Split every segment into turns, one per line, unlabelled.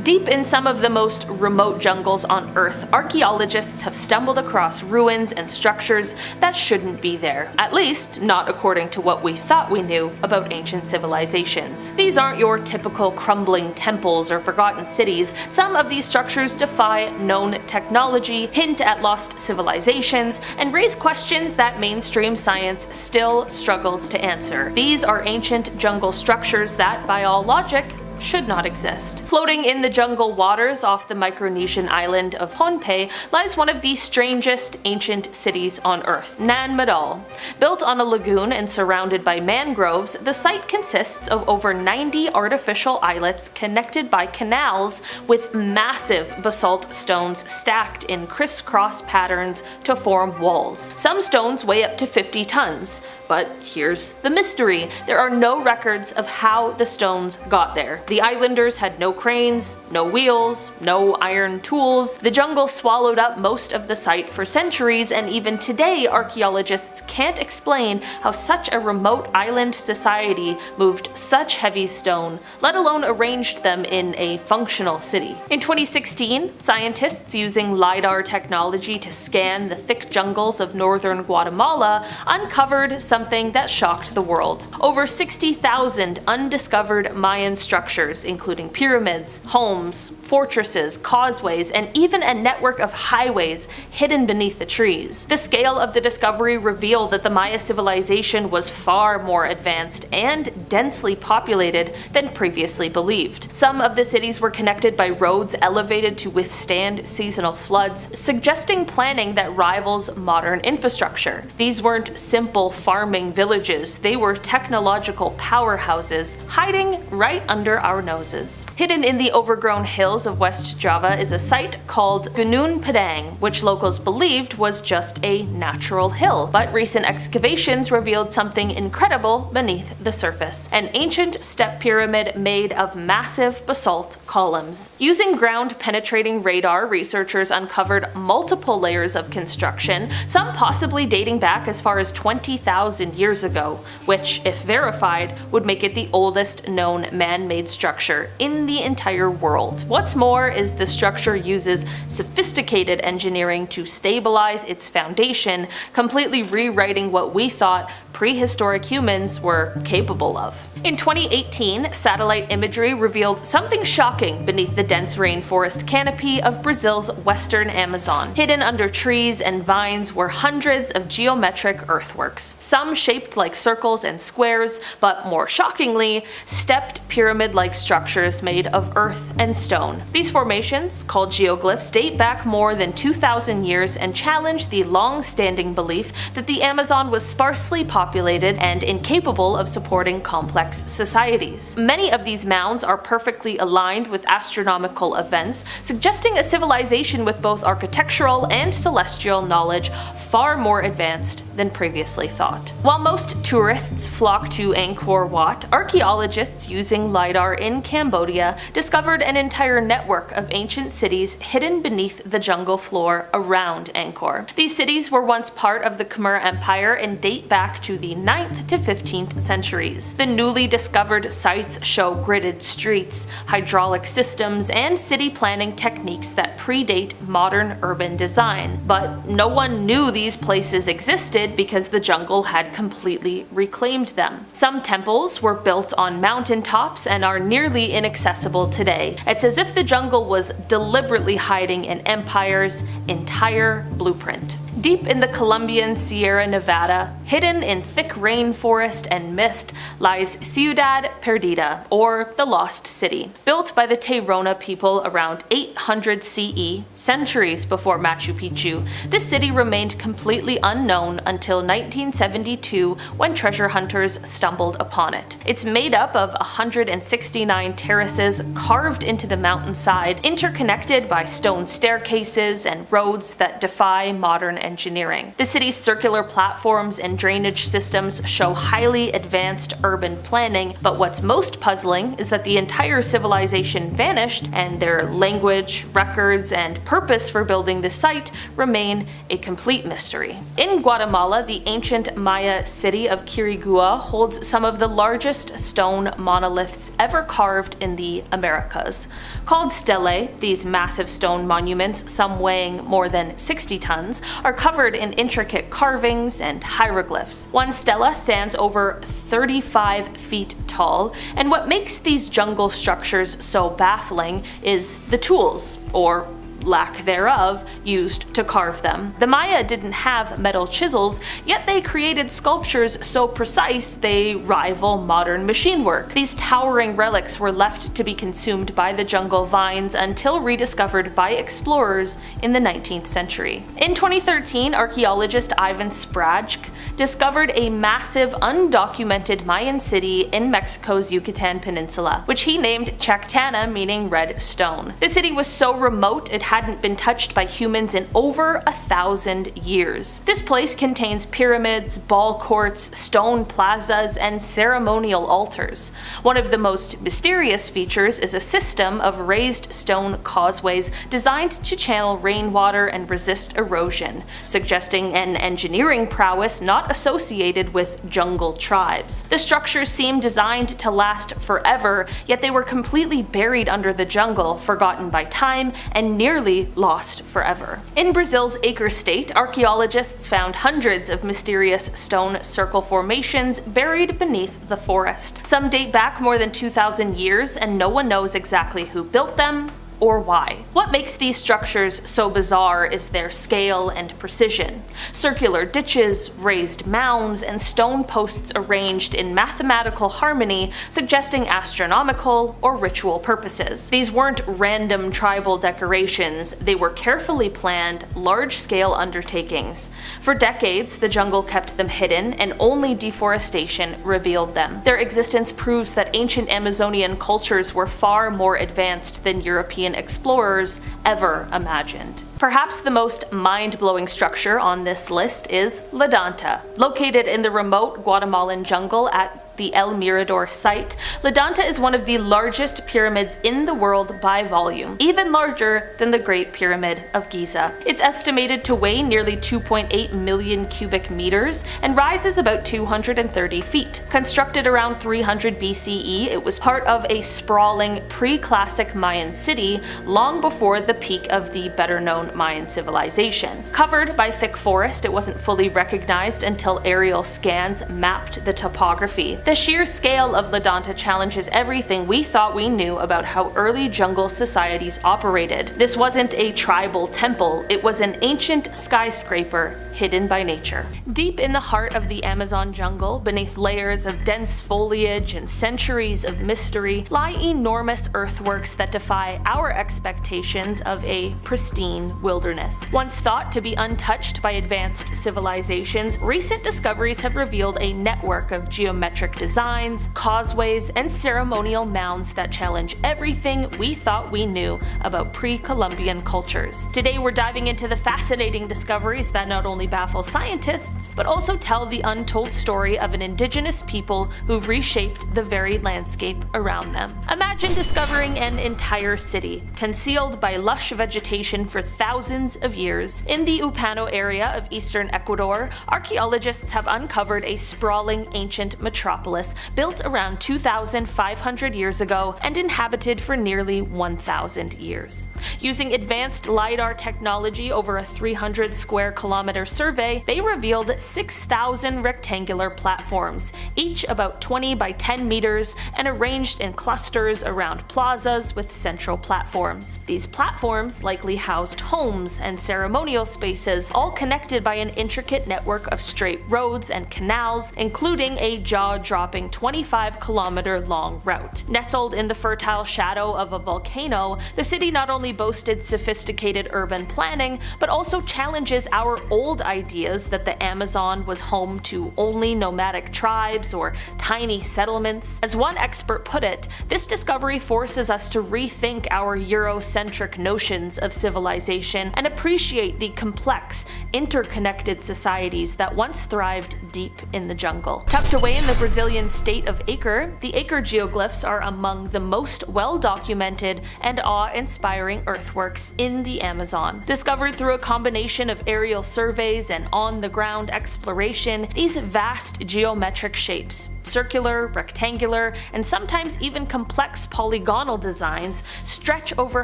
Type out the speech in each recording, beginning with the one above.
Deep in some of the most remote jungles on Earth, archaeologists have stumbled across ruins and structures that shouldn't be there. At least, not according to what we thought we knew about ancient civilizations. These aren't your typical crumbling temples or forgotten cities. Some of these structures defy known technology, hint at lost civilizations, and raise questions that mainstream science still struggles to answer. These are ancient jungle structures that, by all logic, should not exist. Floating in the jungle waters off the Micronesian island of Pohnpei lies one of the strangest ancient cities on Earth, Nan Madol. Built on a lagoon and surrounded by mangroves, the site consists of over 90 artificial islets connected by canals with massive basalt stones stacked in crisscross patterns to form walls. Some stones weigh up to 50 tons. But here's the mystery. There are no records of how the stones got there. The islanders had no cranes, no wheels, no iron tools. The jungle swallowed up most of the site for centuries, and even today archaeologists can't explain how such a remote island society moved such heavy stone, let alone arranged them in a functional city. In 2016, scientists using LiDAR technology to scan the thick jungles of northern Guatemala uncovered something that shocked the world. Over 60,000 undiscovered Mayan structures, including pyramids, homes, fortresses, causeways, and even a network of highways hidden beneath the trees. The scale of the discovery revealed that the Maya civilization was far more advanced and densely populated than previously believed. Some of the cities were connected by roads elevated to withstand seasonal floods, suggesting planning that rivals modern infrastructure. These weren't simple farming villages, they were technological powerhouses hiding right under our noses. Hidden in the overgrown hills of West Java is a site called Gunung Padang, which locals believed was just a natural hill, but recent excavations revealed something incredible beneath the surface: an ancient step pyramid made of massive basalt columns. Using ground-penetrating radar, researchers uncovered multiple layers of construction, some possibly dating back as far as 20,000 years ago, which, if verified, would make it the oldest known man-made structure in the entire world. What's more is the structure uses sophisticated engineering to stabilize its foundation, completely rewriting what we thought prehistoric humans were capable of. In 2018, satellite imagery revealed something shocking beneath the dense rainforest canopy of Brazil's western Amazon. Hidden under trees and vines were hundreds of geometric earthworks, some shaped like circles and squares, but more shockingly, stepped pyramid-like structures made of earth and stone. These formations, called geoglyphs, date back more than 2,000 years and challenge the long-standing belief that the Amazon was sparsely populated and incapable of supporting complex societies. Many of these mounds are perfectly aligned with astronomical events, suggesting a civilization with both architectural and celestial knowledge far more advanced than previously thought. While most tourists flock to Angkor Wat, archaeologists using LiDAR in Cambodia discovered an entire network of ancient cities hidden beneath the jungle floor around Angkor. These cities were once part of the Khmer Empire and date back to the 9th to 15th centuries. The newly discovered sites show gridded streets, hydraulic systems, and city planning techniques that predate modern urban design. But no one knew these places existed because the jungle had completely reclaimed them. Some temples were built on mountaintops and are nearly inaccessible today. It's as if the jungle was deliberately hiding an empire's entire blueprint. Deep in the Colombian Sierra Nevada, hidden in thick rainforest and mist, lies Ciudad Perdida, or the Lost City. Built by the Tairona people around 800 CE, centuries before Machu Picchu, this city remained completely unknown until 1972 when treasure hunters stumbled upon it. It's made up of 169 terraces carved into the mountainside, interconnected by stone staircases and roads that defy modern engineering. The city's circular platforms and drainage systems show highly advanced urban planning, but what's most puzzling is that the entire civilization vanished and their language, records, and purpose for building the site remain a complete mystery. In Guatemala, the ancient Maya city of Quirigua holds some of the largest stone monoliths ever carved in the Americas. Called stelae, these massive stone monuments, some weighing more than 60 tons, are covered in intricate carvings and hieroglyphs. One stela stands over 35 feet tall, and what makes these jungle structures so baffling is the tools, or lack thereof, used to carve them. The Maya didn't have metal chisels, yet they created sculptures so precise they rival modern machine work. These towering relics were left to be consumed by the jungle vines until rediscovered by explorers in the 19th century. In 2013, archaeologist Ivan Sprajc discovered a massive undocumented Mayan city in Mexico's Yucatan Peninsula, which he named Chactana, meaning red stone. The city was so remote it hadn't been touched by humans in over 1,000 years. This place contains pyramids, ball courts, stone plazas, and ceremonial altars. One of the most mysterious features is a system of raised stone causeways designed to channel rainwater and resist erosion, suggesting an engineering prowess not associated with jungle tribes. The structures seem designed to last forever, yet they were completely buried under the jungle, forgotten by time, and nearly lost forever. In Brazil's Acre State, archaeologists found hundreds of mysterious stone circle formations buried beneath the forest. Some date back more than 2,000 years, and no one knows exactly who built them or why. What makes these structures so bizarre is their scale and precision. Circular ditches, raised mounds, and stone posts arranged in mathematical harmony, suggesting astronomical or ritual purposes. These weren't random tribal decorations, they were carefully planned, large-scale undertakings. For decades, the jungle kept them hidden, and only deforestation revealed them. Their existence proves that ancient Amazonian cultures were far more advanced than European explorers ever imagined. Perhaps the most mind-blowing structure on this list is La Danta. Located in the remote Guatemalan jungle at the El Mirador site, La Danta is one of the largest pyramids in the world by volume, even larger than the Great Pyramid of Giza. It's estimated to weigh nearly 2.8 million cubic meters and rises about 230 feet. Constructed around 300 BCE, it was part of a sprawling pre-classic Mayan city long before the peak of the better-known Mayan civilization. Covered by thick forest, it wasn't fully recognized until aerial scans mapped the topography. The sheer scale of La Danta challenges everything we thought we knew about how early jungle societies operated. This wasn't a tribal temple, it was an ancient skyscraper hidden by nature. Deep in the heart of the Amazon jungle, beneath layers of dense foliage and centuries of mystery, lie enormous earthworks that defy our expectations of a pristine wilderness. Once thought to be untouched by advanced civilizations, recent discoveries have revealed a network of geometric designs, causeways, and ceremonial mounds that challenge everything we thought we knew about pre-Columbian cultures. Today we're diving into the fascinating discoveries that not only baffle scientists, but also tell the untold story of an indigenous people who reshaped the very landscape around them. Imagine discovering an entire city, concealed by lush vegetation for thousands of years. In the Upano area of eastern Ecuador, archaeologists have uncovered a sprawling ancient metropolis built around 2,500 years ago and inhabited for nearly 1,000 years. Using advanced LiDAR technology over a 300 square kilometer survey, they revealed 6,000 rectangular platforms, each about 20 by 10 meters and arranged in clusters around plazas with central platforms. These platforms likely housed homes and ceremonial spaces, all connected by an intricate network of straight roads and canals, including a jaw-dropping jaw-dropping 25-kilometer-long route. Nestled in the fertile shadow of a volcano, the city not only boasted sophisticated urban planning, but also challenges our old ideas that the Amazon was home to only nomadic tribes or tiny settlements. As one expert put it, this discovery forces us to rethink our Eurocentric notions of civilization and appreciate the complex, interconnected societies that once thrived deep in the jungle. Tucked away in the Brazilian state of Acre, the Acre geoglyphs are among the most well-documented and awe-inspiring earthworks in the Amazon. Discovered through a combination of aerial surveys and on-the-ground exploration, these vast geometric shapes, circular, rectangular, and sometimes even complex polygonal designs, stretch over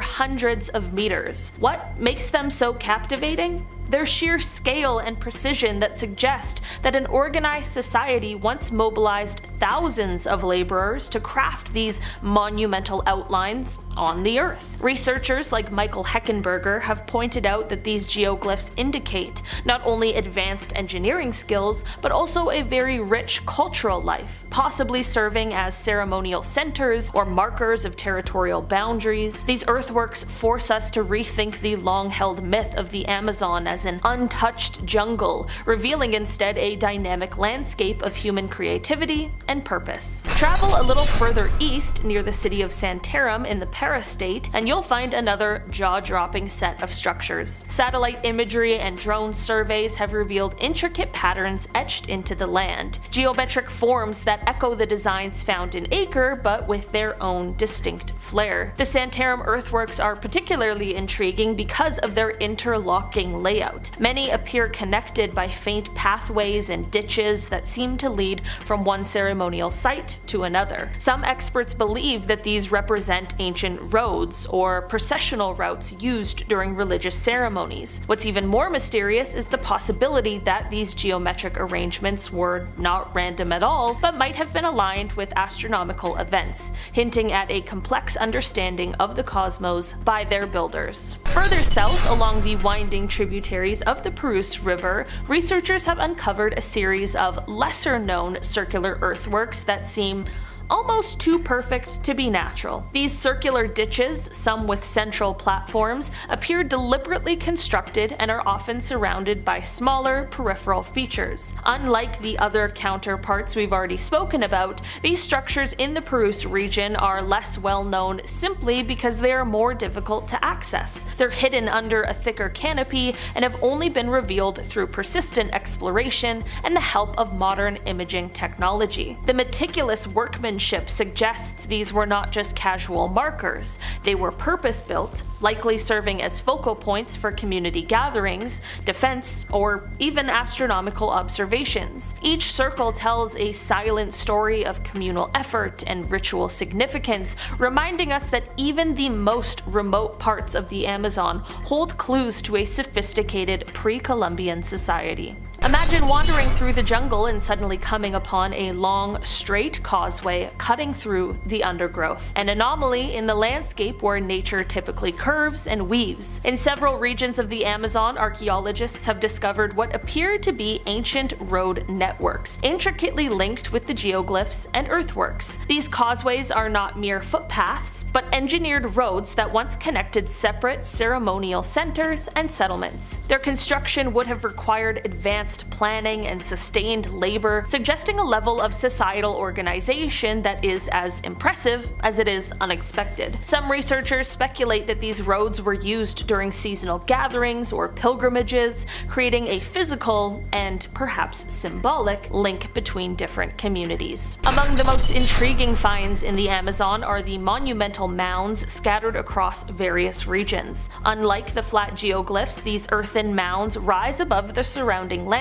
hundreds of meters. What makes them so captivating? Their sheer scale and precision that suggest that an organized society once mobilized thousands of laborers to craft these monumental outlines on the Earth. Researchers like Michael Heckenberger have pointed out that these geoglyphs indicate not only advanced engineering skills, but also a very rich cultural life, possibly serving as ceremonial centers or markers of territorial boundaries. These earthworks force us to rethink the long-held myth of the Amazon as an untouched jungle, revealing instead a dynamic landscape of human creativity and purpose. Travel a little further east near the city of Santarem in the Para state, and you'll find another jaw-dropping set of structures. Satellite imagery and drone surveys have revealed intricate patterns etched into the land, geometric forms that echo the designs found in Acre, but with their own distinct flair. The Santarem earthworks are particularly intriguing because of their interlocking layout. Many appear connected by faint pathways and ditches that seem to lead from one ceremonial site to another. Some experts believe that these represent ancient roads or processional routes used during religious ceremonies. What's even more mysterious is the possibility that these geometric arrangements were not random at all, but might have been aligned with astronomical events, hinting at a complex understanding of the cosmos by their builders. Further south along the winding tributaries of the Purus River, researchers have uncovered a series of lesser-known circular earthworks that seem almost too perfect to be natural. These circular ditches, some with central platforms, appear deliberately constructed and are often surrounded by smaller peripheral features. Unlike the other counterparts we've already spoken about, these structures in the Purus region are less well known simply because they are more difficult to access. They're hidden under a thicker canopy and have only been revealed through persistent exploration and the help of modern imaging technology. The meticulous workmanship suggests these were not just casual markers. They were purpose-built, likely serving as focal points for community gatherings, defense, or even astronomical observations. Each circle tells a silent story of communal effort and ritual significance, reminding us that even the most remote parts of the Amazon hold clues to a sophisticated pre-Columbian society. Imagine wandering through the jungle and suddenly coming upon a long, straight causeway cutting through the undergrowth, an anomaly in the landscape where nature typically curves and weaves. In several regions of the Amazon, archaeologists have discovered what appear to be ancient road networks, intricately linked with the geoglyphs and earthworks. These causeways are not mere footpaths, but engineered roads that once connected separate ceremonial centers and settlements. Their construction would have required advanced planning and sustained labor, suggesting a level of societal organization that is as impressive as it is unexpected. Some researchers speculate that these roads were used during seasonal gatherings or pilgrimages, creating a physical and perhaps symbolic link between different communities. Among the most intriguing finds in the Amazon are the monumental mounds scattered across various regions. Unlike the flat geoglyphs, these earthen mounds rise above the surrounding landscape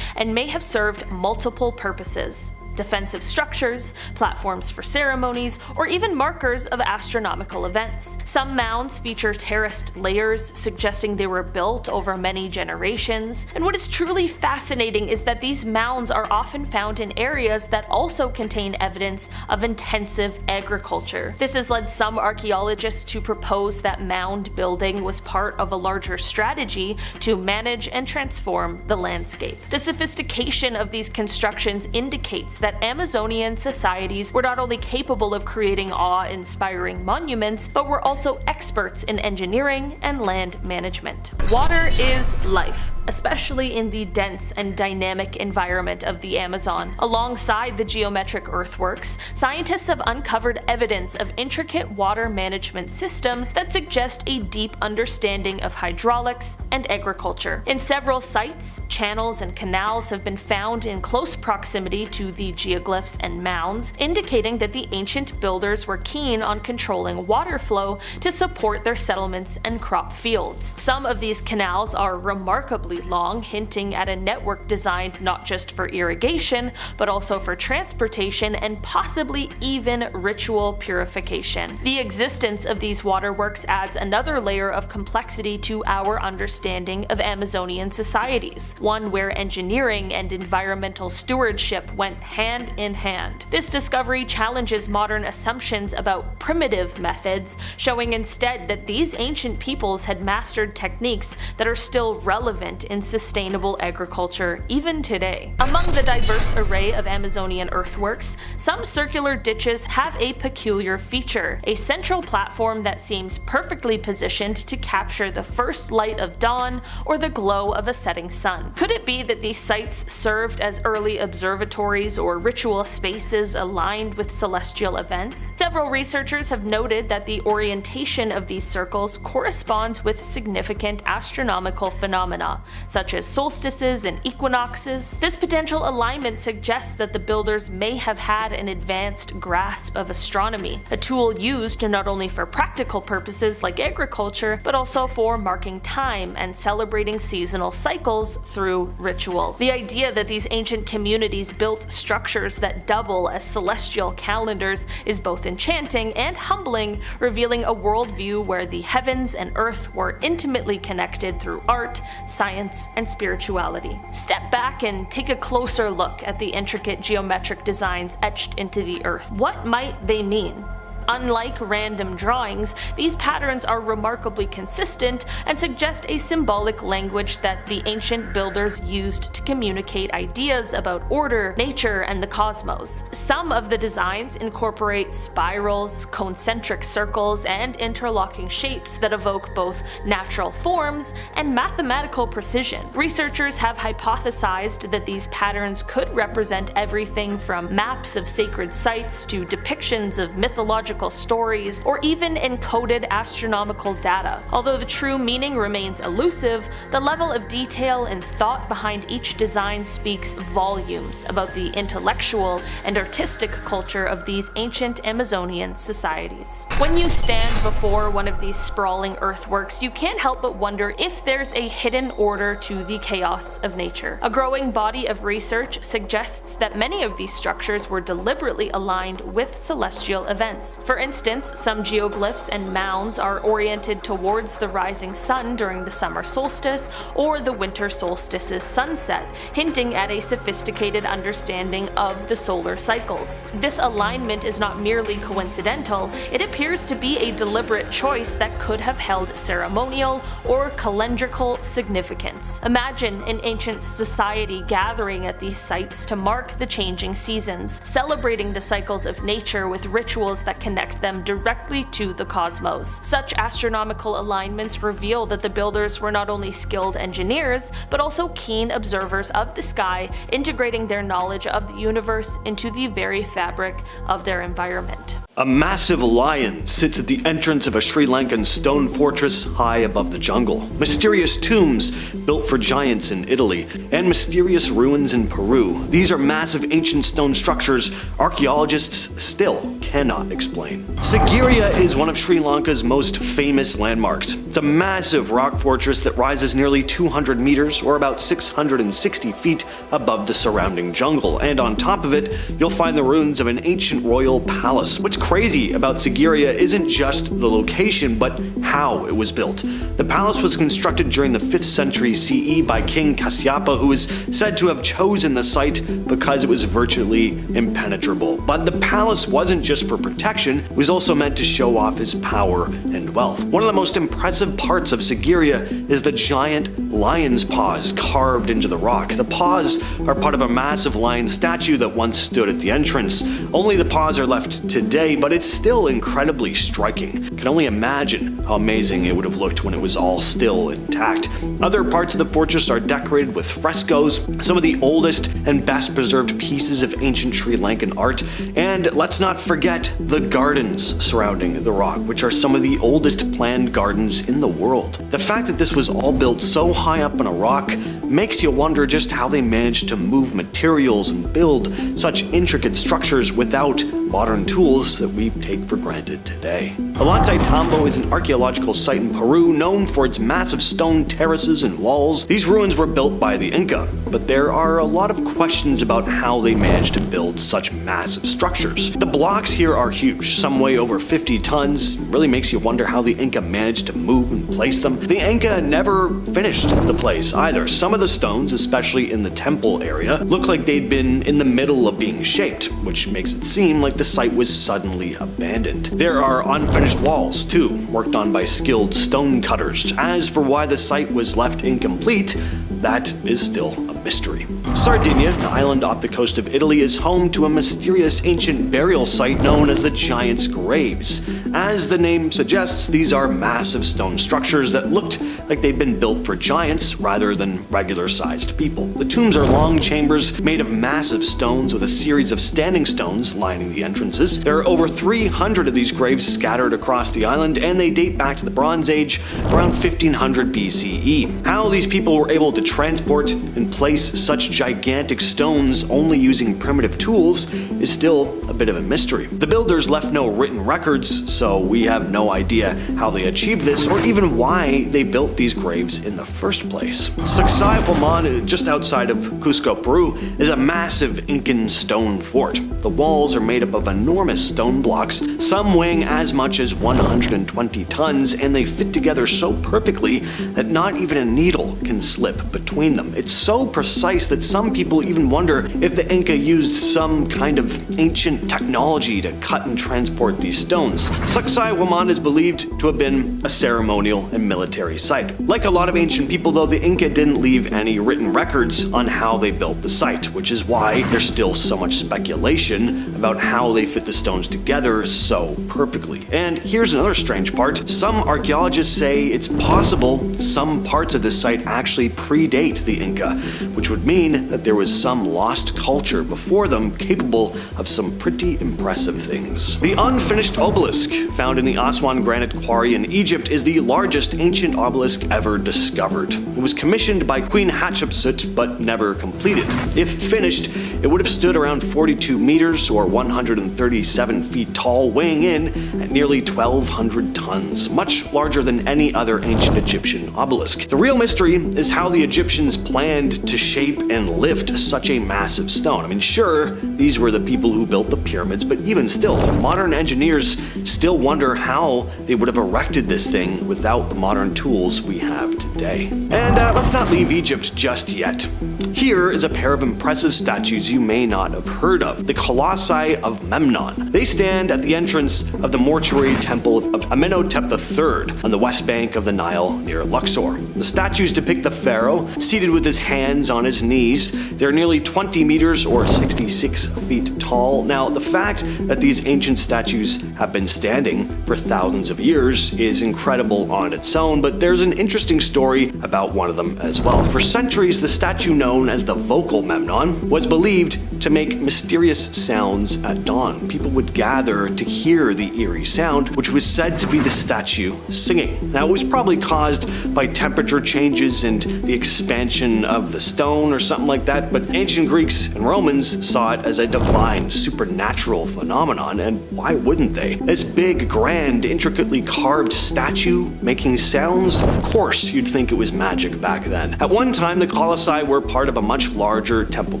and may have served multiple purposes: defensive structures, platforms for ceremonies, or even markers of astronomical events. Some mounds feature terraced layers, suggesting they were built over many generations. And what is truly fascinating is that these mounds are often found in areas that also contain evidence of intensive agriculture. This has led some archaeologists to propose that mound building was part of a larger strategy to manage and transform the landscape. The sophistication of these constructions indicates that Amazonian societies were not only capable of creating awe-inspiring monuments, but were also experts in engineering and land management. Water is life, especially in the dense and dynamic environment of the Amazon. Alongside the geometric earthworks, scientists have uncovered evidence of intricate water management systems that suggest a deep understanding of hydraulics and agriculture. In several sites, channels and canals have been found in close proximity to the geoglyphs and mounds, indicating that the ancient builders were keen on controlling water flow to support their settlements and crop fields. Some of these canals are remarkably long, hinting at a network designed not just for irrigation, but also for transportation and possibly even ritual purification. The existence of these waterworks adds another layer of complexity to our understanding of Amazonian societies, one where engineering and environmental stewardship went hand in hand. This discovery challenges modern assumptions about primitive methods, showing instead that these ancient peoples had mastered techniques that are still relevant in sustainable agriculture even today. Among the diverse array of Amazonian earthworks, some circular ditches have a peculiar feature, a central platform that seems perfectly positioned to capture the first light of dawn or the glow of a setting sun. Could it be that these sites served as early observatories or ritual spaces aligned with celestial events? Several researchers have noted that the orientation of these circles corresponds with significant astronomical phenomena, such as solstices and equinoxes. This potential alignment suggests that the builders may have had an advanced grasp of astronomy, a tool used not only for practical purposes like agriculture, but also for marking time and celebrating seasonal cycles through ritual. The idea that these ancient communities built structures that double as celestial calendars is both enchanting and humbling, revealing a worldview where the heavens and earth were intimately connected through art, science, and spirituality. Step back and take a closer look at the intricate geometric designs etched into the earth. What might they mean? Unlike random drawings, these patterns are remarkably consistent and suggest a symbolic language that the ancient builders used to communicate ideas about order, nature, and the cosmos. Some of the designs incorporate spirals, concentric circles, and interlocking shapes that evoke both natural forms and mathematical precision. Researchers have hypothesized that these patterns could represent everything from maps of sacred sites to depictions of mythological stories, or even encoded astronomical data. Although the true meaning remains elusive, the level of detail and thought behind each design speaks volumes about the intellectual and artistic culture of these ancient Amazonian societies. When you stand before one of these sprawling earthworks, you can't help but wonder if there's a hidden order to the chaos of nature. A growing body of research suggests that many of these structures were deliberately aligned with celestial events. For instance, some geoglyphs and mounds are oriented towards the rising sun during the summer solstice or the winter solstice's sunset, hinting at a sophisticated understanding of the solar cycles. This alignment is not merely coincidental, it appears to be a deliberate choice that could have held ceremonial or calendrical significance. Imagine an ancient society gathering at these sites to mark the changing seasons, celebrating the cycles of nature with rituals that connect them directly to the cosmos. Such astronomical alignments reveal that the builders were not only skilled engineers, but also keen observers of the sky, integrating their knowledge of the universe into the very fabric of their environment.
A massive lion sits at the entrance of a Sri Lankan stone fortress high above the jungle. Mysterious tombs built for giants in Italy, and mysterious ruins in Peru. These are massive ancient stone structures archaeologists still cannot explain. Sigiriya is one of Sri Lanka's most famous landmarks. It's a massive rock fortress that rises nearly 200 meters, or about 660 feet above the surrounding jungle, and on top of it, you'll find the ruins of an ancient royal palace, which crazy about Sigiriya isn't just the location, but how it was built. The palace was constructed during the 5th century CE by King Kasyapa, who is said to have chosen the site because it was virtually impenetrable. But the palace wasn't just for protection, it was also meant to show off his power and wealth. One of the most impressive parts of Sigiriya is the giant lion's paws carved into the rock. The paws are part of a massive lion statue that once stood at the entrance. Only the paws are left today, but it's still incredibly striking. Can only imagine how amazing it would have looked when it was all still intact. Other parts of the fortress are decorated with frescoes, some of the oldest and best preserved pieces of ancient Sri Lankan art, and let's not forget the gardens surrounding the rock, which are some of the oldest planned gardens in the world. The fact that this was all built so high up on a rock makes you wonder just how they managed to move materials and build such intricate structures without modern tools that we take for granted today. Ollantaytambo is an archaeological site in Peru known for its massive stone terraces and walls. These ruins were built by the Inca, but there are a lot of questions about how they managed to build such massive structures. The blocks here are huge, some weigh over 50 tons. It really makes you wonder how the Inca managed to move and place them. The Inca never finished the place either. Some of the stones, especially in the temple area, look like they'd been in the middle of being shaped, which makes it seem like the site was suddenly abandoned. There are unfinished walls too, worked on by skilled stone cutters. As for why the site was left incomplete, that is still a mystery. Sardinia, the island off the coast of Italy, is home to a mysterious ancient burial site known as the Giants' Graves. As the name suggests, these are massive stone structures that looked like they'd been built for giants rather than regular-sized people. The tombs are long chambers made of massive stones with a series of standing stones lining the entrances. There are over 300 of these graves scattered across the island, and they date back to the Bronze Age, around 1500 BCE. How these people were able to transport and place such gigantic stones only using primitive tools is still a bit of a mystery. The builders left no written records, so we have no idea how they achieved this or even why they built these graves in the first place. Sacsayhuaman, just outside of Cusco, Peru, is a massive Incan stone fort. The walls are made up of enormous stone blocks, some weighing as much as 120 tons, and they fit together so perfectly that not even a needle can slip between them. It's so precise that some people even wonder if the Inca used some kind of ancient technology to cut and transport these stones. Sacsayhuaman is believed to have been a ceremonial and military site. Like a lot of ancient people though, the Inca didn't leave any written records on how they built the site, which is why there's still so much speculation about how they fit the stones together so perfectly. And here's another strange part. Some archaeologists say it's possible some parts of this site actually predate the Inca, which would mean that there was some lost culture before them capable of some pretty impressive things. The unfinished obelisk found in the Aswan granite quarry in Egypt is the largest ancient obelisk ever discovered. It was commissioned by Queen Hatshepsut but never completed. If finished, it would have stood around 42 meters or 137 feet tall, weighing in at nearly 1,200 tons, much larger than any other ancient Egyptian obelisk. The real mystery is how the Egyptians planned to shape and lift such a massive stone. I mean, sure, these were the people who built the pyramids, but even still, modern engineers still wonder how they would have erected this thing without the modern tools we have today. And let's not leave Egypt just yet. Here is a pair of impressive statues you may not have heard of, the Colossi of Memnon. They stand at the entrance of the mortuary temple of Amenhotep III on the west bank of the Nile near Luxor. The statues depict the pharaoh seated with his hands on his knees. They're nearly 20 meters or 66 feet tall. Now, the fact that these ancient statues have been standing for thousands of years is incredible on its own, but there's an interesting story about one of them as well. For centuries, the statue known as the vocal Memnon was believed to make mysterious sounds at dawn. People would gather to hear the eerie sound, which was said to be the statue singing. Now, it was probably caused by temperature changes and the expansion of the stone or something like that, but ancient Greeks and Romans saw it as a divine, supernatural phenomenon, and why wouldn't they? This big, grand, intricately carved statue making sounds? Of course, you'd think it was magic back then. At one time, the colossi were part of a much larger temple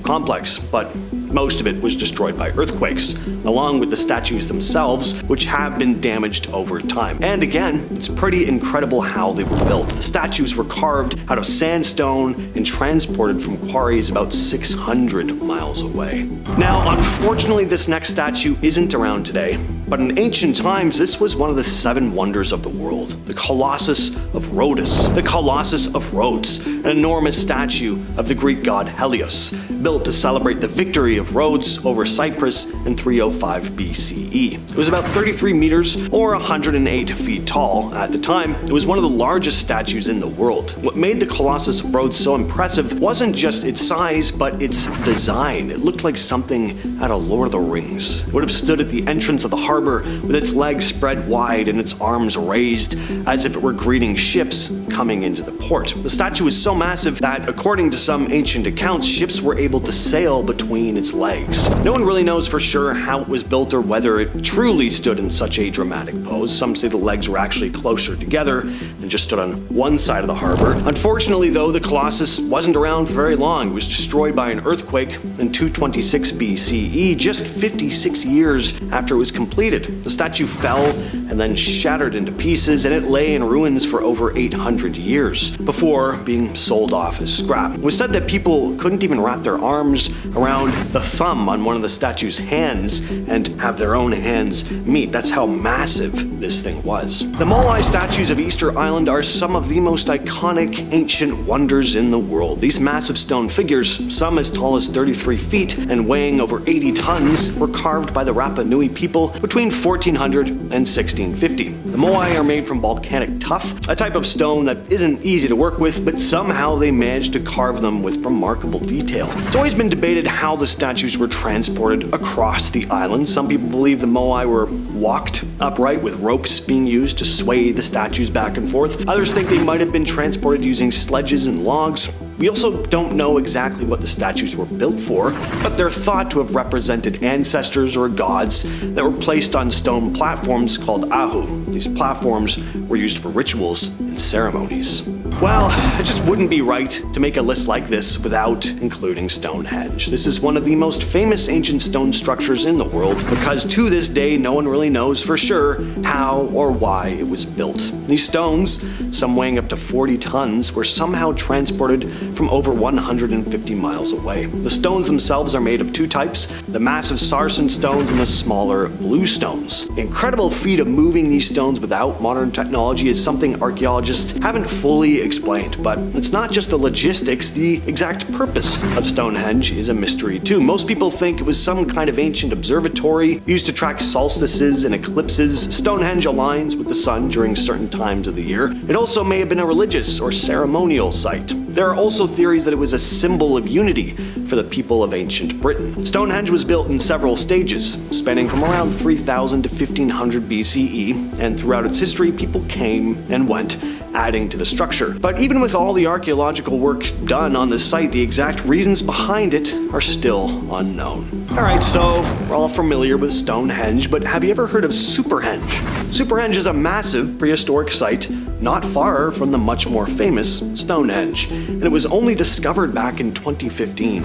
complex, but Most of it was destroyed by earthquakes, along with the statues themselves, which have been damaged over time. And again, it's pretty incredible how they were built. The statues were carved out of sandstone and transported from quarries about 600 miles away. Now, unfortunately, this next statue isn't around today, but in ancient times, this was one of the 7 wonders of the world, the Colossus of Rhodes. The Colossus of Rhodes, an enormous statue of the Greek god Helios, built to celebrate the victory of Rhodes over Cyprus in 305 BCE. It was about 33 meters or 108 feet tall. At the time, it was one of the largest statues in the world. What made the Colossus of Rhodes so impressive wasn't just its size, but its design. It looked like something out of Lord of the Rings. It would have stood at the entrance of the harbor with its legs spread wide and its arms raised as if it were greeting ships coming into the port. The statue was so massive that, according to some ancient accounts, ships were able to sail between its legs. No one really knows for sure how it was built or whether it truly stood in such a dramatic pose. Some say the legs were actually closer together and just stood on one side of the harbor. Unfortunately, though, the Colossus wasn't around for very long. It was destroyed by an earthquake in 226 BCE, just 56 years after it was completed. The statue fell and then shattered into pieces, and it lay in ruins for over 800 years before being sold off as scrap. It was said that people couldn't even wrap their arms around the thumb on one of the statue's hands and have their own hands meet. That's how massive this thing was. The Moai statues of Easter Island are some of the most iconic ancient wonders in the world. These massive stone figures, some as tall as 33 feet and weighing over 80 tons, were carved by the Rapa Nui people between 1400 and 1650. The Moai are made from volcanic tuff, a type of stone that isn't easy to work with, but somehow they managed to carve them with remarkable detail. It's always been debated how the statues were transported across the island. Some people believe the Moai were walked upright with ropes being used to sway the statues back and forth. Others think they might have been transported using sledges and logs. We also don't know exactly what the statues were built for, but they're thought to have represented ancestors or gods that were placed on stone platforms called ahu. These platforms were used for rituals and ceremonies. Well, it just wouldn't be right to make a list like this without including Stonehenge. This is one of the most famous ancient stone structures in the world because to this day no one really knows for sure how or why it was built. These stones, some weighing up to 40 tons, were somehow transported from over 150 miles away. The stones themselves are made of 2 types, the massive sarsen stones and the smaller blue stones. The incredible feat of moving these stones without modern technology is something archaeologists haven't fully explained, but it's not just the logistics, the exact purpose of Stonehenge is a mystery too. Most people think it was some kind of ancient observatory used to track solstices and eclipses. Stonehenge aligns with the sun during certain times of the year. It also may have been a religious or ceremonial site. There are also theories that it was a symbol of unity for the people of ancient Britain. Stonehenge was built in several stages, spanning from around 3000 to 1500 BCE, and throughout its history, people came and went, adding to the structure. But even with all the archaeological work done on this site, the exact reasons behind it are still unknown. Alright, so we're all familiar with Stonehenge, but have you ever heard of Superhenge? Superhenge is a massive prehistoric site not far from the much more famous Stonehenge, and it was only discovered back in 2015,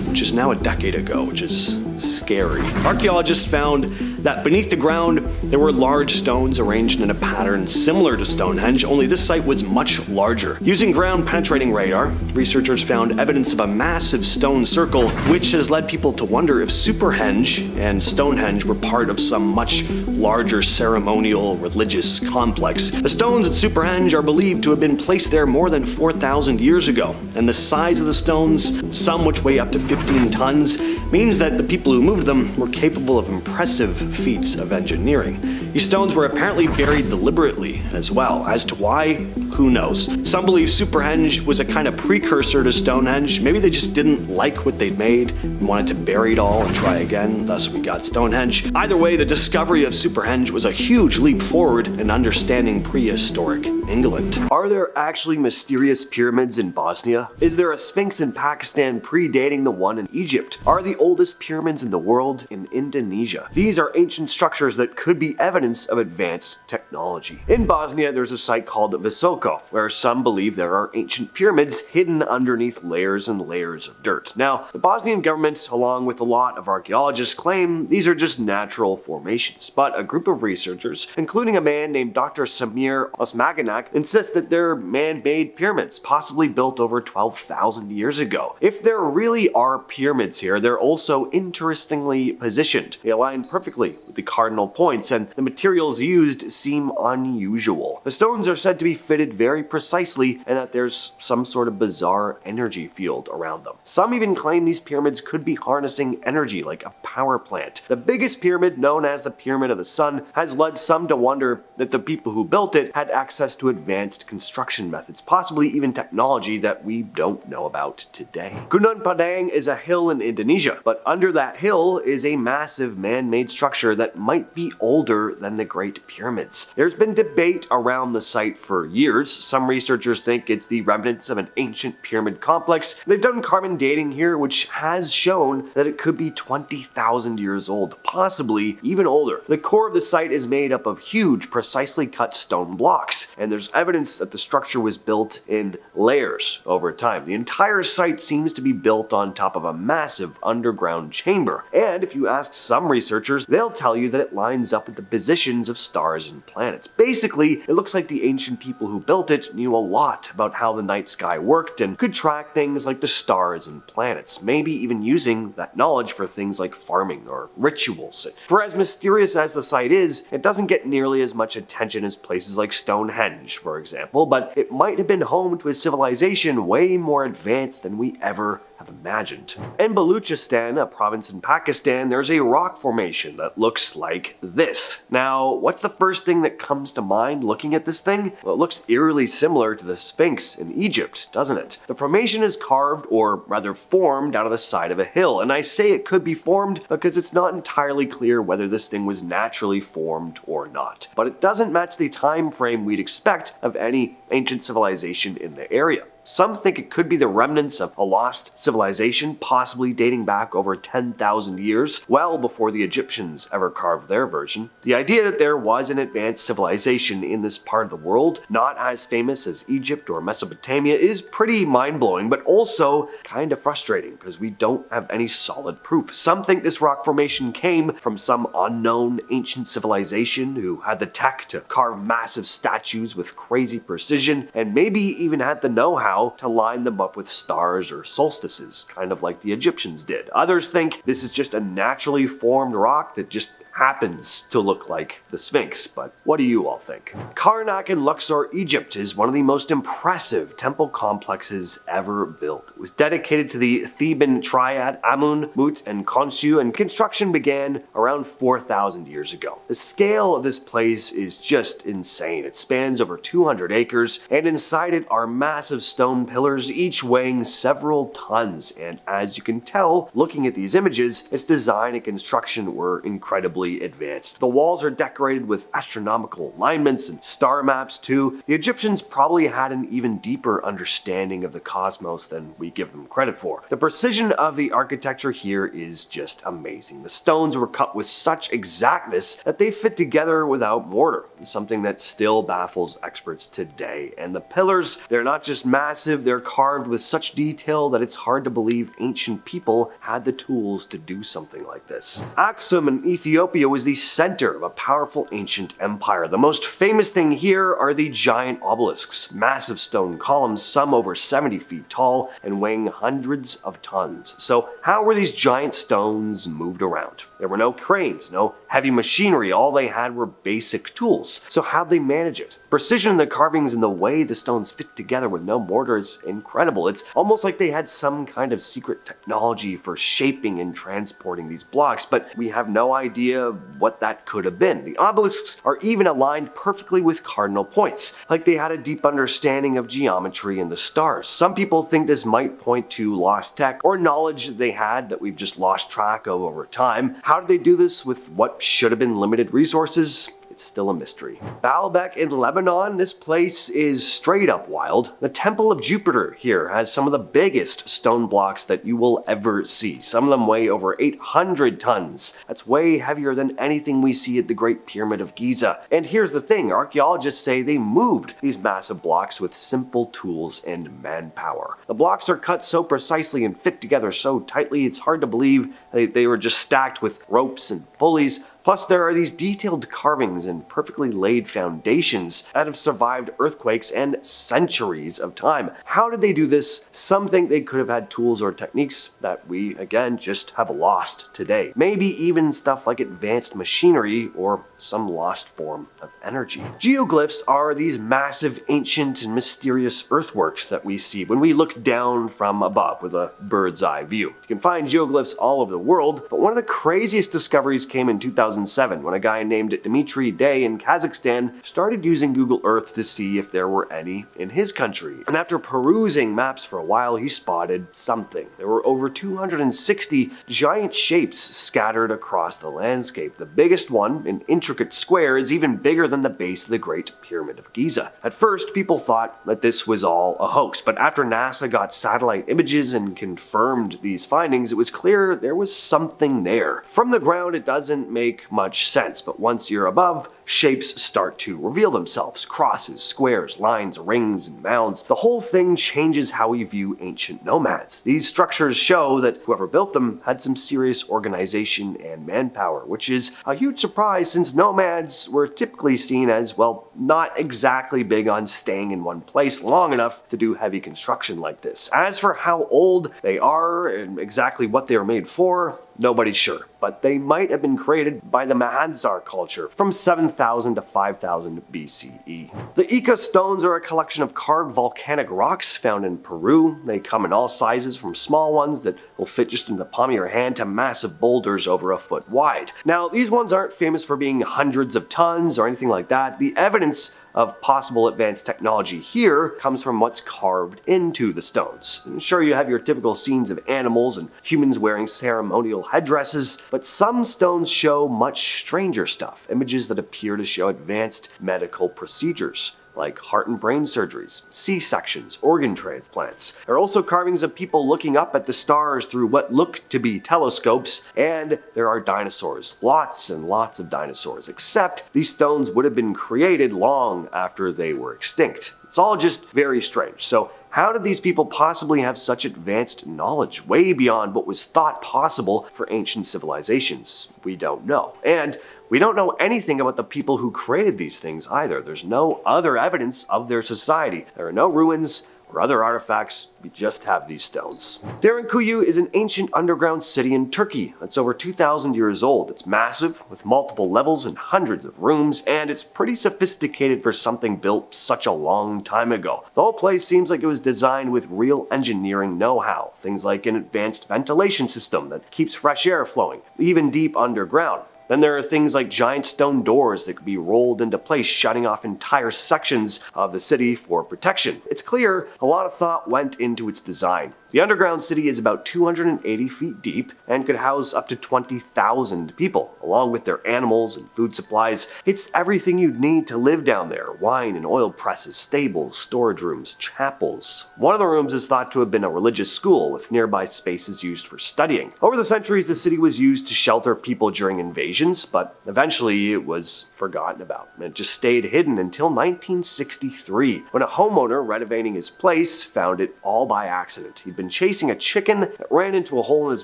which is now a decade ago, which is scary. Archaeologists found that beneath the ground there were large stones arranged in a pattern similar to Stonehenge, only this site was much larger. Using ground-penetrating radar, researchers found evidence of a massive stone circle, which has led people to wonder if Superhenge and Stonehenge were part of some much larger ceremonial religious complex. The stones at Superhenge are believed to have been placed there more than 4,000 years ago, and the size of the stones, some which weigh up to 15 tons, means that the people who moved them were capable of impressive feats of engineering. These stones were apparently buried deliberately as well. As to why, who knows? Some believe Superhenge was a kind of precursor to Stonehenge. Maybe they just didn't like what they'd made and wanted to bury it all and try again, thus we got Stonehenge. Either way, the discovery of Superhenge was a huge leap forward in understanding prehistoric England. Are there actually mysterious pyramids in Bosnia? Is there a Sphinx in Pakistan predating the one in Egypt? Are the oldest pyramids in the world in Indonesia? These are ancient structures that could be evidence
evidence of advanced technology. In Bosnia, there's a site called Visoko, where some believe there are ancient pyramids hidden underneath layers and layers of dirt. Now, the Bosnian government, along with a lot of archaeologists, claim these are just natural formations, but a group of researchers, including a man named Dr. Samir Osmaganak, insist that they're man-made pyramids, possibly built over 12,000 years ago. If there really are pyramids here, they're also interestingly positioned. They align perfectly with the cardinal points, and the materials used seem unusual. The stones are said to be fitted very precisely, and that there's some sort of bizarre energy field around them. Some even claim these pyramids could be harnessing energy like a power plant. The biggest pyramid, known as the Pyramid of the Sun, has led some to wonder that the people who built it had access to advanced construction methods, possibly even technology that we don't know about today. Gunung Padang is a hill in Indonesia, but under that hill is a massive man-made structure that might be older than the Great Pyramids. There's been debate around the site for years. Some researchers think it's the remnants of an ancient pyramid complex. They've done carbon dating here, which has shown that it could be 20,000 years old, possibly even older. The core of the site is made up of huge, precisely cut stone blocks, and there's evidence that the structure was built in layers over time. The entire site seems to be built on top of a massive underground chamber, and if you ask some researchers, they'll tell you that it lines up with the positions of stars and planets. Basically, it looks like the ancient people who built it knew a lot about how the night sky worked and could track things like the stars and planets, maybe even using that knowledge for things like farming or rituals. For as mysterious as the site is, it doesn't get nearly as much attention as places like Stonehenge, for example, but it might have been home to a civilization way more advanced than we ever have imagined. In Baluchistan, a province in Pakistan, there's a rock formation that looks like this. Now, what's the first thing that comes to mind looking at this thing? Well, it looks eerily similar to the Sphinx in Egypt, doesn't it? The formation is carved, or rather formed, out of the side of a hill, and I say it could be formed because it's not entirely clear whether this thing was naturally formed or not. But it doesn't match the time frame we'd expect of any ancient civilization in the area. Some think it could be the remnants of a lost civilization, possibly dating back over 10,000 years, well before the Egyptians ever carved their version. The idea that there was an advanced civilization in this part of the world, not as famous as Egypt or Mesopotamia, is pretty mind-blowing, but also kind of frustrating because we don't have any solid proof. Some think this rock formation came from some unknown ancient civilization who had the tech to carve massive statues with crazy precision, and maybe even had the know-how to line them up with stars or solstices, kind of like the Egyptians did. Others think this is just a naturally formed rock that just happens to look like the Sphinx, but what do you all think? Karnak in Luxor, Egypt is one of the most impressive temple complexes ever built. It was dedicated to the Theban triad Amun, Mut, and Khonsu, and construction began around 4,000 years ago. The scale of this place is just insane. It spans over 200 acres, and inside it are massive stone pillars, each weighing several tons, and as you can tell, looking at these images, its design and construction were incredibly advanced. The walls are decorated with astronomical alignments and star maps too. The Egyptians probably had an even deeper understanding of the cosmos than we give them credit for. The precision of the architecture here is just amazing. The stones were cut with such exactness that they fit together without mortar, something that still baffles experts today. And the pillars, they're not just massive, they're carved with such detail that it's hard to believe ancient people had the tools to do something like this. Aksum in Ethiopia was the center of a powerful ancient empire. The most famous thing here are the giant obelisks, massive stone columns, some over 70 feet tall and weighing hundreds of tons. So how were these giant stones moved around? There were no cranes, no heavy machinery, all they had were basic tools. So how'd they manage it? Precision in the carvings and the way the stones fit together with no mortar is incredible. It's almost like they had some kind of secret technology for shaping and transporting these blocks, but we have no idea what that could have been. The obelisks are even aligned perfectly with cardinal points, like they had a deep understanding of geometry and the stars. Some people think this might point to lost tech or knowledge they had that we've just lost track of over time. How did they do this with what should have been limited resources? it's still a mystery. Baalbek in Lebanon, this place is straight up wild. The Temple of Jupiter here has some of the biggest stone blocks that you will ever see. Some of them weigh over 800 tons. That's way heavier than anything we see at the Great Pyramid of Giza. And here's the thing, archaeologists say they moved these massive blocks with simple tools and manpower. The blocks are cut so precisely and fit together so tightly it's hard to believe they were just stacked with ropes and pulleys. Plus, there are these detailed carvings and perfectly laid foundations that have survived earthquakes and centuries of time. How did they do this? Some think they could have had tools or techniques that we, again, just have lost today. Maybe even stuff like advanced machinery or some lost form of energy. Geoglyphs are these massive, ancient, and mysterious earthworks that we see when we look down from above with a bird's eye view. You can find geoglyphs all over the world, but one of the craziest discoveries came in 2007 when a guy named Dmitry Day in Kazakhstan started using Google Earth to see if there were any in his country. And after perusing maps for a while, he spotted something. There were over 260 giant shapes scattered across the landscape. The biggest one, an intricate square, is even bigger than the base of the Great Pyramid of Giza. At first, people thought that this was all a hoax, but after NASA got satellite images and confirmed these findings, it was clear there was something there. From the ground, it doesn't make much sense, but once you're above, shapes start to reveal themselves. Crosses, squares, lines, rings, and mounds. The whole thing changes how we view ancient nomads. These structures show that whoever built them had some serious organization and manpower, which is a huge surprise since nomads were typically seen as, well, not exactly big on staying in one place long enough to do heavy construction like this. As for how old they are and exactly what they were made for, nobody's sure, but they might have been created by the Mahadzar culture from 7,000 to 5,000 BCE. The Ica stones are a collection of carved volcanic rocks found in Peru. They come in all sizes, from small ones that will fit just in the palm of your hand to massive boulders over a foot wide. Now, these ones aren't famous for being hundreds of tons or anything like that. The evidence of possible advanced technology here comes from what's carved into the stones. And sure, you have your typical scenes of animals and humans wearing ceremonial headdresses, but some stones show much stranger stuff, images that appear to show advanced medical procedures, like heart and brain surgeries, C-sections, organ transplants. There are also carvings of people looking up at the stars through what look to be telescopes, and there are dinosaurs. Lots and lots of dinosaurs, except these stones would have been created long after they were extinct. It's all just very strange. So how did these people possibly have such advanced knowledge, way beyond what was thought possible for ancient civilizations? We don't know. And we don't know anything about the people who created these things either. There's no other evidence of their society. There are no ruins or other artifacts, we just have these stones. Derinkuyu is an ancient underground city in Turkey that's over 2,000 years old. It's massive, with multiple levels and hundreds of rooms, and it's pretty sophisticated for something built such a long time ago. The whole place seems like it was designed with real engineering know-how, things like an advanced ventilation system that keeps fresh air flowing, even deep underground. Then there are things like giant stone doors that could be rolled into place, shutting off entire sections of the city for protection. It's clear a lot of thought went into its design. The underground city is about 280 feet deep and could house up to 20,000 people, along with their animals and food supplies. It's everything you'd need to live down there: wine and oil presses, stables, storage rooms, chapels. One of the rooms is thought to have been a religious school, with nearby spaces used for studying. Over the centuries, the city was used to shelter people during invasions, but eventually it was forgotten about, and it just stayed hidden until 1963, when a homeowner renovating his place found it all by accident. He'd been chasing a chicken that ran into a hole in his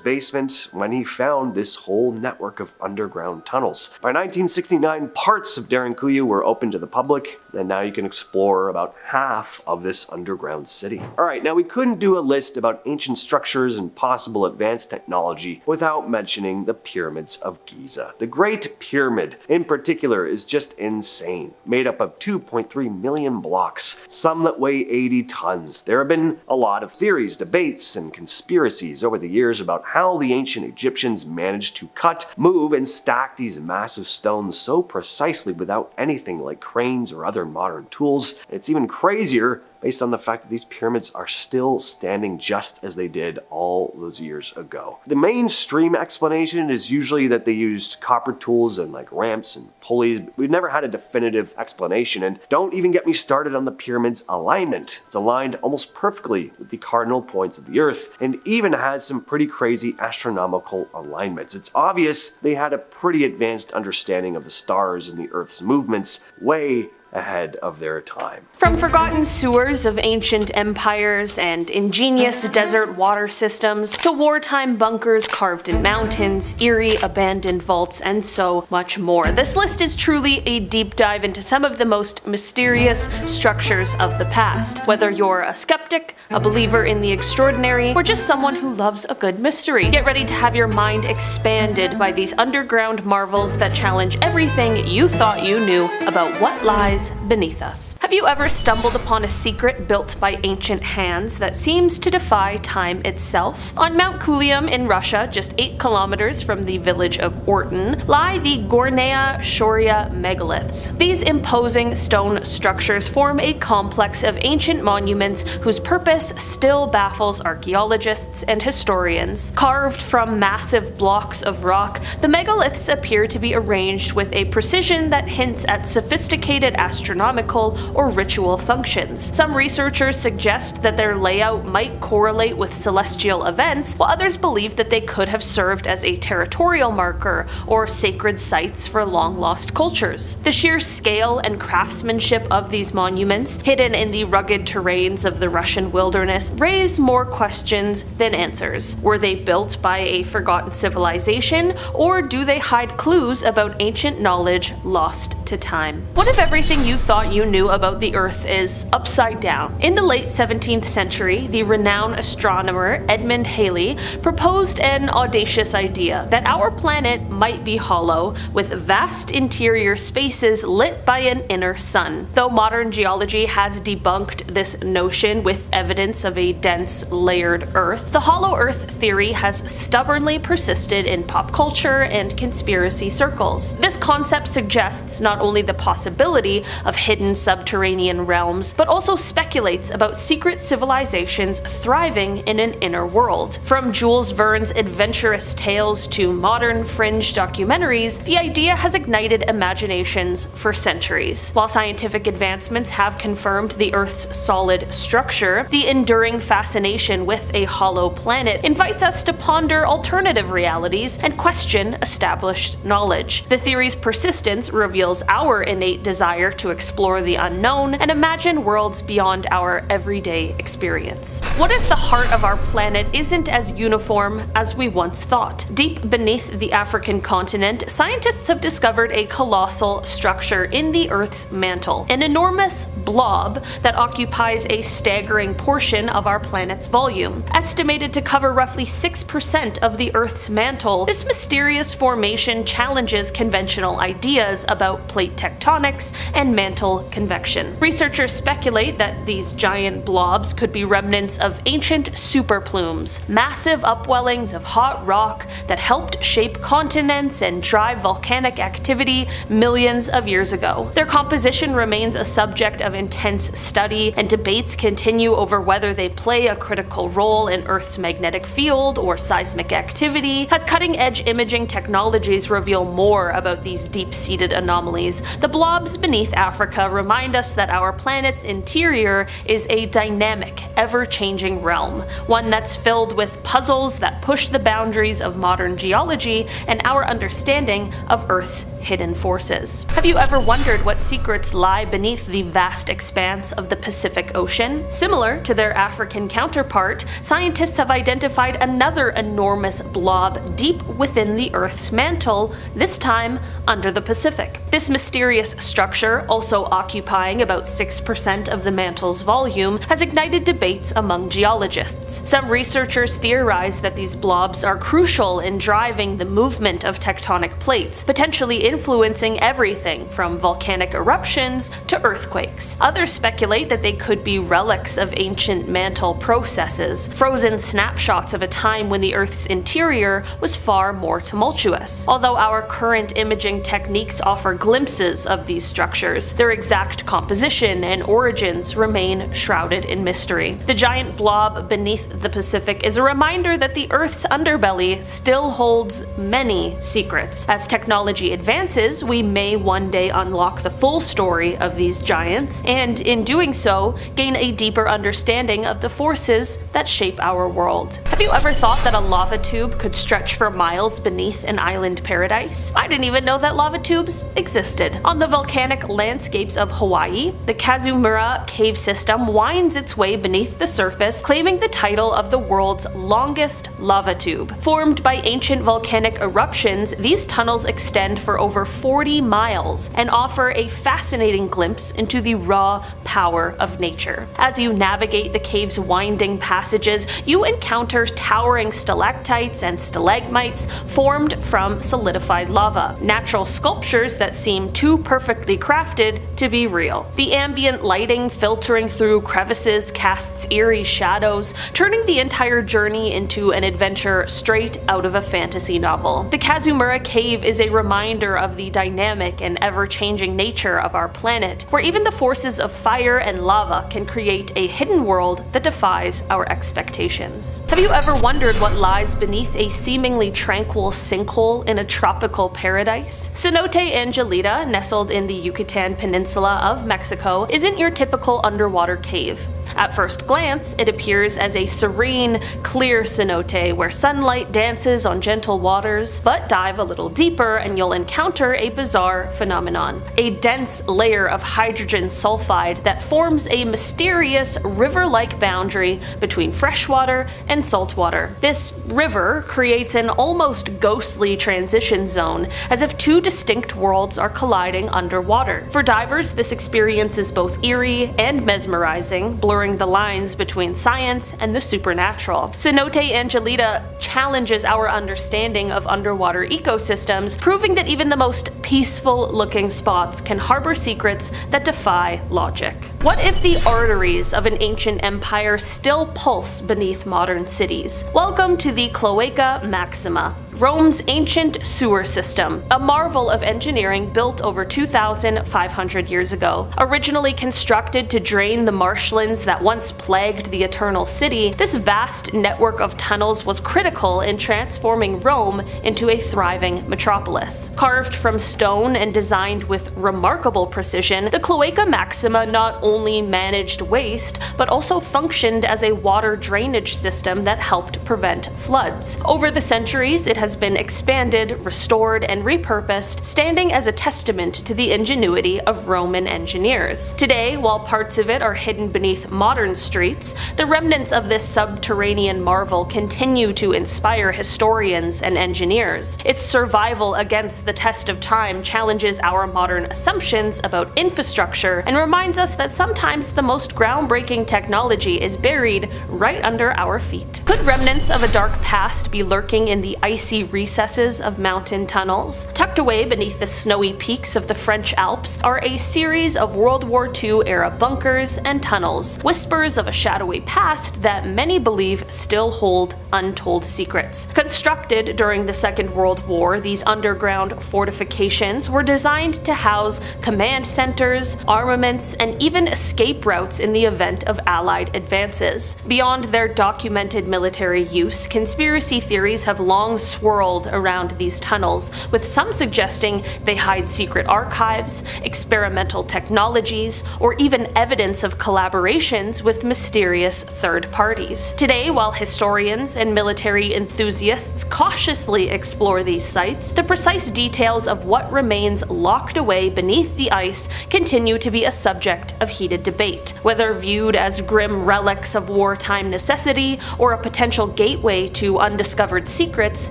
basement when he found this whole network of underground tunnels. By 1969, parts of Derinkuyu were open to the public, and now you can explore about half of this underground city. Alright, now we couldn't do a list about ancient structures and possible advanced technology without mentioning the pyramids of Giza. The Great Pyramid, in particular, is just insane. Made up of 2.3 million blocks, some that weigh 80 tons. There have been a lot of theories, debates, and conspiracies over the years about how the ancient Egyptians managed to cut, move, and stack these massive stones so precisely without anything like cranes or other modern tools. It's even crazier based on the fact that these pyramids are still standing just as they did all those years ago. The mainstream explanation is usually that they used copper tools and like ramps and pulleys. We've never had a definitive explanation, and don't even get me started on the pyramid's alignment. It's aligned almost perfectly with the cardinal points of the Earth, and even has some pretty crazy astronomical alignments. It's obvious they had a pretty advanced understanding of the stars and the Earth's movements way ahead of their time.
From forgotten sewers of ancient empires and ingenious desert water systems to wartime bunkers carved in mountains, eerie abandoned vaults, and so much more. This list is truly a deep dive into some of the most mysterious structures of the past. Whether you're a skeptic, a believer in the extraordinary, or just someone who loves a good mystery, get ready to have your mind expanded by these underground marvels that challenge everything you thought you knew about what lies beneath us. Have you ever stumbled upon a secret built by ancient hands that seems to defy time itself? On Mount Kulium in Russia, just 8 kilometers from the village of Orton, lie the Gornaya Shoria megaliths. These imposing stone structures form a complex of ancient monuments whose purpose still baffles archaeologists and historians. Carved from massive blocks of rock, the megaliths appear to be arranged with a precision that hints at sophisticated astronomical or ritual functions. Some researchers suggest that their layout might correlate with celestial events, while others believe that they could have served as a territorial marker or sacred sites for long-lost cultures. The sheer scale and craftsmanship of these monuments, hidden in the rugged terrains of the Russian wilderness, raise more questions than answers. Were they built by a forgotten civilization, or do they hide clues about ancient knowledge lost to time? What if everything you thought you knew about the Earth is upside down? In the late 17th century, the renowned astronomer Edmund Halley proposed an audacious idea that our planet might be hollow, with vast interior spaces lit by an inner sun. Though modern geology has debunked this notion with evidence of a dense, layered Earth, the hollow Earth theory has stubbornly persisted in pop culture and conspiracy circles. This concept suggests not only the possibility of hidden subterranean realms, but also speculates about secret civilizations thriving in an inner world. From Jules Verne's adventurous tales to modern fringe documentaries, the idea has ignited imaginations for centuries. While scientific advancements have confirmed the Earth's solid structure, the enduring fascination with a hollow planet invites us to ponder alternative realities and question established knowledge. The theory's persistence reveals our innate desire to explore the unknown and imagine worlds beyond our everyday experience. What if the heart of our planet isn't as uniform as we once thought? Deep beneath the African continent, scientists have discovered a colossal structure in the Earth's mantle, an enormous blob that occupies a staggering portion of our planet's volume. Estimated to cover roughly 6% of the Earth's mantle, this mysterious formation challenges conventional ideas about plate tectonics and mantle convection. Researchers speculate that these giant blobs could be remnants of ancient superplumes, massive upwellings of hot rock that helped shape continents and drive volcanic activity millions of years ago. Their composition remains a subject of intense study, and debates continue over whether they play a critical role in Earth's magnetic field or seismic activity. As cutting-edge imaging technologies reveal more about these deep-seated anomalies, the blobs beneath Africa remind us that our planet's interior is a dynamic, ever-changing realm, one that's filled with puzzles that push the boundaries of modern geology and our understanding of Earth's hidden forces. Have you ever wondered what secrets lie beneath the vast expanse of the Pacific Ocean? Similar to their African counterpart, scientists have identified another enormous blob deep within the Earth's mantle, this time under the Pacific. This mysterious structure, also occupying about 6% of the mantle's volume, has ignited debates among geologists. Some researchers theorize that these blobs are crucial in driving the movement of tectonic plates, potentially influencing everything from volcanic eruptions to earthquakes. Others speculate that they could be relics of ancient mantle processes, frozen snapshots of a time when the Earth's interior was far more tumultuous. Although our current imaging techniques offer glimpses of these structures, their exact composition and origins remain shrouded in mystery. The giant blob beneath the Pacific is a reminder that the Earth's underbelly still holds many secrets. As technology advances, we may one day unlock the full story of these giants, and in doing so, gain a deeper understanding of the forces that shape our world. Have you ever thought that a lava tube could stretch for miles beneath an island paradise? I didn't even know that lava tubes existed. On the volcanic landscapes of Hawaii, the Kazumura cave system winds its way beneath the surface, claiming the title of the world's longest lava tube. Formed by ancient volcanic eruptions, these tunnels extend for over 40 miles and offer a fascinating glimpse into the raw power of nature. As you navigate the cave's winding passages, you encounter towering stalactites and stalagmites formed from solidified lava, natural sculptures that seem too perfectly crafted to be real. The ambient lighting filtering through crevices casts eerie shadows, turning the entire journey into an adventure straight out of a fantasy novel. The Kazumura Cave is a reminder of the dynamic and ever-changing nature of our planet, where even the forces of fire and lava can create a hidden world that defies our expectations. Have you ever wondered what lies beneath a seemingly tranquil sinkhole in a tropical paradise? Cenote Angelita, nestled in the Yucatan Peninsula of Mexico, isn't your typical underwater cave. At first glance, it appears as a serene, clear cenote where sunlight dances on gentle waters, but dive a little deeper and you'll encounter a bizarre phenomenon. A dense layer of hydrogen sulfide that forms a mysterious river-like boundary between freshwater and saltwater. This river creates an almost ghostly transition zone, as if two distinct worlds are colliding underwater. For divers, this experience is both eerie and mesmerizing, blurring the lines between science and the supernatural. Cenote Angelita challenges our understanding of underwater ecosystems, proving that even the most peaceful-looking spots can harbor secrets that defy logic. What if the arteries of an ancient empire still pulse beneath modern cities? Welcome to the Cloaca Maxima, Rome's ancient sewer system, a marvel of engineering built over 2,500 years ago. Originally constructed to drain the marshlands that once plagued the Eternal City, this vast network of tunnels was critical in transforming Rome into a thriving metropolis. Carved from stone and designed with remarkable precision, the Cloaca Maxima not only managed waste, but also functioned as a water drainage system that helped prevent floods. Over the centuries, it has been expanded, restored, and repurposed, standing as a testament to the ingenuity of Roman engineers. Today, while parts of it are hidden beneath modern streets, the remnants of this subterranean marvel continue to inspire historians and engineers. Its survival against the test of time challenges our modern assumptions about infrastructure and reminds us that sometimes the most groundbreaking technology is buried right under our feet. Could remnants of a dark past be lurking in the icy recesses of mountain tunnels? Tucked away beneath the snowy peaks of the French Alps are a series of World War II era bunkers and tunnels, whispers of a shadowy past that many believe still hold untold secrets. Constructed during the Second World War, these underground fortifications were designed to house command centers, armaments, and even escape routes in the event of Allied advances. Beyond their documented military use, conspiracy theories have long swirled around these tunnels, with some suggesting they hide secret archives, experimental technologies, or even evidence of collaborations with mysterious third parties. Today, while historians and military enthusiasts cautiously explore these sites, the precise details of what remains locked away beneath the ice continue to be a subject of heated debate. Whether viewed as grim relics of wartime necessity or a potential gateway to undiscovered secrets,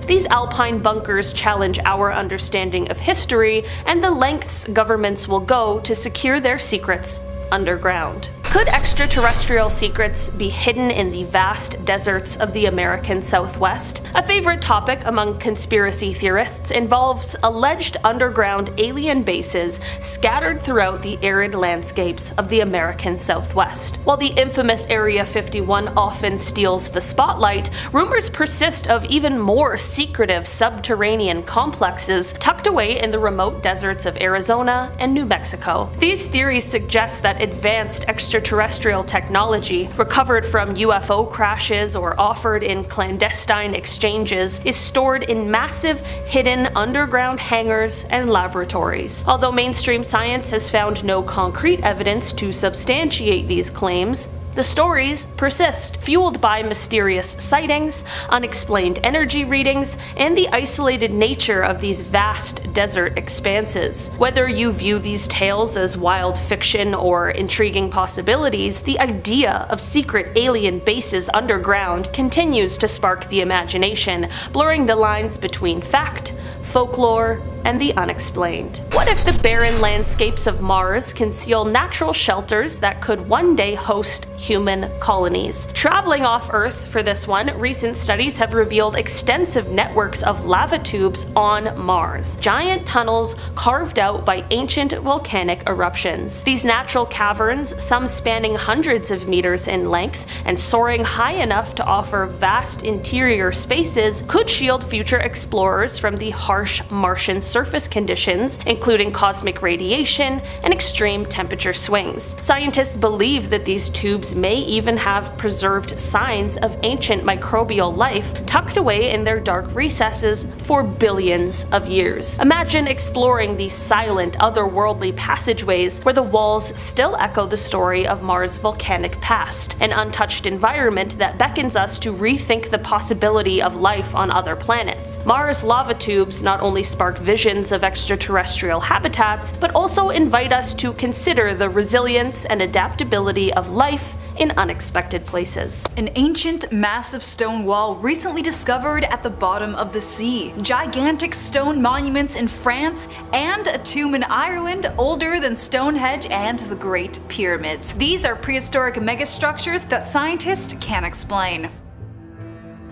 these alpine bunkers challenge our understanding of history and the lengths governments will go to secure their secrets underground. Could extraterrestrial secrets be hidden in the vast deserts of the American Southwest? A favorite topic among conspiracy theorists involves alleged underground alien bases scattered throughout the arid landscapes of the American Southwest. While the infamous Area 51 often steals the spotlight, rumors persist of even more secretive subterranean complexes tucked away in the remote deserts of Arizona and New Mexico. These theories suggest that advanced extraterrestrial technology recovered from UFO crashes or offered in clandestine exchanges is stored in massive, hidden underground hangars and laboratories. Although mainstream science has found no concrete evidence to substantiate these claims, the stories persist, fueled by mysterious sightings, unexplained energy readings, and the isolated nature of these vast desert expanses. Whether you view these tales as wild fiction or intriguing possibilities, the idea of secret alien bases underground continues to spark the imagination, blurring the lines between fact, folklore, and the unexplained. What if the barren landscapes of Mars conceal natural shelters that could one day host human colonies? Traveling off Earth for this one, recent studies have revealed extensive networks of lava tubes on Mars, giant tunnels carved out by ancient volcanic eruptions. These natural caverns, some spanning hundreds of meters in length and soaring high enough to offer vast interior spaces, could shield future explorers from the harsh Martian surface conditions, including cosmic radiation and extreme temperature swings. Scientists believe that these tubes may even have preserved signs of ancient microbial life tucked away in their dark recesses for billions of years. Imagine exploring these silent, otherworldly passageways where the walls still echo the story of Mars' volcanic past, an untouched environment that beckons us to rethink the possibility of life on other planets. Mars lava tubes not only spark visions of extraterrestrial habitats, but also invite us to consider the resilience and adaptability of life in unexpected places.
An ancient, massive stone wall recently discovered at the bottom of the sea, gigantic stone monuments in France, and a tomb in Ireland older than Stonehenge and the Great Pyramids. These are prehistoric megastructures that scientists can't explain.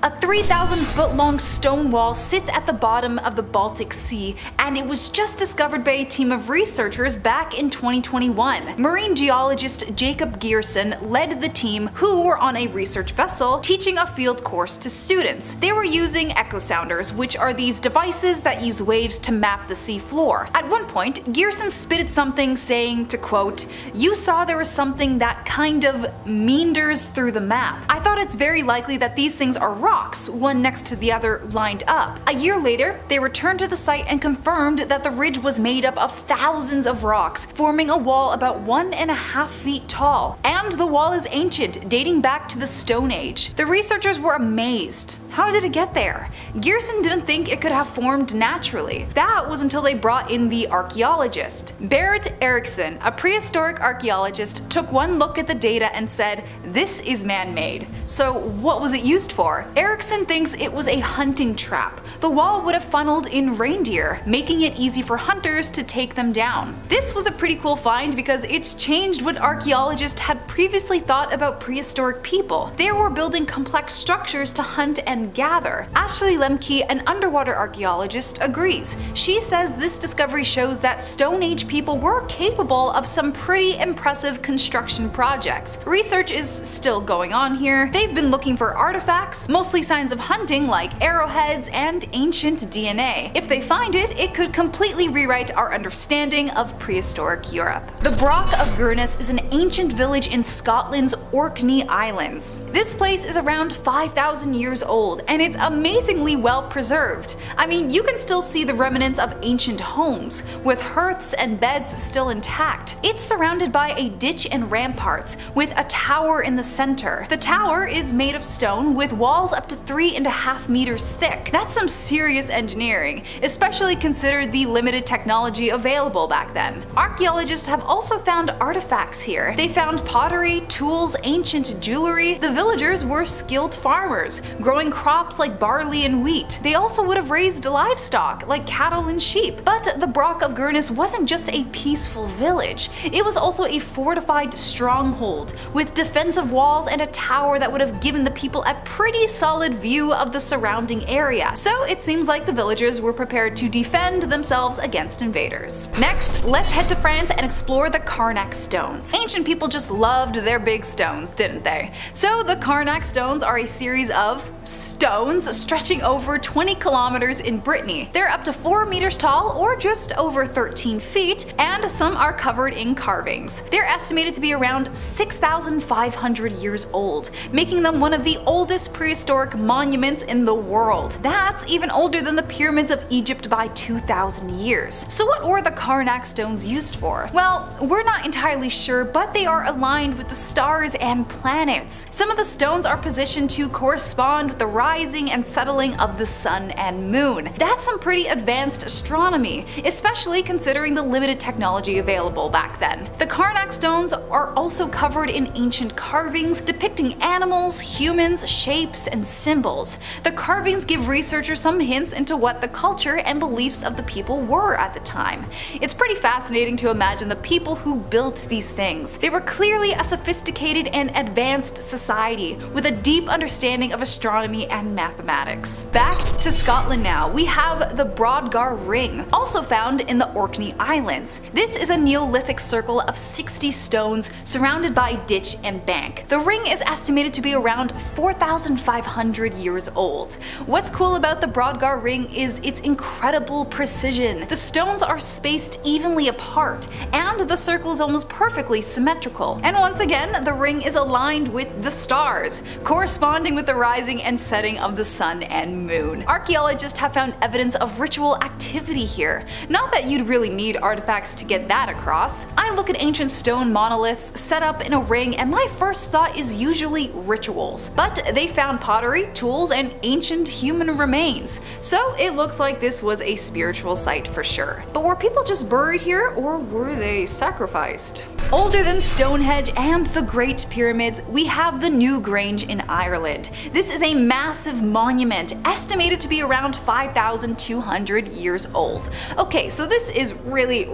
A 3,000-foot-long stone wall sits at the bottom of the Baltic Sea, and it was just discovered by a team of researchers back in 2021. Marine geologist Jacob Geerson led the team, who were on a research vessel teaching a field course to students. They were using echo sounders, which are these devices that use waves to map the sea floor. At one point, Geerson spitted something saying, to quote, "You saw there was something that kind of meanders through the map. I thought it's very likely that these things are rocks, one next to the other lined up." A year later, they returned to the site and confirmed that the ridge was made up of thousands of rocks, forming a wall about 1.5 feet tall. And the wall is ancient, dating back to the Stone Age. The researchers were amazed. How did it get there? Geerson didn't think it could have formed naturally. That was until they brought in the archaeologist. Berit Eriksson, a prehistoric archaeologist, took one look at the data and said, "This is man-made." So what was it used for? Eriksson thinks it was a hunting trap. The wall would have funneled in reindeer, making it easy for hunters to take them down. This was a pretty cool find because it's changed what archaeologists had previously thought about prehistoric people. They were building complex structures to hunt and gather. Ashley Lemke, an underwater archaeologist, agrees. She says this discovery shows that Stone Age people were capable of some pretty impressive construction projects. Research is still going on here. They've been looking for artifacts, mostly signs of hunting like arrowheads and ancient DNA. If they find it, it could completely rewrite our understanding of prehistoric Europe. The Broch of Gurnus is an ancient village in Scotland's Orkney Islands. This place is around 5,000 years old, and it's amazingly well preserved. I mean, you can still see the remnants of ancient homes, with hearths and beds still intact. It's surrounded by a ditch and ramparts, with a tower in the center. The tower is made of stone with walls up to 3.5 meters thick. That's some serious engineering, especially considered the limited technology available back then. Archaeologists have also found artifacts here. They found pottery, tools, ancient jewelry. The villagers were skilled farmers, growing crops like barley and wheat. They also would have raised livestock like cattle and sheep. But the Brock of Gurnus wasn't just a peaceful village. It was also a fortified stronghold with defensive walls and a tower that would have given the people a pretty solid view of the surrounding area. So it seems like the villagers were prepared to defend themselves against invaders. Next, let's head to France and explore the Karnak stones. Ancient people just loved their big stones, didn't they? So the Karnak stones are a series of stones stretching over 20 kilometers in Brittany. They're up to 4 meters tall, or just over 13 feet, and some are covered in carvings. They're estimated to be around 6,500 years old, making them one of the oldest prehistoric monuments in the world. That's even older than the pyramids of Egypt by 2,000 years. So what were the Karnak stones used for? Well, we're not entirely sure, but they are aligned with the stars and planets. Some of the stones are positioned to correspond with the rising and settling of the sun and moon. That's some pretty advanced astronomy, especially considering the limited technology available back then. The Karnak stones are also covered in ancient carvings depicting animals, humans, shapes, and symbols. The carvings give researchers some hints into what the culture and beliefs of the people were at the time. It's pretty fascinating to imagine the people who built these things. They were clearly a sophisticated and advanced society with a deep understanding of astronomy and mathematics. Back to Scotland now, we have the Brodgar Ring, also found in the Orkney Islands. This is a Neolithic circle of 60 stones surrounded by ditch and bank. The ring is estimated to be around 4,500 years old. What's cool about the Brodgar Ring is its incredible precision. The stones are spaced evenly apart, and the circle is almost perfectly symmetrical. And once again, the ring is aligned with the stars, corresponding with the rising and setting of the sun and moon. Archaeologists have found evidence of ritual activity here. Not that you'd really need artifacts to get that across. I look at ancient stone monoliths set up in a ring and my first thought is usually rituals. But they found pottery, tools, and ancient human remains. So it looks like this was a spiritual site for sure. But were people just buried here, or were they sacrificed? Older than Stonehenge and the Great Pyramids, we have the Newgrange in Ireland. This is a massive monument, estimated to be around 5,200 years old. Okay, so this is really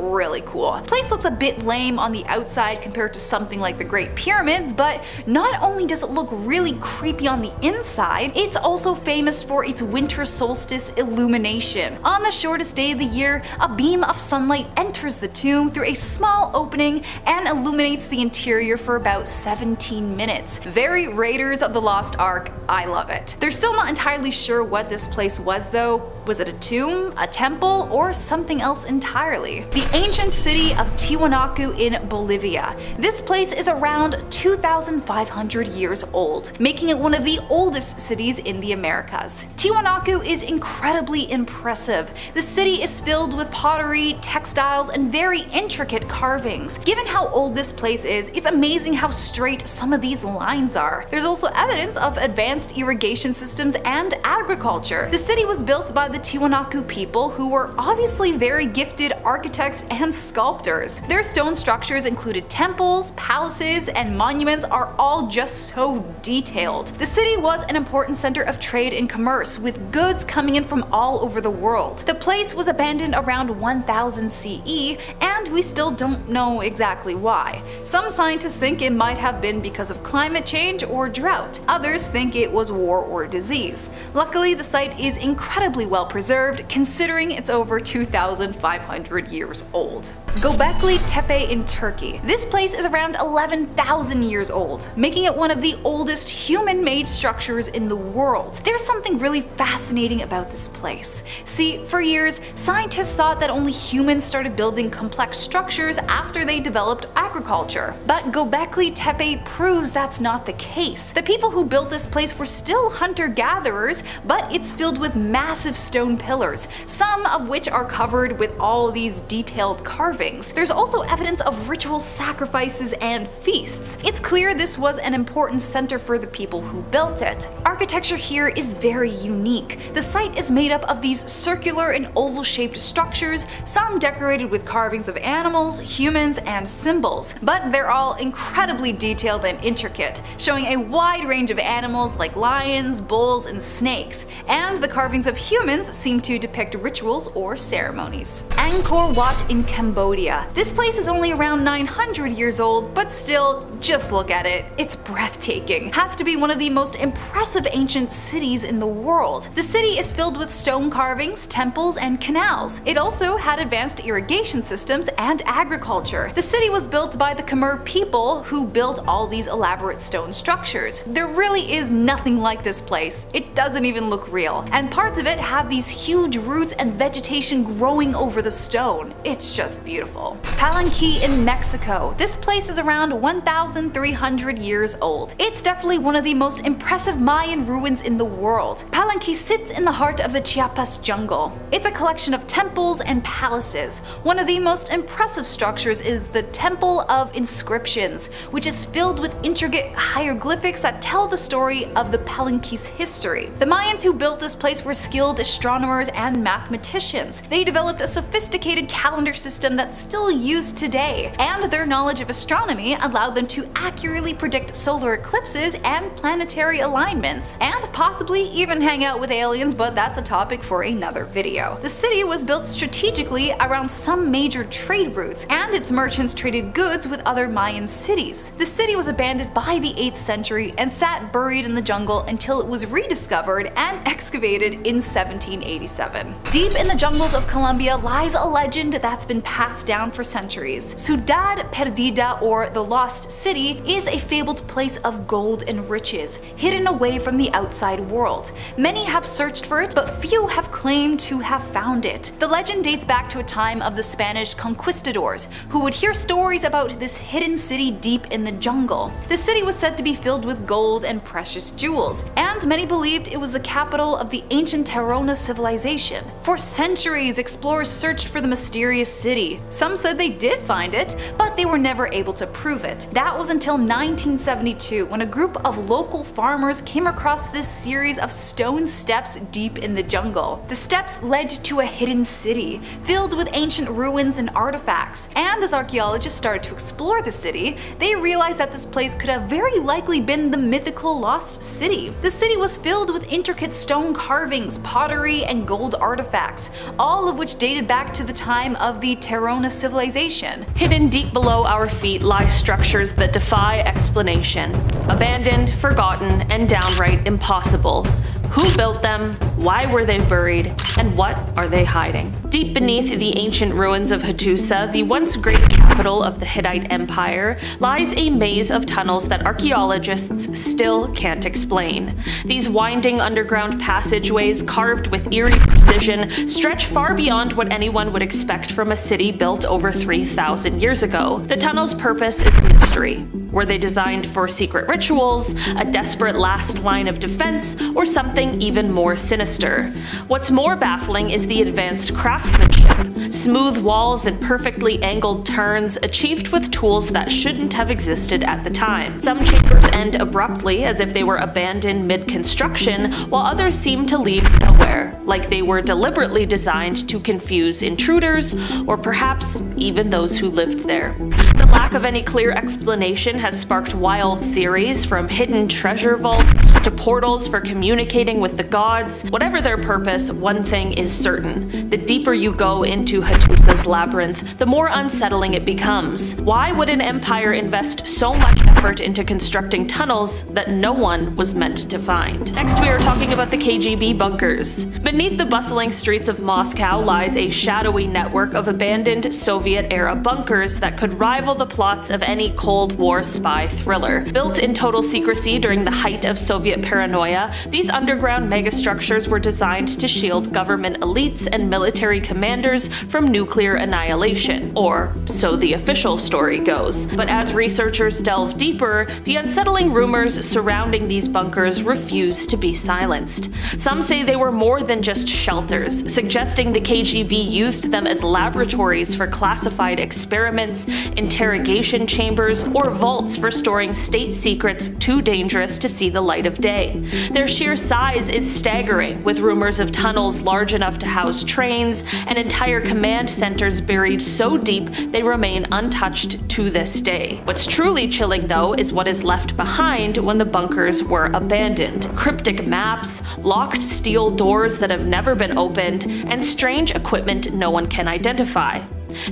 cool. The place looks a bit lame on the outside compared to something like the Great Pyramids, but not only does it look really creepy on the inside, it's also famous for its winter solstice illumination. On the shortest day of the year, a beam of sunlight enters the tomb through a small opening and illuminates the interior for about 17 minutes. Very Raiders of the Lost Ark, I love it. They're still not entirely sure what this place was though. Was it a tomb, a temple, or something else entirely? The ancient city of Tiwanaku in Bolivia. This place is around 2,500 years old, making it one of the oldest cities in the Americas. Tiwanaku is incredibly impressive. The city is filled with pottery, textiles, and very intricate carvings. Given how old this place is, it's amazing how straight some of these lines are. There's also evidence of advanced irrigation systems and agriculture. The city was built by the Tiwanaku people, who were obviously very gifted architects and sculptors. Their stone structures included temples, palaces, and monuments are all just so detailed. The city was an important center of trade and commerce, with goods coming in from all over the world. The place was abandoned around 1000 CE, and we still don't know exactly why. Some scientists think it might have been because of climate change or drought. Others think it was war or disease. Luckily, the site is incredibly well preserved, considering it's over 2,500 years old. Göbekli Tepe in Turkey. This place is around 11,000 years old, making it one of the oldest human-made structures in the world. There's something really fascinating about this place. See, for years, scientists thought that only humans started building complex structures after they developed agriculture. But Göbekli Tepe proves that's not the case. The people who built this place were still hunter-gatherers, but it's filled with massive stone pillars, some of which are covered with all these detailed carvings. carvings. There's also evidence of ritual sacrifices and feasts. It's clear this was an important center for the people who built it. Architecture here is very unique. The site is made up of these circular and oval-shaped structures, some decorated with carvings of animals, humans, and symbols. But they're all incredibly detailed and intricate, showing a wide range of animals like lions, bulls, and snakes. And the carvings of humans seem to depict rituals or ceremonies. Angkor Wat in Cambodia. This place is only around 900 years old, but still, just look at it. It's breathtaking. Has to be one of the most impressive ancient cities in the world. The city is filled with stone carvings, temples, and canals. It also had advanced irrigation systems and agriculture. The city was built by the Khmer people who built all these elaborate stone structures. There really is nothing like this place. It doesn't even look real. And parts of it have these huge roots and vegetation growing over the stone. It's just beautiful. Palenque in Mexico. This place is around 1,300 years old. It's definitely one of the most impressive Mayan ruins in the world. Palenque sits in the heart of the Chiapas jungle. It's a collection of temples and palaces. One of the most impressive structures is the Temple of Inscriptions, which is filled with intricate hieroglyphics that tell the story of the Palenque's history. The Mayans who built this place were skilled astronomers and mathematicians. They developed a sophisticated calendar system that's still used today, and their knowledge of astronomy allowed them to accurately predict solar eclipses and planetary alignments, and possibly even hang out with aliens, but that's a topic for another video. The city was built strategically around some major trade routes, and its merchants traded goods with other Mayan cities. The city was abandoned by the 8th century and sat buried in the jungle until it was rediscovered and excavated in 1787. Deep in the jungles of Colombia lies a legend that's been passed down for centuries. Ciudad Perdida, or the Lost City, is a fabled place of gold and riches, hidden away from the outside world. Many have searched for it, but few have claimed to have found it. The legend dates back to a time of the Spanish conquistadors, who would hear stories about this hidden city deep in the jungle. The city was said to be filled with gold and precious jewels, and many believed it was the capital of the ancient Terona civilization. For centuries, explorers searched for the mysterious city. Some said they did find it, but they were never able to prove it. That was until 1972, when a group of local farmers came across this series of stone steps deep in the jungle. The steps led to a hidden city, filled with ancient ruins and artifacts. And as archaeologists started to explore the city, they realized that this place could have very likely been the mythical Lost City. The city was filled with intricate stone carvings, pottery, and gold artifacts, all of which dated back to the time of the Terona civilization.
Hidden deep below our feet lie structures that defy explanation. Abandoned, forgotten, and downright impossible. Who built them? Why were they buried? And what are they hiding? Deep beneath the ancient ruins of Hattusa, the once great capital of the Hittite Empire, lies a maze of tunnels that archaeologists still can't explain. These winding underground passageways, carved with eerie precision, stretch far beyond what anyone would expect from a city built over 3,000 years ago. The tunnel's purpose is a mystery. Were they designed for secret rituals, a desperate last line of defense, or something even more sinister? What's more baffling is the advanced craftsmanship. Smooth walls and perfectly angled turns, achieved with tools that shouldn't have existed at the time. Some chambers end abruptly, as if they were abandoned mid-construction, while others seem to lead nowhere, like they were deliberately designed to confuse intruders, or perhaps even those who lived there. The lack of any clear explanation has sparked wild theories, from hidden treasure vaults to portals for communicating with the gods. Whatever their purpose, one thing is certain: the deeper you go into Hattusa's labyrinth, the more unsettling it becomes. Why would an empire invest so much effort into constructing tunnels that no one was meant to find? Next, we are talking about the KGB bunkers. Beneath the bustling streets of Moscow lies a shadowy network of abandoned Soviet-era bunkers that could rival the plots of any Cold War spy thriller. Built in total secrecy during the height of Soviet paranoia, these underground megastructures were designed to shield government elites and military commanders from nuclear annihilation, or so the official story goes. But as researchers delve deeper, the unsettling rumors surrounding these bunkers refuse to be silenced. Some say they were more than just shelters, suggesting the KGB used them as laboratories for classified experiments, interrogation chambers, or vaults for storing state secrets too dangerous to see the light of day. Their sheer size is staggering, with rumors of tunnels large enough to house trains and entire command centers buried so deep they remain untouched to this day. What's truly chilling, though, is what is left behind when the bunkers were abandoned. Cryptic maps, locked steel doors that have never been opened, and strange equipment no one can identify.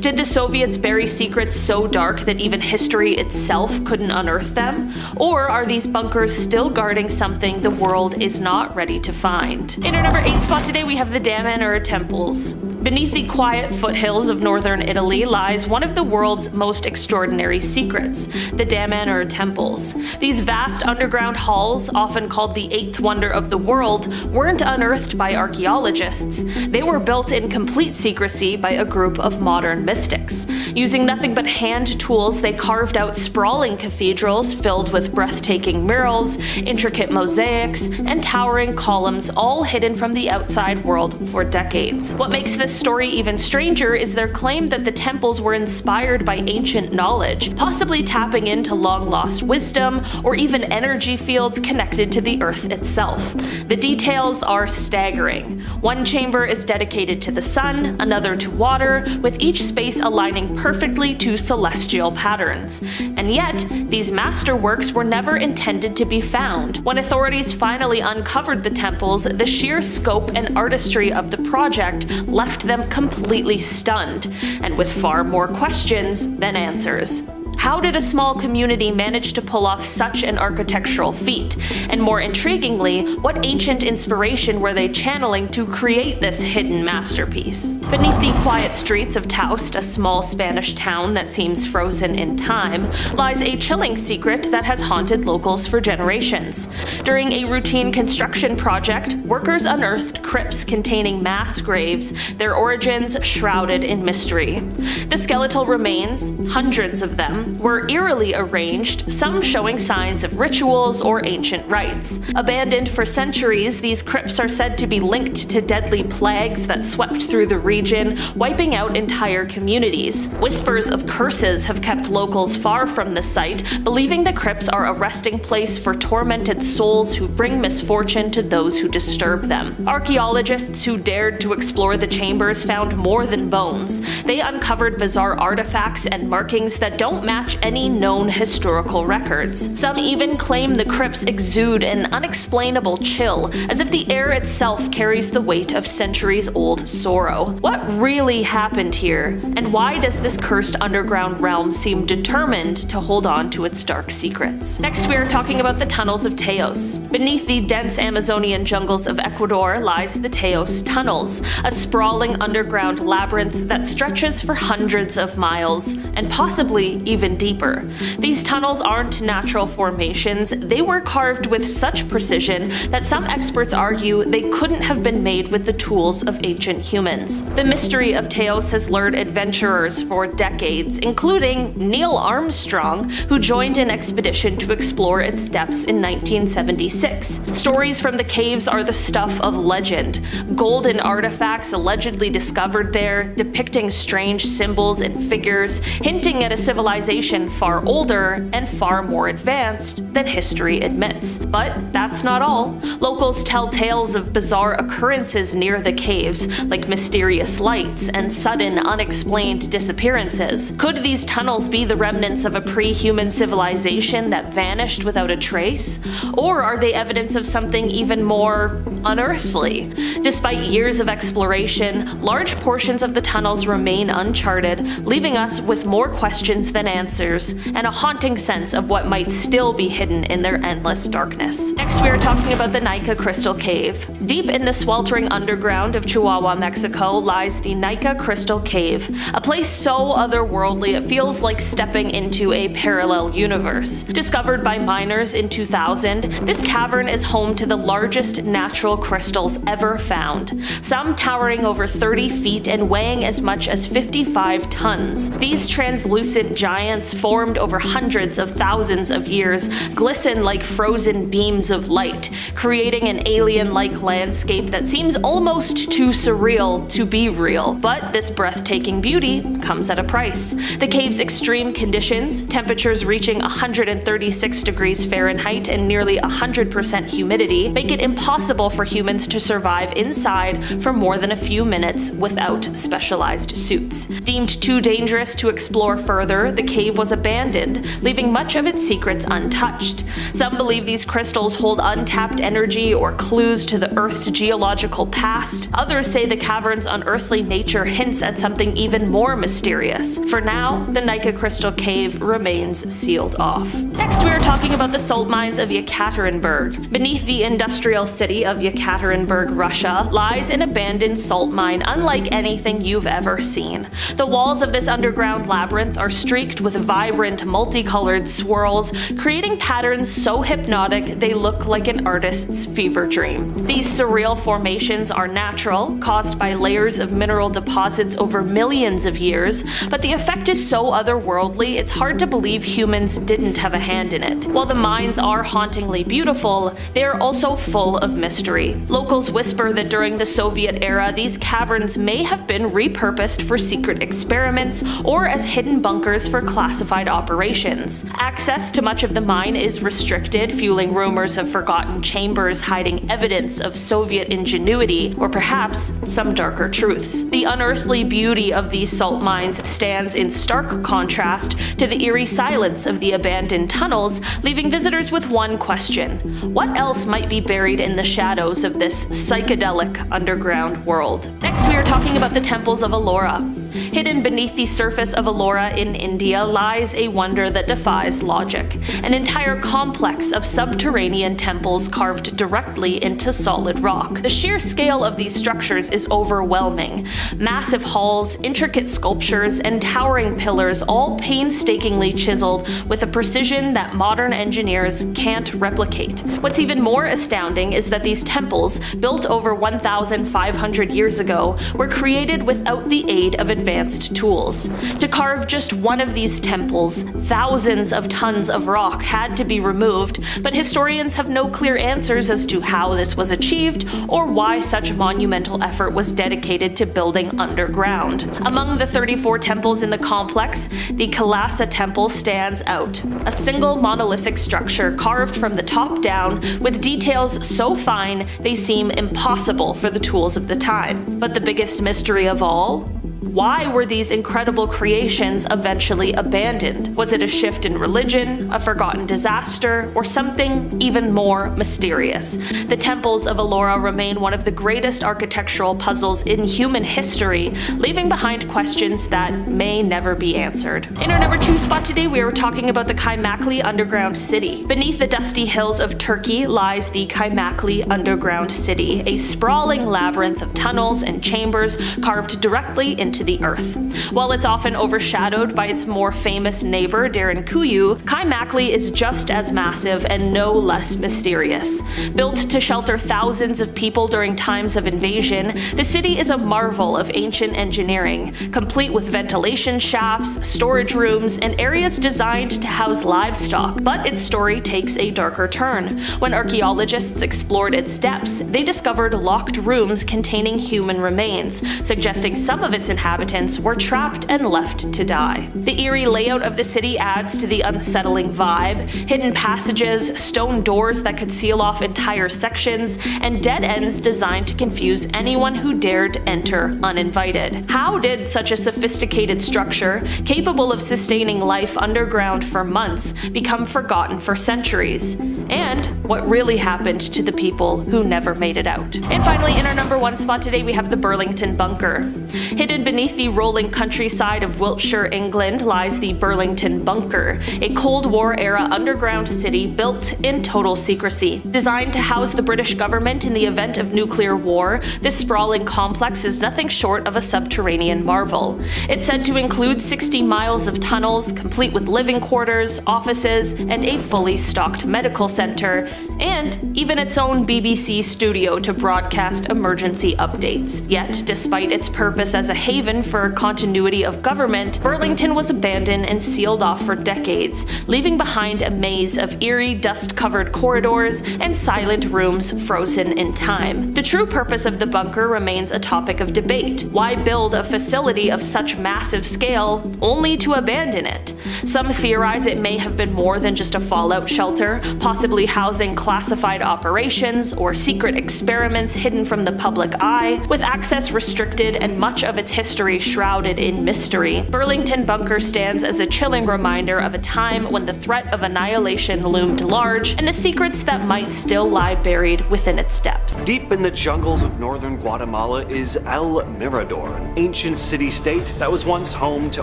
Did the Soviets bury secrets so dark that even history itself couldn't unearth them? Or are these bunkers still guarding something the world is not ready to find? In our number 8 spot today, we have the Damanhur temples. Beneath the quiet foothills of northern Italy lies one of the world's most extraordinary secrets, the Damanhur temples. These vast underground halls, often called the eighth wonder of the world, weren't unearthed by archaeologists. They were built in complete secrecy by a group of modern mystics. Using nothing but hand tools, they carved out sprawling cathedrals filled with breathtaking murals, intricate mosaics, and towering columns, all hidden from the outside world for decades. What makes this story even stranger is their claim that the temples were inspired by ancient knowledge, possibly tapping into long-lost wisdom or even energy fields connected to the earth itself. The details are staggering. One chamber is dedicated to the sun, another to water, with each space aligning perfectly to celestial patterns. And yet, these masterworks were never intended to be found. When authorities finally uncovered the temples, the sheer scope and artistry of the project left them completely stunned, and with far more questions than answers. How did a small community manage to pull off such an architectural feat? And more intriguingly, what ancient inspiration were they channeling to create this hidden masterpiece? Beneath the quiet streets of Taust, a small Spanish town that seems frozen in time, lies a chilling secret that has haunted locals for generations. During a routine construction project, workers unearthed crypts containing mass graves, their origins shrouded in mystery. The skeletal remains, hundreds of them, were eerily arranged, some showing signs of rituals or ancient rites. Abandoned for centuries, these crypts are said to be linked to deadly plagues that swept through the region, wiping out entire communities. Whispers of curses have kept locals far from the site, believing the crypts are a resting place for tormented souls who bring misfortune to those who disturb them. Archaeologists who dared to explore the chambers found more than bones. They uncovered bizarre artifacts and markings that don't match any known historical records. Some even claim the crypts exude an unexplainable chill, as if the air itself carries the weight of centuries-old sorrow. What really happened here, and why does this cursed underground realm seem determined to hold on to its dark secrets? Next, we are talking about the tunnels of Taos. Beneath the dense Amazonian jungles of Ecuador lies the Taos Tunnels, a sprawling underground labyrinth that stretches for hundreds of miles, and possibly even deeper. These tunnels aren't natural formations, they were carved with such precision that some experts argue they couldn't have been made with the tools of ancient humans. The mystery of Taos has lured adventurers for decades, including Neil Armstrong, who joined an expedition to explore its depths in 1976. Stories from the caves are the stuff of legend. Golden artifacts allegedly discovered there, depicting strange symbols and figures, hinting at a civilization far older and far more advanced than history admits. But that's not all. Locals tell tales of bizarre occurrences near the caves, like mysterious lights and sudden unexplained disappearances. Could these tunnels be the remnants of a pre-human civilization that vanished without a trace? Or are they evidence of something even more unearthly? Despite years of exploration, large portions of the tunnels remain uncharted, leaving us with more questions than answers answers, and a haunting sense of what might still be hidden in their endless darkness. Next, we are talking about the Nika Crystal Cave. Deep in the sweltering underground of Chihuahua, Mexico, lies the Nika Crystal Cave, a place so otherworldly it feels like stepping into a parallel universe. Discovered by miners in 2000, this cavern is home to the largest natural crystals ever found, some towering over 30 feet and weighing as much as 55 tons. These translucent giants, formed over hundreds of thousands of years, glisten like frozen beams of light, creating an alien-like landscape that seems almost too surreal to be real. But this breathtaking beauty comes at a price. The cave's extreme conditions, temperatures reaching 136 degrees Fahrenheit and nearly 100% humidity, make it impossible for humans to survive inside for more than a few minutes without specialized suits. Deemed too dangerous to explore further, the cave was abandoned, leaving much of its secrets untouched. Some believe these crystals hold untapped energy or clues to the Earth's geological past. Others say the cavern's unearthly nature hints at something even more mysterious. For now, the Nika Crystal Cave remains sealed off. Next, we are talking about the salt mines of Yekaterinburg. Beneath the industrial city of Yekaterinburg, Russia, lies an abandoned salt mine unlike anything you've ever seen. The walls of this underground labyrinth are streaked with vibrant, multicolored swirls, creating patterns so hypnotic they look like an artist's fever dream. These surreal formations are natural, caused by layers of mineral deposits over millions of years, but the effect is so otherworldly it's hard to believe humans didn't have a hand in it. While the mines are hauntingly beautiful, they are also full of mystery. Locals whisper that during the Soviet era, these caverns may have been repurposed for secret experiments or as hidden bunkers for classified operations. Access to much of the mine is restricted, fueling rumors of forgotten chambers hiding evidence of Soviet ingenuity, or perhaps some darker truths. The unearthly beauty of these salt mines stands in stark contrast to the eerie silence of the abandoned tunnels, leaving visitors with one question: what else might be buried in the shadows of this psychedelic underground world? Next, we are talking about the temples of Ellora. Hidden beneath the surface of Ellora in India lies a wonder that defies logic, an entire complex of subterranean temples carved directly into solid rock. The sheer scale of these structures is overwhelming. Massive halls, intricate sculptures, and towering pillars, all painstakingly chiseled with a precision that modern engineers can't replicate. What's even more astounding is that these temples, built over 1,500 years ago, were created without the aid of advanced tools. To carve just one of these temples, thousands of tons of rock had to be removed, but historians have no clear answers as to how this was achieved or why such monumental effort was dedicated to building underground. Among the 34 temples in the complex, the Colossal temple stands out, a single monolithic structure carved from the top down with details so fine they seem impossible for the tools of the time. But the biggest mystery of all? Why were these incredible creations eventually abandoned? Was it a shift in religion, a forgotten disaster, or something even more mysterious? The temples of Ellora remain one of the greatest architectural puzzles in human history, leaving behind questions that may never be answered. In our number 2 spot today, we are talking about the Kaymakli underground city. Beneath the dusty hills of Turkey lies the Kaymakli underground city, a sprawling labyrinth of tunnels and chambers carved directly into the earth. While it's often overshadowed by its more famous neighbor, Derinkuyu, Kaymakli is just as massive and no less mysterious. Built to shelter thousands of people during times of invasion, the city is a marvel of ancient engineering, complete with ventilation shafts, storage rooms, and areas designed to house livestock. But its story takes a darker turn. When archaeologists explored its depths, they discovered locked rooms containing human remains, suggesting some of its inhabitants were trapped and left to die. The eerie layout of the city adds to the unsettling vibe: hidden passages, stone doors that could seal off entire sections, and dead ends designed to confuse anyone who dared enter uninvited. How did such a sophisticated structure, capable of sustaining life underground for months, become forgotten for centuries? And what really happened to the people who never made it out? And finally, in our number 1 spot today, we have the Burlington Bunker. Hidden beneath the rolling countryside of Wiltshire, England, lies the Burlington Bunker, a Cold War-era underground city built in total secrecy. Designed to house the British government in the event of nuclear war, this sprawling complex is nothing short of a subterranean marvel. It's said to include 60 miles of tunnels, complete with living quarters, offices, and a fully stocked medical center, and even its own BBC studio to broadcast emergency updates. Yet, despite its purpose as a haven for continuity of government, Burlington was abandoned and sealed off for decades, leaving behind a maze of eerie, dust-covered corridors and silent rooms frozen in time. The true purpose of the bunker remains a topic of debate. Why build a facility of such massive scale only to abandon it? Some theorize it may have been more than just a fallout shelter, possibly housing classified operations or secret experiments hidden from the public eye, with access restricted and much of its history shrouded in mystery. Burlington Bunker stands as a chilling reminder of a time when the threat of annihilation loomed large, and the secrets that might still lie buried within its depths.
Deep in the jungles of northern Guatemala is El Mirador, an ancient city-state that was once home to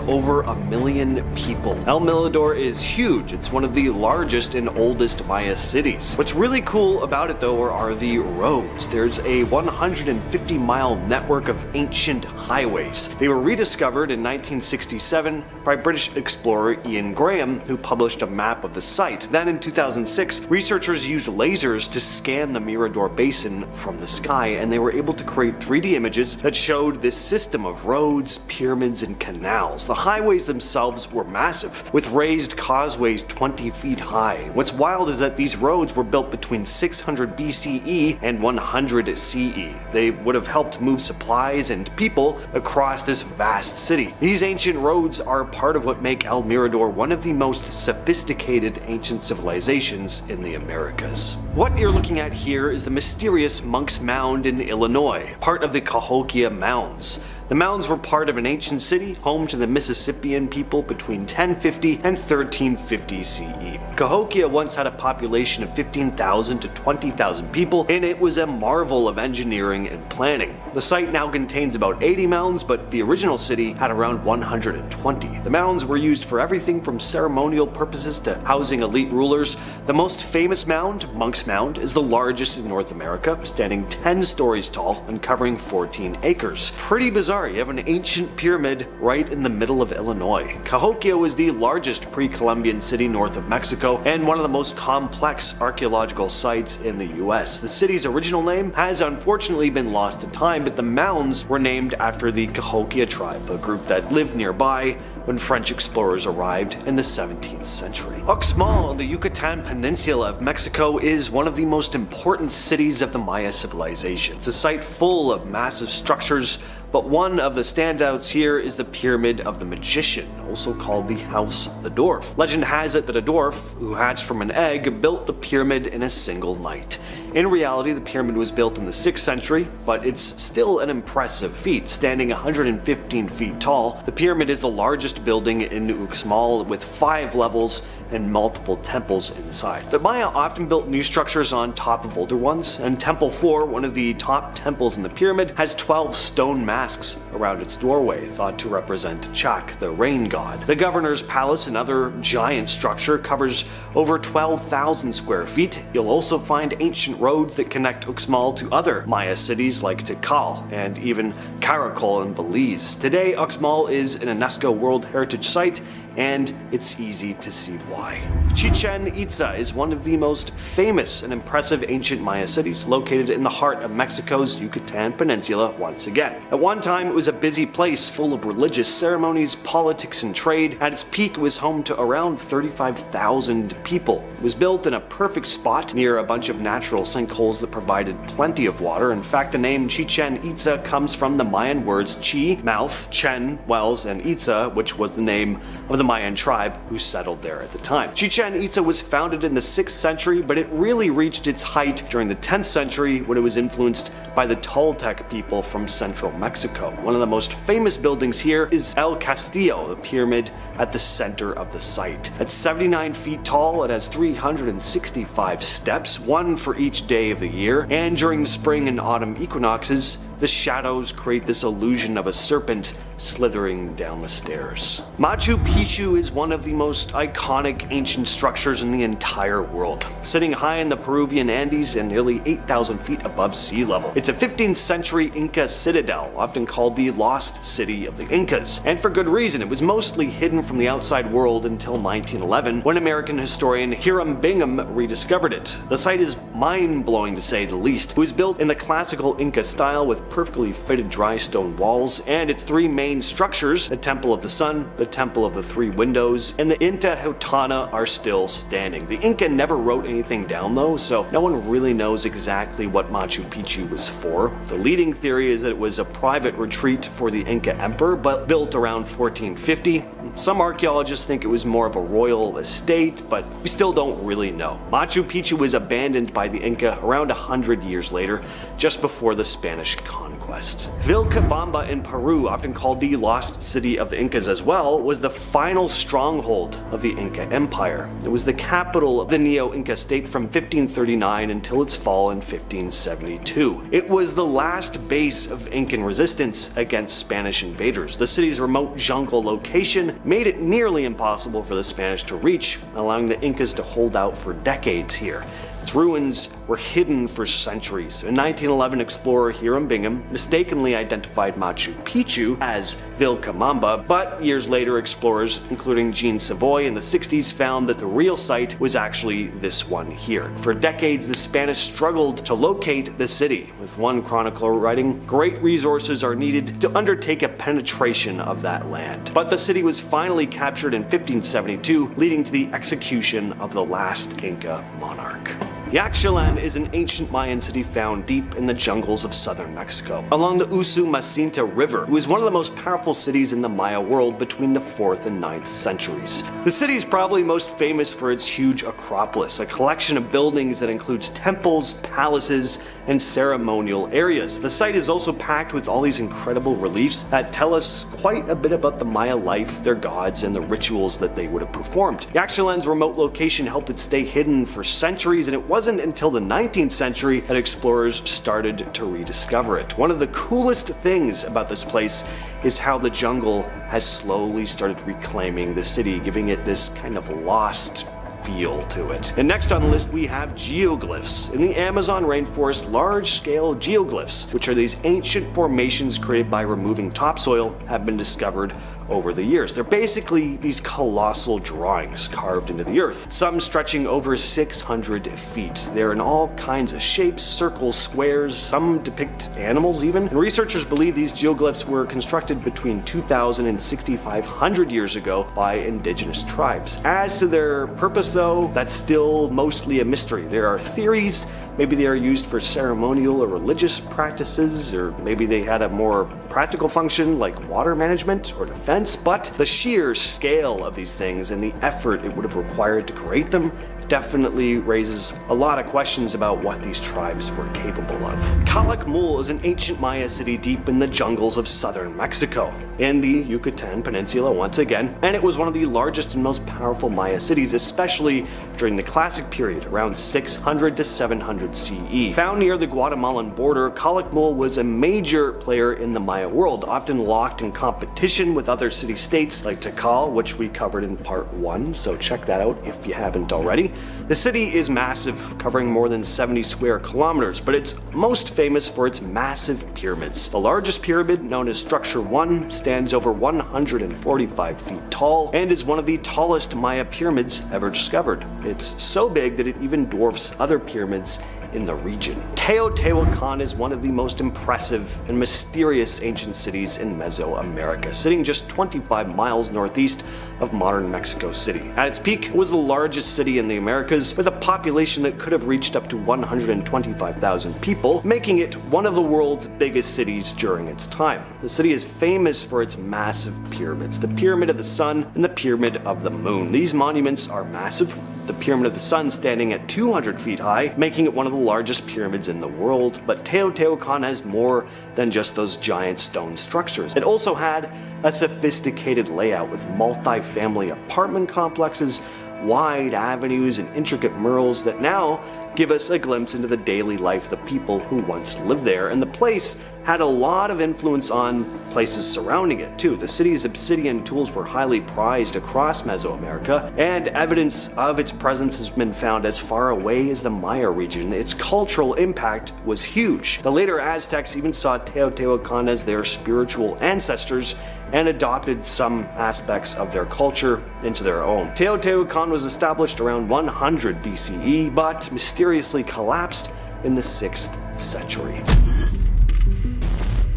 over 1 million people. El Mirador is huge. It's one of the largest and oldest Maya cities. What's really cool about it though are the roads. There's a 150-mile network of ancient highways. They were rediscovered in 1967 by British explorer Ian Graham, who published a map of the site. Then in 2006, researchers used lasers to scan the Mirador Basin from the sky, and they were able to create 3D images that showed this system of roads, pyramids, and canals. The highways themselves were massive, with raised causeways 20 feet high. What's wild is that these roads were built between 600 BCE and 100 CE. They would have helped move supplies and people across this vast city. These ancient roads are part of what make El Mirador one of the most sophisticated ancient civilizations in the Americas. What you're looking at here is the mysterious Monk's Mound in Illinois, part of the Cahokia Mounds. The mounds were part of an ancient city home to the Mississippian people between 1050 and 1350 CE. Cahokia once had a population of 15,000 to 20,000 people, and it was a marvel of engineering and planning. The site now contains about 80 mounds, but the original city had around 120. The mounds were used for everything from ceremonial purposes to housing elite rulers. The most famous mound, Monk's Mound, is the largest in North America, standing 10 stories tall and covering 14 acres. Pretty bizarre. You have an ancient pyramid right in the middle of Illinois. Cahokia was the largest pre-Columbian city north of Mexico and one of the most complex archaeological sites in the US. The city's original name has unfortunately been lost to time, but the mounds were named after the Cahokia tribe, a group that lived nearby when French explorers arrived in the 17th century. Uxmal on the Yucatan Peninsula of Mexico is one of the most important cities of the Maya civilization. It's a site full of massive structures, but one of the standouts here is the Pyramid of the Magician, also called the House of the Dwarf. Legend has it that a dwarf, who hatched from an egg, built the pyramid in a single night. In reality, the pyramid was built in the 6th century, but it's still an impressive feat. Standing 115 feet tall, the pyramid is the largest building in Uxmal with 5 levels and multiple temples inside. The Maya often built new structures on top of older ones, and Temple 4, one of the top temples in the pyramid, has 12 stone masks around its doorway, thought to represent Chak, the rain god. The governor's palace, another giant structure, covers over 12,000 square feet. You'll also find ancient roads that connect Uxmal to other Maya cities like Tikal and even Caracol in Belize. Today, Uxmal is an UNESCO World Heritage Site, and it's easy to see why. Chichen Itza is one of the most famous and impressive ancient Maya cities, located in the heart of Mexico's Yucatan Peninsula once again. At one time, it was a busy place full of religious ceremonies, politics, and trade. At its peak, it was home to around 35,000 people. It was built in a perfect spot near a bunch of natural sinkholes that provided plenty of water. In fact, the name Chichen Itza comes from the Mayan words chi, mouth, chen, wells, and Itza, which was the name of the Mayan tribe who settled there at the time. Chichen Itza was founded in the 6th century, but it really reached its height during the 10th century when it was influenced by the Toltec people from central Mexico. One of the most famous buildings here is El Castillo, the pyramid
at the center of the site. At 79 feet tall, it has 365 steps, one for each day of the year, and during the spring and autumn equinoxes, the shadows create this illusion of a serpent slithering down the stairs. Machu Picchu is one of the most iconic ancient structures in the entire world, sitting high in the Peruvian Andes and nearly 8,000 feet above sea level. It's a 15th century Inca citadel, often called the Lost City of the Incas, and for good reason. It was mostly hidden from the outside world until 1911, when American historian Hiram Bingham rediscovered it. The site is mind-blowing to say the least. It was built in the classical Inca style with perfectly fitted dry stone walls, and its three main structures, the Temple of the Sun, the Temple of the Three Windows, and the Intihuatana are still standing. The Inca never wrote anything down though, so no one really knows exactly what Machu Picchu was for. The leading theory is that it was a private retreat for the Inca emperor, but built around 1450. Some archaeologists think it was more of a royal estate, but we still don't really know. Machu Picchu was abandoned by the Inca around 100 years later, just before the Spanish conquest. Vilcabamba in Peru, often called the Lost City of the Incas as well, was the final stronghold of the Inca Empire. It was the capital of the Neo-Inca state from 1539 until its fall in 1572. It was the last base of Incan resistance against Spanish invaders. The city's remote jungle location made it nearly impossible for the Spanish to reach, allowing the Incas to hold out for decades here. Its ruins were hidden for centuries. In 1911, explorer Hiram Bingham mistakenly identified Machu Picchu as Vilcabamba, but years later explorers, including Jean Savoy in the 60s, found that the real site was actually this one here. For decades, the Spanish struggled to locate the city, with one chronicler writing, "Great resources are needed to undertake a penetration of that land." But the city was finally captured in 1572, leading to the execution of the last Inca monarch. Yaxchilan is an ancient Mayan city found deep in the jungles of southern Mexico, along the Usumacinta River. It was one of the most powerful cities in the Maya world between the 4th and 9th centuries. The city is probably most famous for its huge acropolis, a collection of buildings that includes temples, palaces, and ceremonial areas. The site is also packed with all these incredible reliefs that tell us quite a bit about the Maya life, their gods, and the rituals that they would have performed. Yaxchilan's remote location helped it stay hidden for centuries, and it wasn't until the 19th century that explorers started to rediscover it. One of the coolest things about this place is how the jungle has slowly started reclaiming the city, giving it this kind of lost feel to it. And next on the list we have geoglyphs. In the Amazon rainforest, large-scale geoglyphs, which are these ancient formations created by removing topsoil, have been discovered over the years. They're basically these colossal drawings carved into the earth, some stretching over 600 feet. They're in all kinds of shapes, circles, squares, some depict animals even. And researchers believe these geoglyphs were constructed between 2000 and 6500 years ago by indigenous tribes. As to their purpose though, that's still mostly a mystery. There are theories. Maybe they are used for ceremonial or religious practices, or maybe they had a more practical function like water management or defense, but the sheer scale of these things and the effort it would have required to create them definitely raises a lot of questions about what these tribes were capable of. Calakmul is an ancient Maya city deep in the jungles of southern Mexico, in the Yucatan Peninsula once again, and it was one of the largest and most powerful Maya cities, especially during the Classic period, around 600 to 700 CE. Found near the Guatemalan border, Calakmul was a major player in the Maya world, often locked in competition with other city-states like Tikal, which we covered in part 1, so check that out if you haven't already. The city is massive, covering more than 70 square kilometers, but it's most famous for its massive pyramids. The largest pyramid, known as Structure 1, stands over 145 feet tall and is one of the tallest Maya pyramids ever discovered. It's so big that it even dwarfs other pyramids in the region. Teotihuacan is one of the most impressive and mysterious ancient cities in Mesoamerica, sitting just 25 miles northeast of modern Mexico City. At its peak, it was the largest city in the Americas, with a population that could have reached up to 125,000 people, making it one of the world's biggest cities during its time. The city is famous for its massive pyramids, the Pyramid of the Sun and the Pyramid of the Moon. These monuments are massive, the Pyramid of the Sun standing at 200 feet high, making it one of the largest pyramids in the world. But Teotihuacan has more than just those giant stone structures. It also had a sophisticated layout with multi-family apartment complexes, wide avenues, and intricate murals that now give us a glimpse into the daily life of the people who once lived there. And the place had a lot of influence on places surrounding it too. The city's obsidian tools were highly prized across Mesoamerica, and evidence of its presence has been found as far away as the Maya region. Its cultural impact was huge. The later Aztecs even saw Teotihuacan as their spiritual ancestors and adopted some aspects of their culture into their own. Teotihuacan was established around 100 BCE, but mysteriously collapsed in the 6th century.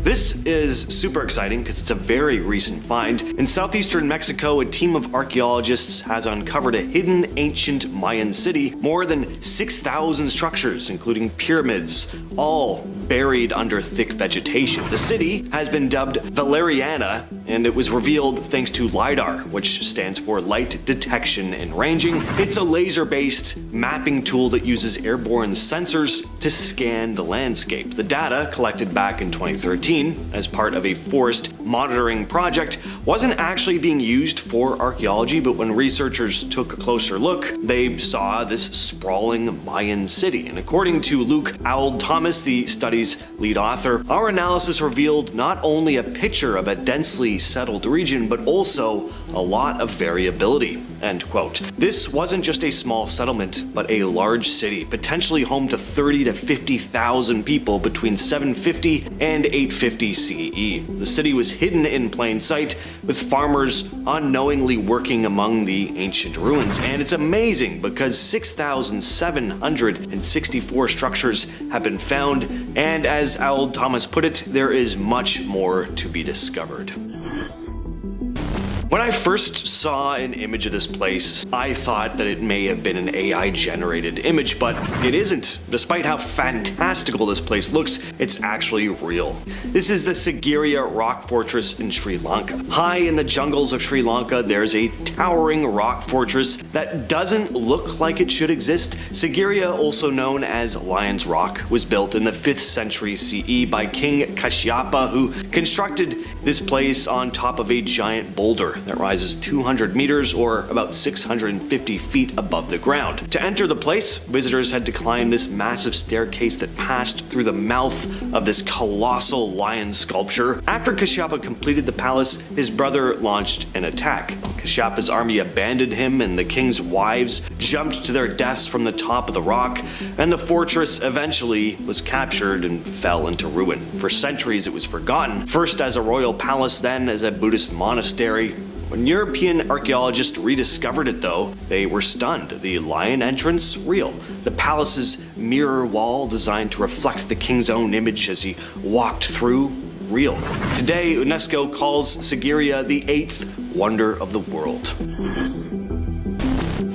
This is super exciting because it's a very recent find. In southeastern Mexico, a team of archaeologists has uncovered a hidden ancient Mayan city, more than 6,000 structures, including pyramids, all buried under thick vegetation. The city has been dubbed Valeriana, and it was revealed thanks to LiDAR, which stands for Light Detection and Ranging. It's a laser-based mapping tool that uses airborne sensors to scan the landscape. The data, collected back in 2013, as part of a forest monitoring project, wasn't actually being used for archaeology, but when researchers took a closer look, they saw this sprawling Mayan city. And according to Luke Auld Thomas, the study's lead author, our analysis revealed not only a picture of a densely settled region, but also a lot of variability. End quote. This wasn't just a small settlement, but a large city, potentially home to 30 to 50,000 people between 750 and 850 CE. The city was hidden in plain sight, with farmers unknowingly working among the ancient ruins. And it's amazing because 6,764 structures have been found, and as Auld Thomas put it, there is much more to be discovered. When I first saw an image of this place, I thought that it may have been an AI-generated image, but it isn't. Despite how fantastical this place looks, it's actually real. This is the Sigiriya rock fortress in Sri Lanka. High in the jungles of Sri Lanka, there's a towering rock fortress that doesn't look like it should exist. Sigiriya, also known as Lion's Rock, was built in the 5th century CE by King Kashyapa, who constructed this place on top of a giant boulder that rises 200 meters or about 650 feet above the ground. To enter the place, visitors had to climb this massive staircase that passed through the mouth of this colossal lion sculpture. After Kashyapa completed the palace, his brother launched an attack. Kashyapa's army abandoned him, and the king's wives jumped to their deaths from the top of the rock, and the fortress eventually was captured and fell into ruin. For centuries it was forgotten, first as a royal palace, then as a Buddhist monastery. When European archaeologists rediscovered it though, they were stunned. The lion entrance, real. The palace's mirror wall, designed to reflect the king's own image as he walked through, real. Today, UNESCO calls Sigiriya the 8th wonder of the world.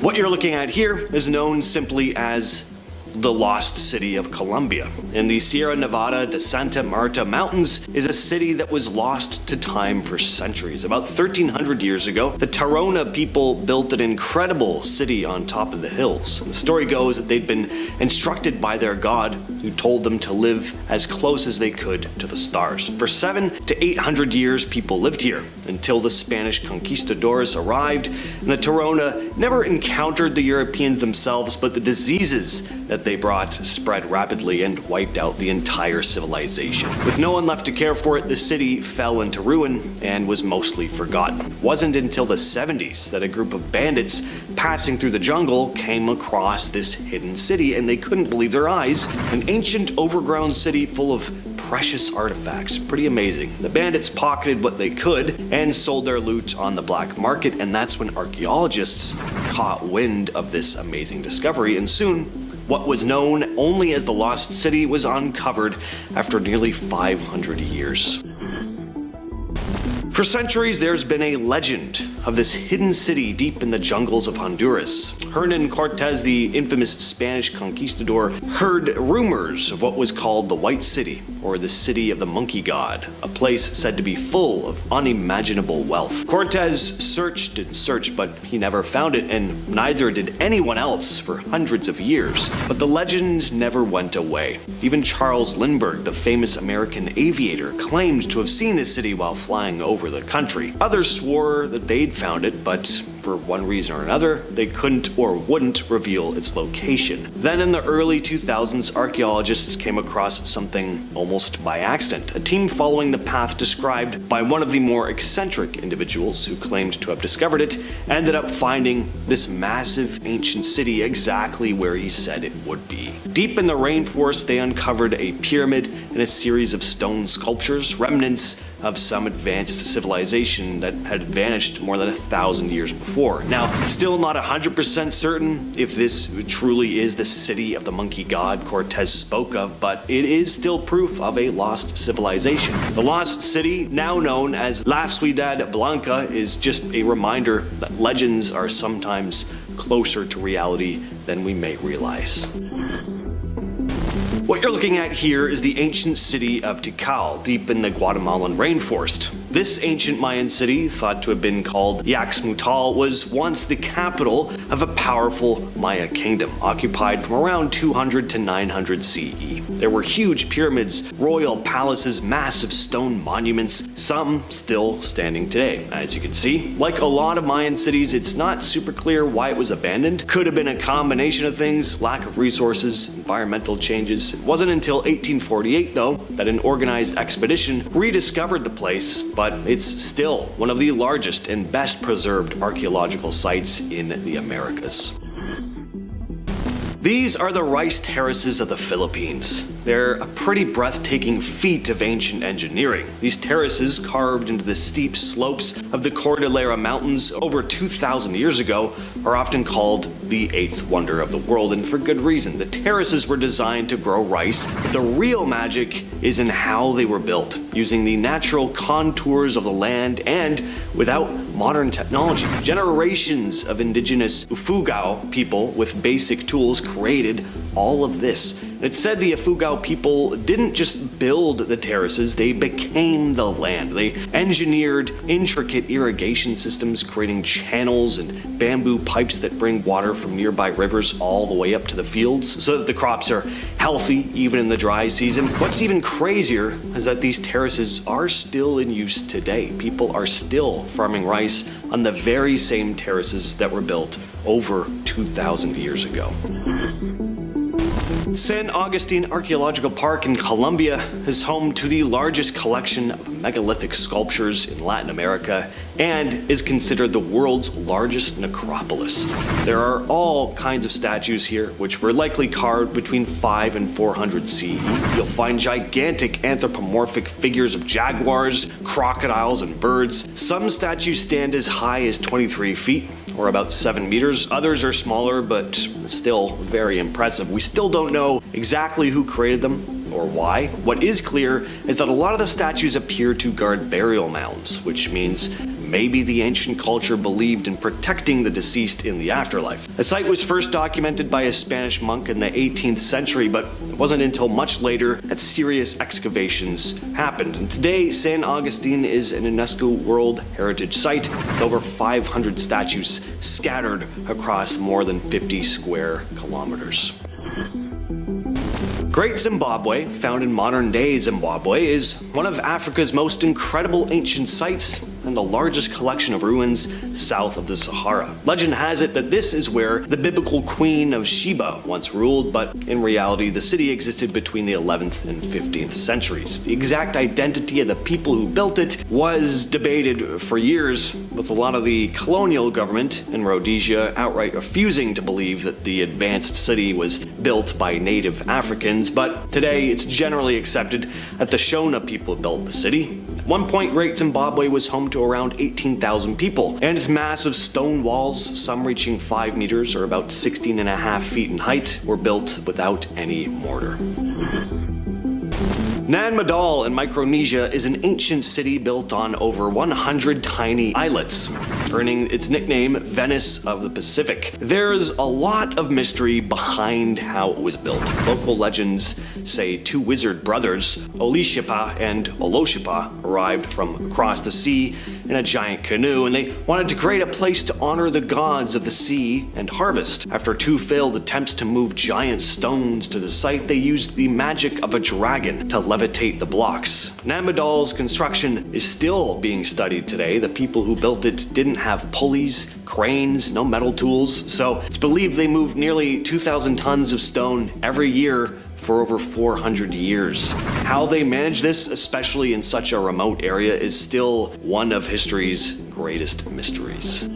What you're looking at here is known simply as the lost city of Colombia. In the Sierra Nevada de Santa Marta Mountains is a city that was lost to time for centuries. About 1,300 years ago, the Tairona people built an incredible city on top of the hills. And the story goes that they'd been instructed by their god, who told them to live as close as they could to the stars. For 700 to 800 years, people lived here until the Spanish conquistadors arrived, and the Tairona never encountered the Europeans themselves, but the diseases that they brought spread rapidly and wiped out the entire civilization. With no one left to care for it, the city fell into ruin and was mostly forgotten. It wasn't until the 70s that a group of bandits passing through the jungle came across this hidden city, and they couldn't believe their eyes. An ancient overgrown city full of precious artifacts. Pretty amazing. The bandits pocketed what they could and sold their loot on the black market, and that's when archaeologists caught wind of this amazing discovery, and soon what was known only as the Lost City was uncovered after nearly 500 years. For centuries, there's been a legend of this hidden city deep in the jungles of Honduras. Hernan Cortez, the infamous Spanish conquistador, heard rumors of what was called the White City, or the City of the Monkey God, a place said to be full of unimaginable wealth. Cortez searched and searched, but he never found it, and neither did anyone else for hundreds of years. But the legend never went away. Even Charles Lindbergh, the famous American aviator, claimed to have seen this city while flying over the country. Others swore that they'd found it, but for one reason or another, they couldn't or wouldn't reveal its location. Then in the early 2000s, archaeologists came across something almost by accident. A team following the path described by one of the more eccentric individuals who claimed to have discovered it ended up finding this massive ancient city exactly where he said it would be. Deep in the rainforest, they uncovered a pyramid and a series of stone sculptures, remnants of some advanced civilization that had vanished more than 1,000 years before. Now, it's still not 100% certain if this truly is the city of the monkey god Cortez spoke of, but it is still proof of a lost civilization. The lost city, now known as La Ciudad Blanca, is just a reminder that legends are sometimes closer to reality than we may realize. What you're looking at here is the ancient city of Tikal, deep in the Guatemalan rainforest. This ancient Mayan city, thought to have been called Yaxmutal, was once the capital of a powerful Maya kingdom, occupied from around 200 to 900 CE. There were huge pyramids, royal palaces, massive stone monuments, some still standing today. As you can see, like a lot of Mayan cities, it's not super clear why it was abandoned. Could have been a combination of things: lack of resources, environmental changes. It wasn't until 1848, though, that an organized expedition rediscovered the place, but it's still one of the largest and best preserved archaeological sites in the Americas. These are the rice terraces of the Philippines. They're a pretty breathtaking feat of ancient engineering. These terraces, carved into the steep slopes of the Cordillera Mountains over 2,000 years ago, are often called the eighth wonder of the world, and for good reason. The terraces were designed to grow rice, but the real magic is in how they were built, using the natural contours of the land and without modern technology. Generations of indigenous Ifugao people with basic tools created all of this. It's said the Ifugao people didn't just build the terraces, they became the land. They engineered intricate irrigation systems, creating channels and bamboo pipes that bring water from nearby rivers all the way up to the fields so that the crops are healthy even in the dry season. What's even crazier is that these terraces are still in use today. People are still farming rice on the very same terraces that were built over 2,000 years ago. San Agustin Archaeological Park in Colombia is home to the largest collection of megalithic sculptures in Latin America and is considered the world's largest necropolis. There are all kinds of statues here, which were likely carved between 5 and 400 CE. You'll find gigantic anthropomorphic figures of jaguars, crocodiles, and birds. Some statues stand as high as 23 feet, or about 7 meters. Others are smaller, but still very impressive. We still don't know exactly who created them or why. What is clear is that a lot of the statues appear to guard burial mounds, which means maybe the ancient culture believed in protecting the deceased in the afterlife. The site was first documented by a Spanish monk in the 18th century, but it wasn't until much later that serious excavations happened. And today, San Agustin is an UNESCO World Heritage Site with over 500 statues scattered across more than 50 square kilometers. Great Zimbabwe, found in modern-day Zimbabwe, is one of Africa's most incredible ancient sites and the largest collection of ruins south of the Sahara. Legend has it that this is where the biblical Queen of Sheba once ruled, but in reality the city existed between the 11th and 15th centuries. The exact identity of the people who built it was debated for years, with a lot of the colonial government in Rhodesia outright refusing to believe that the advanced city was built by native Africans, but today it's generally accepted that the Shona people built the city. At one point, Great Zimbabwe was home to around 18,000 people, and its massive stone walls, some reaching 5 meters or about 16.5 feet in height, were built without any mortar. Nan Madol in Micronesia is an ancient city built on over 100 tiny islets, earning its nickname Venice of the Pacific. There's a lot of mystery behind how it was built. Local legends say two wizard brothers, Olishipa and Oloshipa, arrived from across the sea in a giant canoe, and they wanted to create a place to honor the gods of the sea and harvest. After two failed attempts to move giant stones to the site, they used the magic of a dragon to levitate the blocks. Nan Madol's construction is still being studied today. The people who built it didn't have pulleys, cranes, no metal tools, so it's believed they moved nearly 2,000 tons of stone every year for over 400 years. How they manage this, especially in such a remote area, is still one of history's greatest mysteries.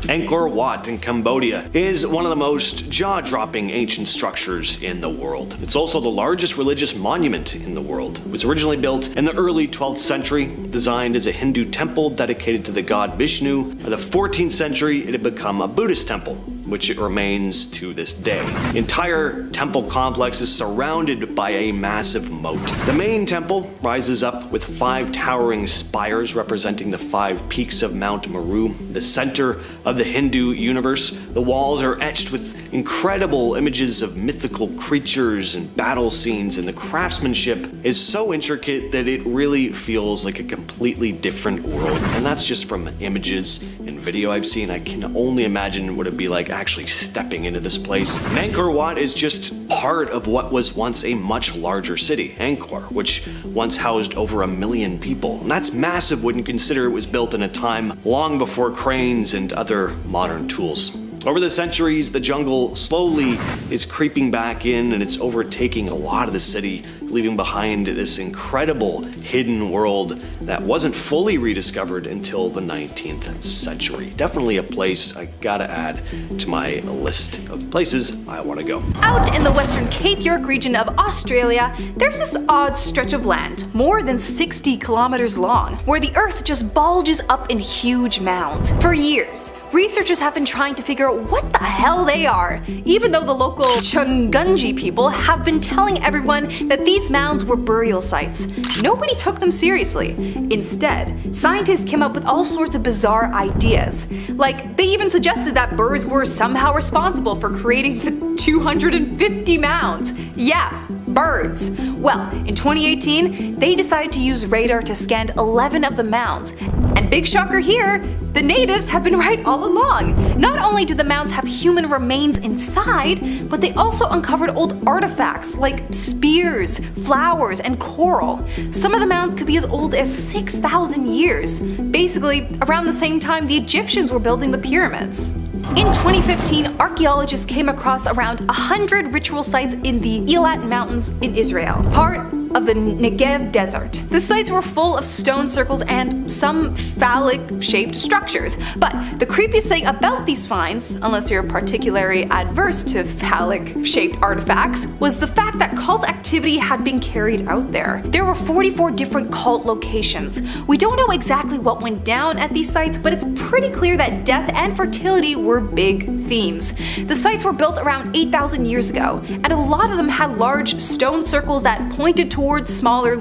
Angkor Wat in Cambodia is one of the most jaw-dropping ancient structures in the world. It's also the largest religious monument in the world. It was originally built in the early 12th century, designed as a Hindu temple dedicated to the god Vishnu. By the 14th century, it had become a Buddhist temple, which it remains to this day. The entire temple complex is surrounded by a massive moat. The main temple rises up with 5 towering spires representing the 5 peaks of Mount Meru, the center of the Hindu universe. The walls are etched with incredible images of mythical creatures and battle scenes, and the craftsmanship is so intricate that it really feels like a completely different world. And that's just from images and video I've seen. I can only imagine what it'd be like actually stepping into this place. And Angkor Wat is just part of what was once a much larger city, Angkor, which once housed over 1 million people. And that's massive when you consider it was built in a time long before cranes and other modern tools. Over the centuries, the jungle slowly is creeping back in, and it's overtaking a lot of the city, leaving behind this incredible hidden world that wasn't fully rediscovered until the 19th century. Definitely a place I gotta add to my list of places I want to go.
Out in the western Cape York region of Australia, there's this odd stretch of land, more than 60 kilometers long, where the earth just bulges up in huge mounds. For years, researchers have been trying to figure out what the hell they are, even though the local Chungunji people have been telling everyone that these mounds were burial sites. Nobody took them seriously. Instead, scientists came up with all sorts of bizarre ideas. Like, they even suggested that birds were somehow responsible for creating the 250 mounds. Yeah, birds. Well, in 2018, they decided to use radar to scan 11 of the mounds. And big shocker here, the natives have been right all along. Not only did the mounds have human remains inside, but they also uncovered old artifacts like spears, flowers, and coral. Some of the mounds could be as old as 6,000 years. Basically, around the same time the Egyptians were building the pyramids. In 2015, archaeologists came across around 100 ritual sites in the Eilat Mountains in Israel, part of the Negev desert. The sites were full of stone circles and some phallic-shaped structures. But the creepiest thing about these finds, unless you're particularly adverse to phallic-shaped artifacts, was the fact that cult activity had been carried out there. There were 44 different cult locations. We don't know exactly what went down at these sites, but it's pretty clear that death and fertility were big themes. The sites were built around 8,000 years ago, and a lot of them had large stone circles that pointed towards smaller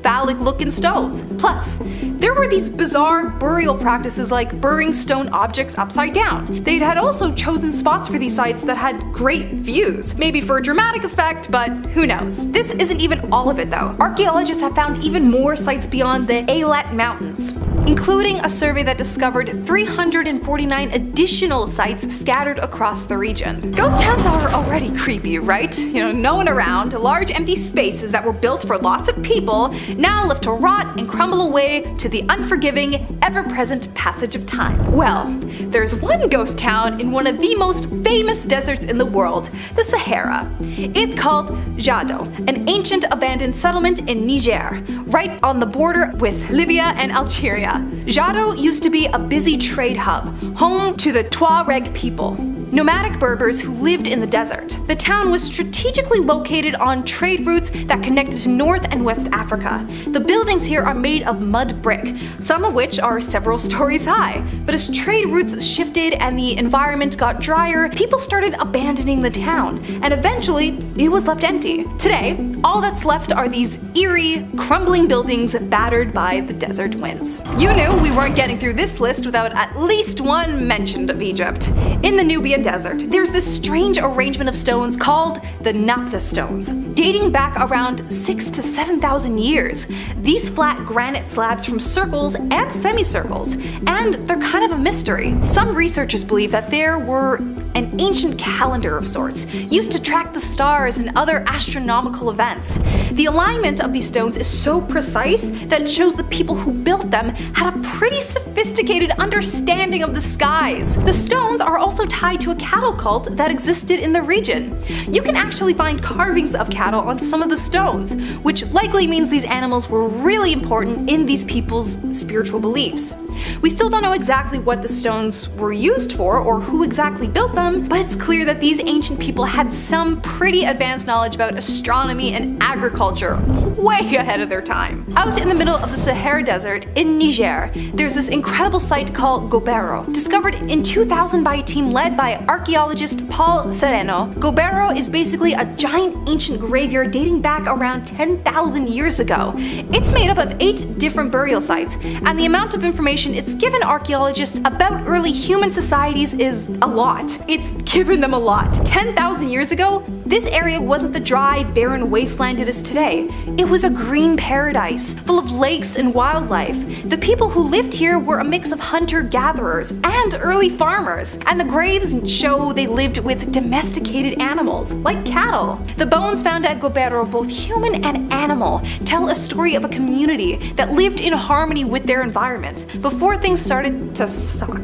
phallic-looking stones. Plus, there were these bizarre burial practices like burying stone objects upside down. They had also chosen spots for these sites that had great views. Maybe for a dramatic effect, but who knows. This isn't even all of it though. Archaeologists have found even more sites beyond the Eilat Mountains, including a survey that discovered 349 additional sites scattered across the region. Ghost towns are already creepy, right? No one around, large empty spaces that were built for lots of people, now left to rot and crumble away to the unforgiving, ever-present passage of time. Well, there's one ghost town in one of the most famous deserts in the world, the Sahara. It's called Jado, an ancient abandoned settlement in Niger, right on the border with Libya and Algeria. Jado used to be a busy trade hub, home to the Tuareg people. nomadic Berbers who lived in the desert. The town was strategically located on trade routes that connected to North and West Africa. The buildings here are made of mud brick, some of which are several stories high. But as trade routes shifted and the environment got drier, people started abandoning the town, and eventually it was left empty. Today, all that's left are these eerie, crumbling buildings battered by the desert winds. You knew we weren't getting through this list without at least one mention of Egypt. In the Nubia Desert, there's this strange arrangement of stones called the Napta stones, dating back around 6,000 to 7,000 years. These flat granite slabs from circles and semicircles, and they're kind of a mystery. Some researchers believe that there were an ancient calendar of sorts, used to track the stars and other astronomical events. The alignment of these stones is so precise that it shows the people who built them had a pretty sophisticated understanding of the skies. The stones are also tied to a cattle cult that existed in the region. You can actually find carvings of cattle on some of the stones, which likely means these animals were really important in these people's spiritual beliefs. We still don't know exactly what the stones were used for or who exactly built them, but it's clear that these ancient people had some pretty advanced knowledge about astronomy and agriculture, way ahead of their time. Out in the middle of the Sahara Desert in Niger, there's this incredible site called Gobero. Discovered in 2000 by a team led by archaeologist Paul Sereno, Gobero is basically a giant ancient graveyard dating back around 10,000 years ago. It's made up of 8 different burial sites, and the amount of information it's given archaeologists about early human societies is a lot. It's given them a lot. 10,000 years ago, this area wasn't the dry, barren wasteland it is today. It was a green paradise, full of lakes and wildlife. The people who lived here were a mix of hunter-gatherers and early farmers, and the graves show they lived with domesticated animals, like cattle. The bones found at Gobero, both human and animal, tell a story of a community that lived in harmony with their environment before things started to suck.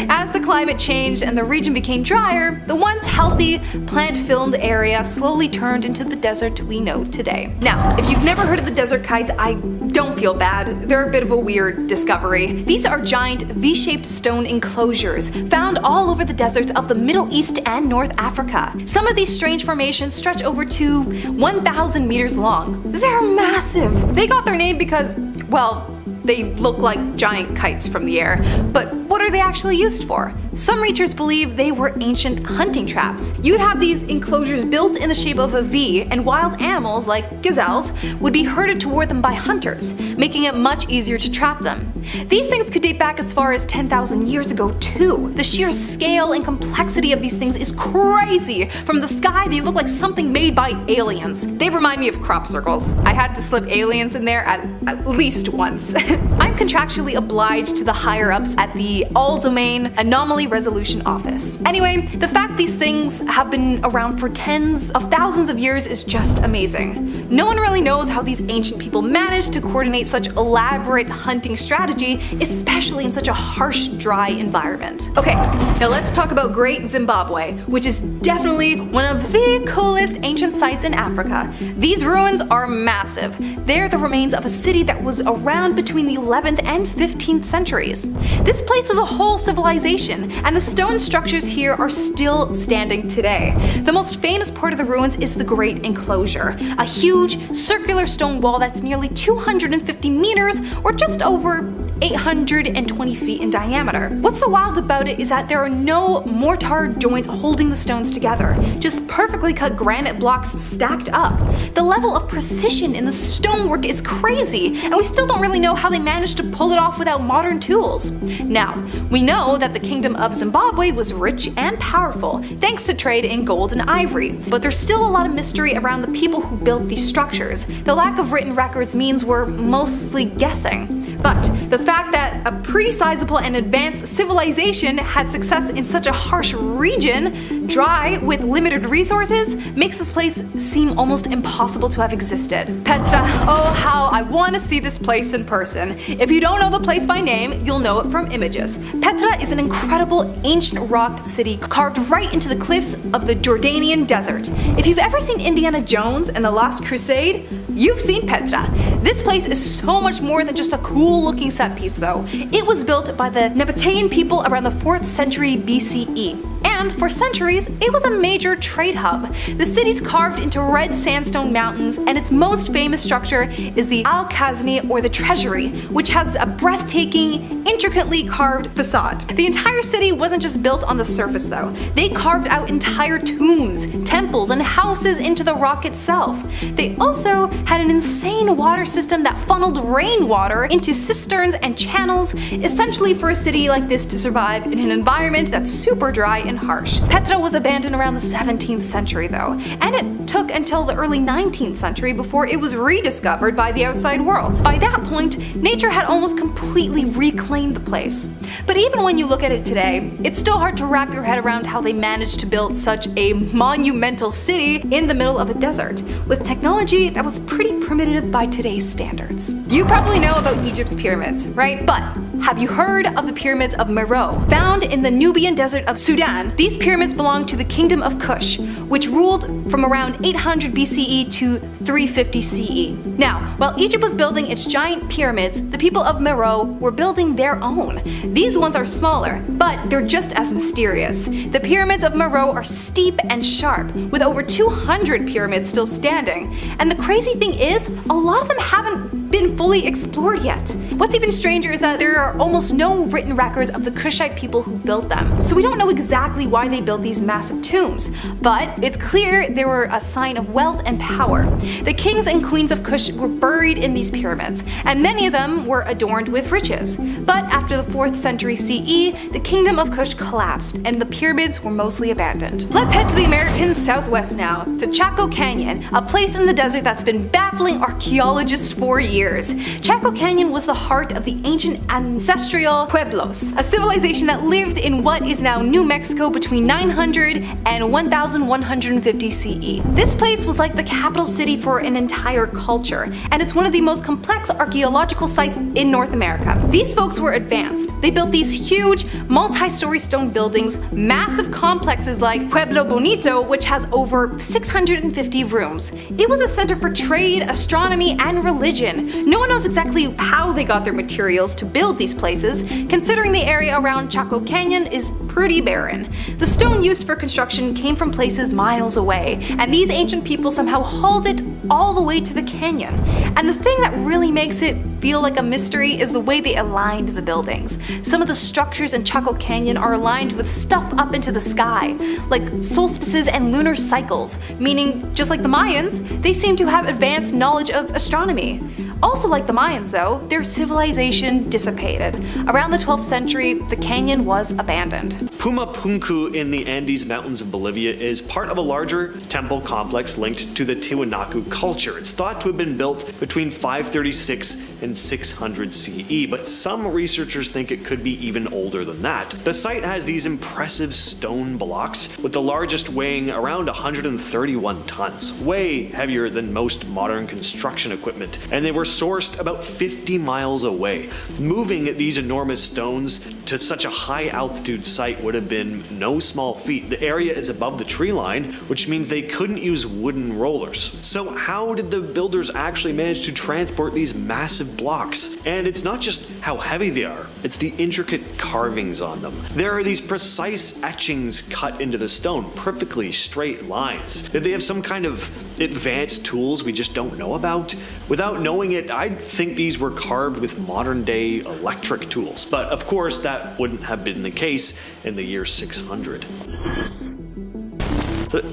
As the climate changed and the region became drier, the once healthy, plant-filled area slowly turned into the desert we know today. Now, if you've never heard of the desert kites, I don't feel bad. They're a bit of a weird discovery. These are giant V-shaped stone enclosures found all over the deserts of the Middle East and North Africa. Some of these strange formations stretch over to 1,000 meters long. They're massive. They got their name because, well, they look like giant kites from the air. But what are they actually used for? Some researchers believe they were ancient hunting traps. You'd have these enclosures built in the shape of a V, and wild animals like gazelles would be herded toward them by hunters, making it much easier to trap them. These things could date back as far as 10,000 years ago too. The sheer scale and complexity of these things is crazy. From the sky, they look like something made by aliens. They remind me of crop circles. I had to slip aliens in there at least once. I'm contractually obliged to the higher-ups at the All-Domain Anomaly Resolution Office. Anyway, the fact these things have been around for tens of thousands of years is just amazing. No one really knows how these ancient people managed to coordinate such elaborate hunting strategy, especially in such a harsh, dry environment. Okay, now let's talk about Great Zimbabwe, which is definitely one of the coolest ancient sites in Africa. These ruins are massive. They're the remains of a city that was around between the 11th and 15th centuries. This place was a whole civilization, and the stone structures here are still standing today. The most famous part of the ruins is the Great Enclosure, a huge circular stone wall that's nearly 250 meters, or just over 820 feet in diameter. What's so wild about it is that there are no mortar joints holding the stones together, just perfectly cut granite blocks stacked up. The level of precision in the stonework is crazy, and we still don't really know how they managed to pull it off without modern tools. Now, we know that the Kingdom of Zimbabwe was rich and powerful, thanks to trade in gold and ivory, but there's still a lot of mystery around the people who built these structures. The lack of written records means we're mostly guessing. But the fact that a pretty sizable and advanced civilization had success in such a harsh region, dry with limited resources, makes this place seem almost impossible to have existed. Petra, oh how I want to see this place in person. If you don't know the place by name, you'll know it from images. Petra is an incredible ancient rocked city carved right into the cliffs of the Jordanian desert. If you've ever seen Indiana Jones and the Last Crusade, you've seen Petra. This place is so much more than just a cool looking set piece though. It was built by the Nabatean people around the 4th century BCE. and for centuries, it was a major trade hub. The city's carved into red sandstone mountains, and its most famous structure is the Al-Khazni, or the Treasury, which has a breathtaking, intricately carved facade. The entire city wasn't just built on the surface though. They carved out entire tombs, temples, and houses into the rock itself. They also had an insane water system that funneled rainwater into cisterns and channels, essentially for a city like this to survive in an environment that's super dry and harsh. Petra was abandoned around the 17th century though, and it took until the early 19th century before it was rediscovered by the outside world. By that point, nature had almost completely reclaimed the place. But even when you look at it today, it's still hard to wrap your head around how they managed to build such a monumental city in the middle of a desert, with technology that was pretty primitive by today's standards. You probably know about Egypt's pyramids, right? But have you heard of the pyramids of Meroe? Found in the Nubian desert of Sudan, these pyramids belong to the Kingdom of Kush, which ruled from around 800 BCE to 350 CE. Now, while Egypt was building its giant pyramids, the people of Meroe were building their own. These ones are smaller, but they're just as mysterious. The pyramids of Meroe are steep and sharp, with over 200 pyramids still standing. And the crazy thing is, a lot of them haven't been fully explored yet. What's even stranger is that there are almost no written records of the Kushite people who built them. So we don't know exactly why they built these massive tombs, but it's clear they were a sign of wealth and power. The kings and queens of Kush were buried in these pyramids, and many of them were adorned with riches. But after the 4th century CE, the Kingdom of Kush collapsed, and the pyramids were mostly abandoned. Let's head to the American Southwest now, to Chaco Canyon, a place in the desert that's been baffling archaeologists for years. Chaco Canyon was the heart of the ancient ancestral Pueblos, a civilization that lived in what is now New Mexico between 900 and 1150 CE. This place was like the capital city for an entire culture, and it's one of the most complex archaeological sites in North America. These folks were advanced. They built these huge, multi-story stone buildings, massive complexes like Pueblo Bonito, which has over 650 rooms. It was a center for trade, astronomy, and religion. No one knows exactly how they got their materials to build these places, considering the area around Chaco Canyon is pretty barren. The stone used for construction came from places miles away, and these ancient people somehow hauled it all the way to the canyon. And the thing that really makes it feel like a mystery is the way they aligned the buildings. Some of the structures in Chaco Canyon are aligned with stuff up into the sky, like solstices and lunar cycles, meaning, just like the Mayans, they seem to have advanced knowledge of astronomy. Also like the Mayans though, their civilization dissipated. Around the 12th century, the canyon was abandoned.
Pumapunku in the Andes Mountains of Bolivia is part of a larger temple complex linked to the Tiwanaku culture. It's thought to have been built between 536 and 600 CE, but some researchers think it could be even older than that. The site has these impressive stone blocks, with the largest weighing around 131 tons, way heavier than most modern construction equipment, and they were sourced about 50 miles away. Moving these enormous stones to such a high altitude site would have been no small feat. The area is above the tree line, which means they couldn't use wooden rollers. So how did the builders actually manage to transport these massive blocks? And it's not just how heavy they are, it's the intricate carvings on them. There are these precise etchings cut into the stone, perfectly straight lines. Did they have some kind of advanced tools we just don't know about? Without knowing it, I'd think these were carved with modern day electric tools, but of course that wouldn't have been the case in the year 600.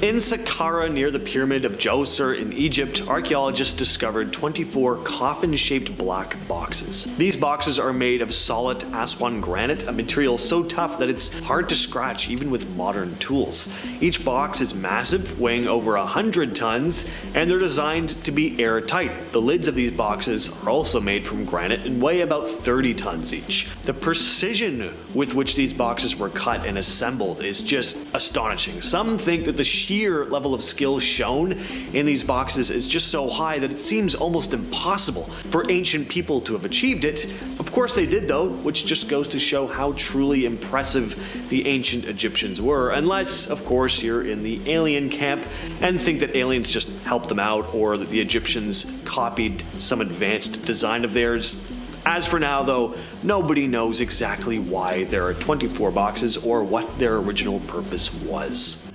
In Saqqara, near the Pyramid of Djoser in Egypt, archaeologists discovered 24 coffin-shaped black boxes. These boxes are made of solid Aswan granite, a material so tough that it's hard to scratch even with modern tools. Each box is massive, weighing over 100 tons, and they're designed to be airtight. The lids of these boxes are also made from granite and weigh about 30 tons each. The precision with which these boxes were cut and assembled is just astonishing. Some think that the sheer level of skill shown in these boxes is just so high that it seems almost impossible for ancient people to have achieved it. Of course they did though, which just goes to show how truly impressive the ancient Egyptians were, unless of course you're in the alien camp and think that aliens just helped them out or that the Egyptians copied some advanced design of theirs. As for now though, nobody knows exactly why there are 24 boxes or what their original purpose was.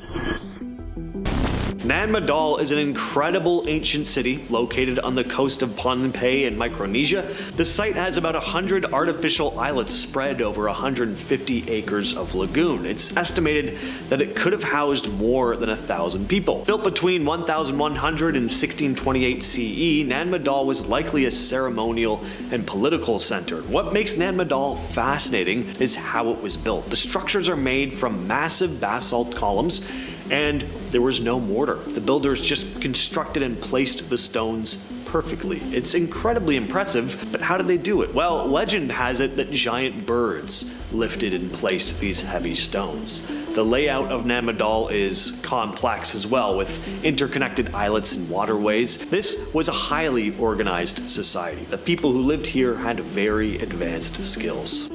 Nan Madol is an incredible ancient city located on the coast of Pohnpei in Micronesia. The site has about 100 artificial islets spread over 150 acres of lagoon. It's estimated that it could have housed more than 1,000 people. Built between 1100 and 1628 CE, Nan Madol was likely a ceremonial and political center. What makes Nan Madol fascinating is how it was built. The structures are made from massive basalt columns, and there was no mortar. The builders just constructed and placed the stones perfectly. It's incredibly impressive, but how did they do it? Well, legend has it that giant birds lifted and placed these heavy stones. The layout of Nan Madol is complex as well, with interconnected islets and waterways. This was a highly organized society. The people who lived here had very advanced skills.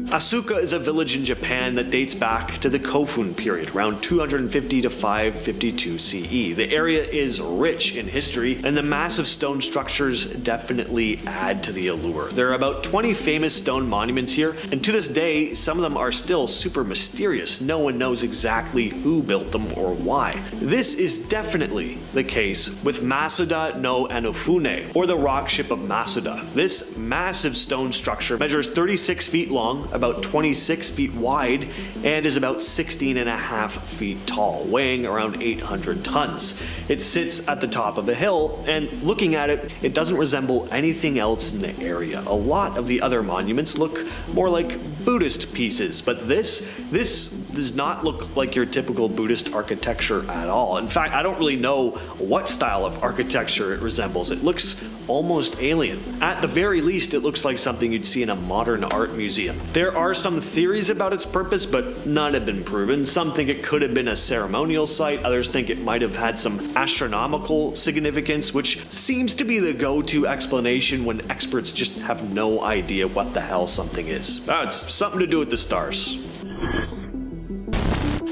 Asuka is a village in Japan that dates back to the Kofun period, around 250 to 552 CE. The area is rich in history, and the massive stone structures definitely add to the allure. There are about 20 famous stone monuments here, and to this day, some of them are still super mysterious. No one knows exactly who built them or why. This is definitely the case with Masuda no Anofune, or the rock ship of Masuda. This massive stone structure measures 36 feet long, about 26 feet wide, and is about 16.5 feet tall, weighing around 800 tons. It sits at the top of a hill, and looking at it, it doesn't resemble anything else in the area. A lot of the other monuments look more like Buddhist pieces, but this does not look like your typical Buddhist architecture at all. In fact, I don't really know what style of architecture it resembles. It looks almost alien. At the very least, it looks like something you'd see in a modern art museum. There are some theories about its purpose, but none have been proven. Some think it could have been a ceremonial site, others think it might have had some astronomical significance, which seems to be the go-to explanation when experts just have no idea what the hell something is. It's something to do with the stars.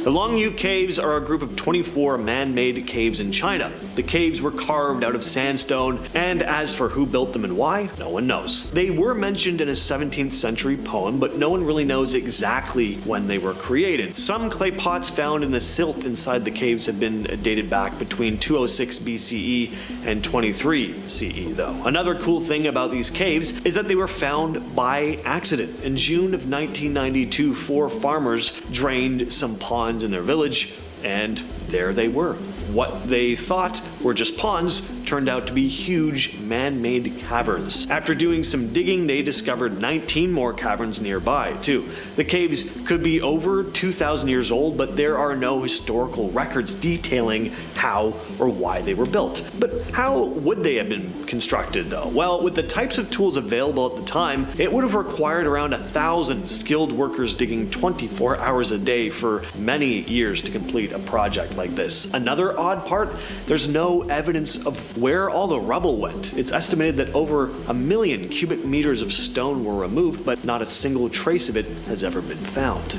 The Longyu Caves are a group of 24 man-made caves in China. The caves were carved out of sandstone, and as for who built them and why, no one knows. They were mentioned in a 17th century poem, but no one really knows exactly when they were created. Some clay pots found in the silt inside the caves have been dated back between 206 BCE and 23 CE though. Another cool thing about these caves is that they were found by accident. In June of 1992, 4 farmers drained some ponds in their village, and there they were. What they thought were just ponds turned out to be huge man-made caverns. After doing some digging, they discovered 19 more caverns nearby too. The caves could be over 2,000 years old, but there are no historical records detailing how or why they were built. But how would they have been constructed though? Well, with the types of tools available at the time, it would have required around 1,000 skilled workers digging 24 hours a day for many years to complete a project like this. Another odd part, there's no evidence of where all the rubble went. It's estimated that over 1 million cubic meters of stone were removed, but not a single trace of it has ever been found.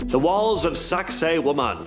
The walls of Sakse Woman.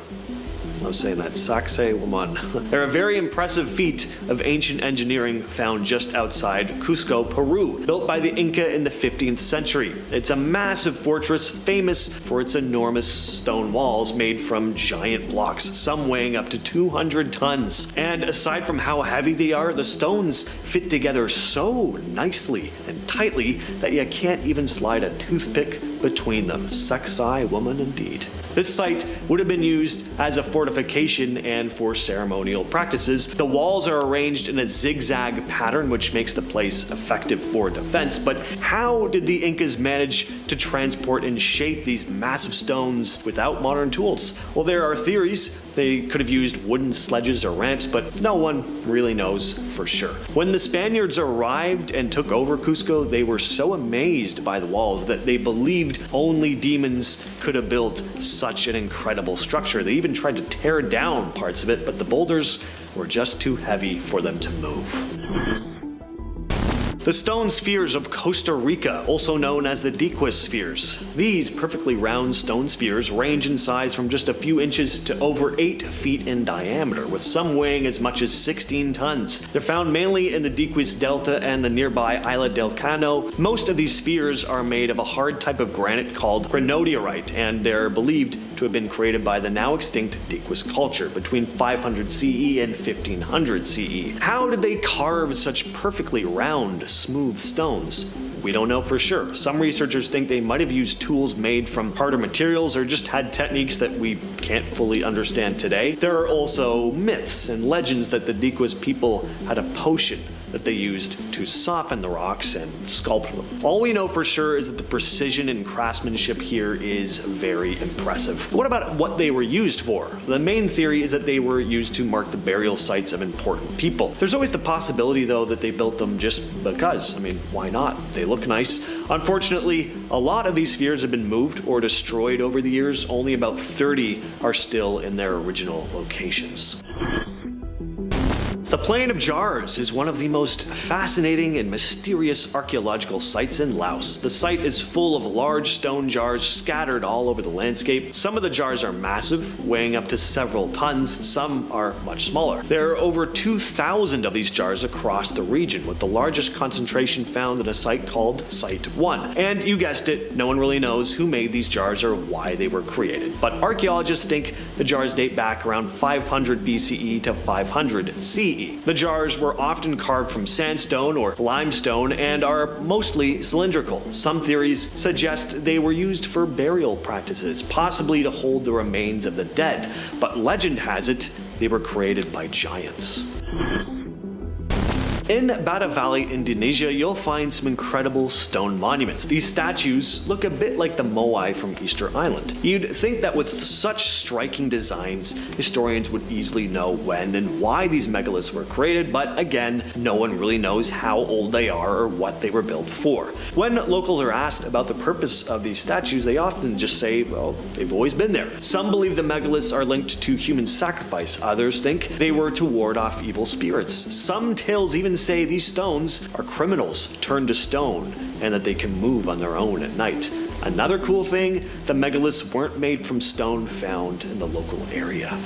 I was saying that, Sakse Woman. They're a very impressive feat of ancient engineering found just outside Cusco, Peru, built by the Inca in the 15th century. It's a massive fortress famous for its enormous stone walls made from giant blocks, some weighing up to 200 tons. And aside from how heavy they are, the stones fit together so nicely and tightly that you can't even slide a toothpick between them. Sakse Woman indeed. This site would have been used as a fortification and for ceremonial practices. The walls are arranged in a zigzag pattern, which makes the place effective for defense. But how did the Incas manage to transport and shape these massive stones without modern tools? Well, there are theories. They could have used wooden sledges or ramps, but no one really knows for sure. When the Spaniards arrived and took over Cusco, they were so amazed by the walls that they believed only demons could have built such an incredible structure. They even tried to tear down parts of it, but the boulders were just too heavy for them to move. The stone spheres of Costa Rica, also known as the Diquis spheres. These perfectly round stone spheres range in size from just a few inches to over 8 feet in diameter, with some weighing as much as 16 tons. They're found mainly in the Diquis Delta and the nearby Isla del Cano. Most of these spheres are made of a hard type of granite called granodiorite, and they're believed to have been created by the now extinct Diquis culture between 500 CE and 1500 CE. How did they carve such perfectly round, smooth stones? We don't know for sure. Some researchers think they might have used tools made from harder materials or just had techniques that we can't fully understand today. There are also myths and legends that the Diquis people had a potion that they used to soften the rocks and sculpt them. All we know for sure is that the precision and craftsmanship here is very impressive. What about what they were used for? The main theory is that they were used to mark the burial sites of important people. There's always the possibility though that they built them just because. I mean, why not? They look nice. Unfortunately, a lot of these spheres have been moved or destroyed over the years. Only about 30 are still in their original locations. The Plain of Jars is one of the most fascinating and mysterious archaeological sites in Laos. The site is full of large stone jars scattered all over the landscape. Some of the jars are massive, weighing up to several tons. Some are much smaller. There are over 2,000 of these jars across the region, with the largest concentration found at a site called Site 1. And you guessed it, no one really knows who made these jars or why they were created. But archaeologists think the jars date back around 500 BCE to 500 CE. The jars were often carved from sandstone or limestone and are mostly cylindrical. Some theories suggest they were used for burial practices, possibly to hold the remains of the dead, but legend has it they were created by giants. In Bata Valley, Indonesia, you'll find some incredible stone monuments. These statues look a bit like the moai from Easter Island. You'd think that with such striking designs, historians would easily know when and why these megaliths were created, but again, no one really knows how old they are or what they were built for. When locals are asked about the purpose of these statues, they often just say, well, they've always been there. Some believe the megaliths are linked to human sacrifice. Others think they were to ward off evil spirits. Some tales even say these stones are criminals turned to stone and that they can move on their own at night. Another cool thing, the megaliths weren't made from stone found in the local area.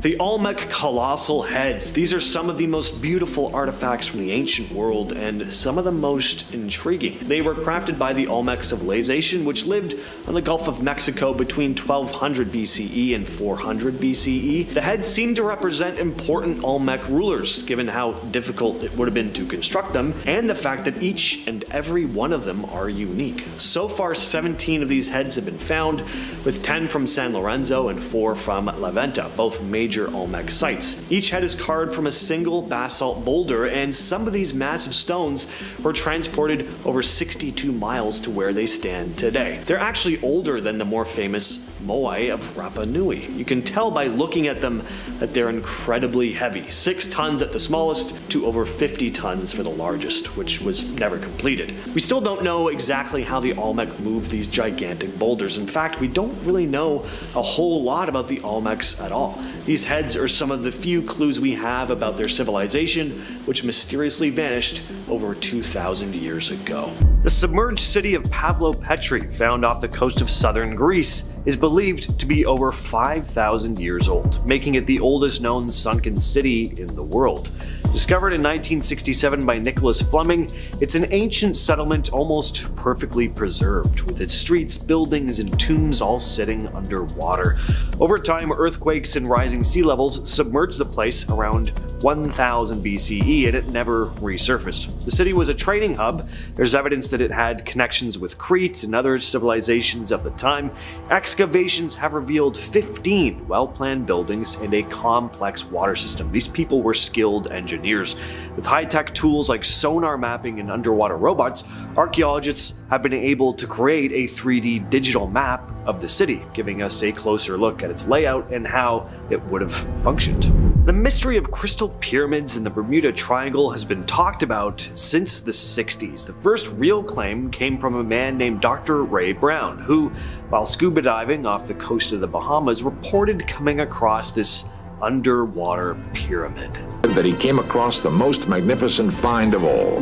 The Olmec colossal heads. These are some of the most beautiful artifacts from the ancient world and some of the most intriguing. They were crafted by the Olmec civilization, which lived on the Gulf of Mexico between 1200 BCE and 400 BCE. The heads seem to represent important Olmec rulers, given how difficult it would have been to construct them, and the fact that each and every one of them are unique. So far, 17 of these heads have been found, with 10 from San Lorenzo and 4 from La Venta, both major Olmec sites. Each head is carved from a single basalt boulder, and some of these massive stones were transported over 62 miles to where they stand today. They're actually older than the more famous moai of Rapa Nui. You can tell by looking at them that they're incredibly heavy, 6 tons at the smallest to over 50 tons for the largest, which was never completed. We still don't know exactly how the Olmec moved these gigantic boulders. In fact, we don't really know a whole lot about the Olmecs at all. These heads are some of the few clues we have about their civilization, which mysteriously vanished over 2,000 years ago. The submerged city of Pavlopetri, found off the coast of southern Greece, is believed to be over 5,000 years old, making it the oldest known sunken city in the world. Discovered in 1967 by Nicholas Fleming, it's an ancient settlement almost perfectly preserved, with its streets, buildings, and tombs all sitting underwater. Over time, earthquakes and rising sea levels submerged the place around 1000 BCE, and it never resurfaced. The city was a trading hub. There's evidence that it had connections with Crete and other civilizations of the time. Excavations have revealed 15 well-planned buildings and a complex water system. These people were skilled engineers. With high-tech tools like sonar mapping and underwater robots, archaeologists have been able to create a 3D digital map of the city, giving us a closer look at its layout and how it would have functioned. The mystery of crystal pyramids in the Bermuda Triangle has been talked about since the 60s. The first real claim came from a man named Dr. Ray Brown, who, while scuba diving off the coast of the Bahamas, reported coming across this underwater pyramid.
reported that he came across the most magnificent find of all.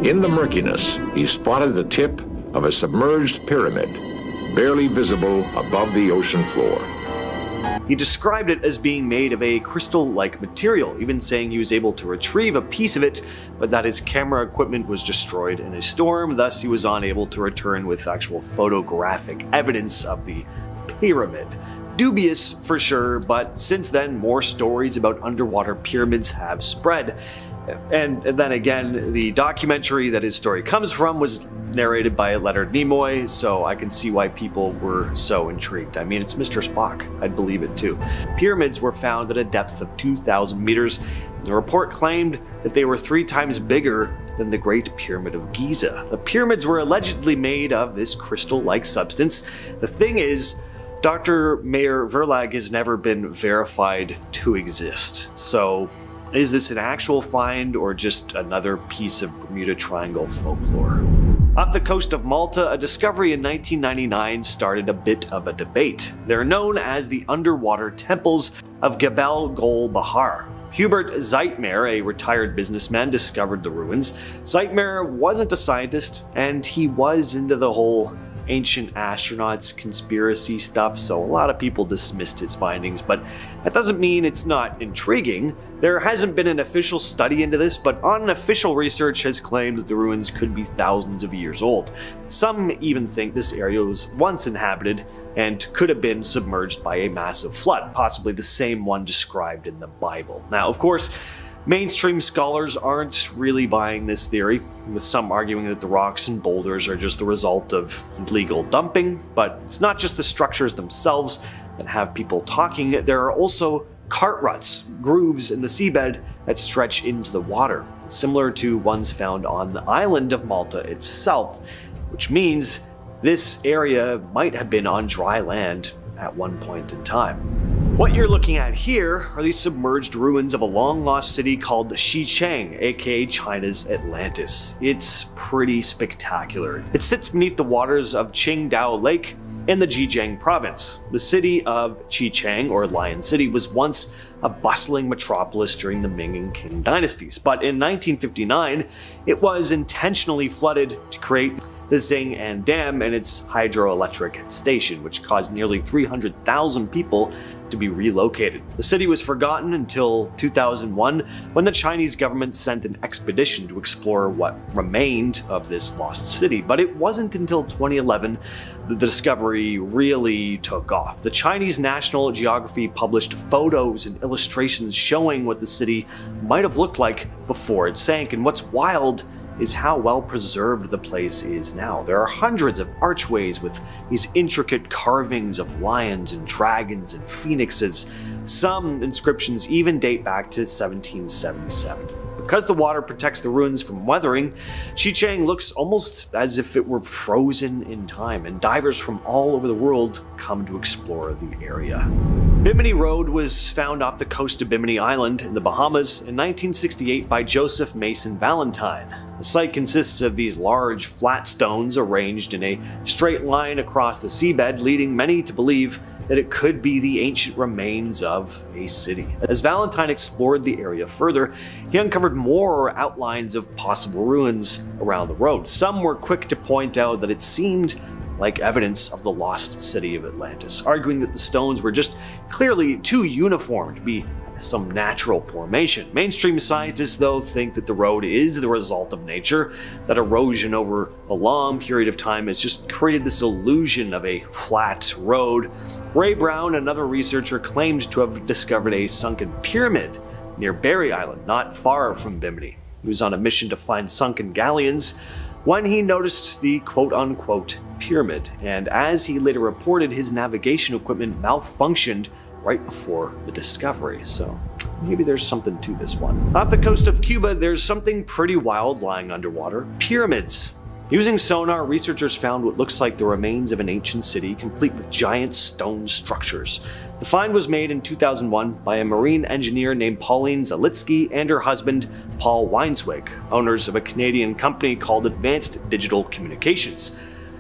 In the murkiness, he spotted the tip of a submerged pyramid, barely visible above the ocean floor.
He described it as being made of a crystal-like material, even saying he was able to retrieve a piece of it, but that his camera equipment was destroyed in a storm, thus he was unable to return with actual photographic evidence of the pyramid. Dubious for sure, but since then more stories about underwater pyramids have spread. And then again, the documentary that his story comes from was narrated by Leonard Nimoy, so I can see why people were so intrigued. I mean, it's Mr. Spock. I'd believe it too. Pyramids were found at a depth of 2,000 meters. The report claimed that they were 3 times bigger than the Great Pyramid of Giza. The pyramids were allegedly made of this crystal-like substance. The thing is, Dr. Meyer Verlag has never been verified to exist. So, is this an actual find or just another piece of Bermuda Triangle folklore? Off the coast of Malta, a discovery in 1999 started a bit of a debate. They're known as the underwater temples of Gebel Gol Bahar. Hubert Zeitmer, a retired businessman, discovered the ruins. Zeitmer wasn't a scientist, and he was into the whole ancient astronauts conspiracy stuff, so a lot of people dismissed his findings, but that doesn't mean it's not intriguing. There hasn't been an official study into this, but unofficial research has claimed that the ruins could be thousands of years old. Some even think this area was once inhabited and could have been submerged by a massive flood, possibly the same one described in the Bible. Now, of course, mainstream scholars aren't really buying this theory, with some arguing that the rocks and boulders are just the result of illegal dumping, but it's not just the structures themselves that have people talking. There are also cart ruts, grooves in the seabed that stretch into the water, similar to ones found on the island of Malta itself, which means this area might have been on dry land at one point in time. What you're looking at here are the submerged ruins of a long-lost city called Xichang, aka China's Atlantis. It's pretty spectacular. It sits beneath the waters of Qingdao Lake in the Zhejiang province. The city of Xichang, or Lion City, was once a bustling metropolis during the Ming and Qing dynasties, but in 1959 it was intentionally flooded to create the Xing'an Dam and its hydroelectric station, which caused nearly 300,000 people to be relocated. The city was forgotten until 2001, when the Chinese government sent an expedition to explore what remained of this lost city. But it wasn't until 2011 that the discovery really took off. The Chinese National Geography published photos and illustrations showing what the city might have looked like before it sank. And what's wild is how well preserved the place is now. There are hundreds of archways with these intricate carvings of lions and dragons and phoenixes. Some inscriptions even date back to 1777. Because the water protects the ruins from weathering, Xichang looks almost as if it were frozen in time, and divers from all over the world come to explore the area. Bimini Road was found off the coast of Bimini Island in the Bahamas in 1968 by Joseph Mason Valentine. The site consists of these large, flat stones arranged in a straight line across the seabed, leading many to believe that it could be the ancient remains of a city. As Valentine explored the area further, he uncovered more outlines of possible ruins around the road. Some were quick to point out that it seemed like evidence of the lost city of Atlantis, arguing that the stones were just clearly too uniform to be some natural formation. Mainstream scientists, though, think that the road is the result of nature, that erosion over a long period of time has just created this illusion of a flat road. Ray Brown, another researcher, claimed to have discovered a sunken pyramid near Berry Island, not far from Bimini. He was on a mission to find sunken galleons when he noticed the quote-unquote pyramid, and as he later reported, his navigation equipment malfunctioned right before the discovery, so maybe there's something to this one. Off the coast of Cuba, there's something pretty wild lying underwater: pyramids. Using sonar, researchers found what looks like the remains of an ancient city, complete with giant stone structures. The find was made in 2001 by a marine engineer named Pauline Zalitsky and her husband, Paul Weinswig, owners of a Canadian company called Advanced Digital Communications.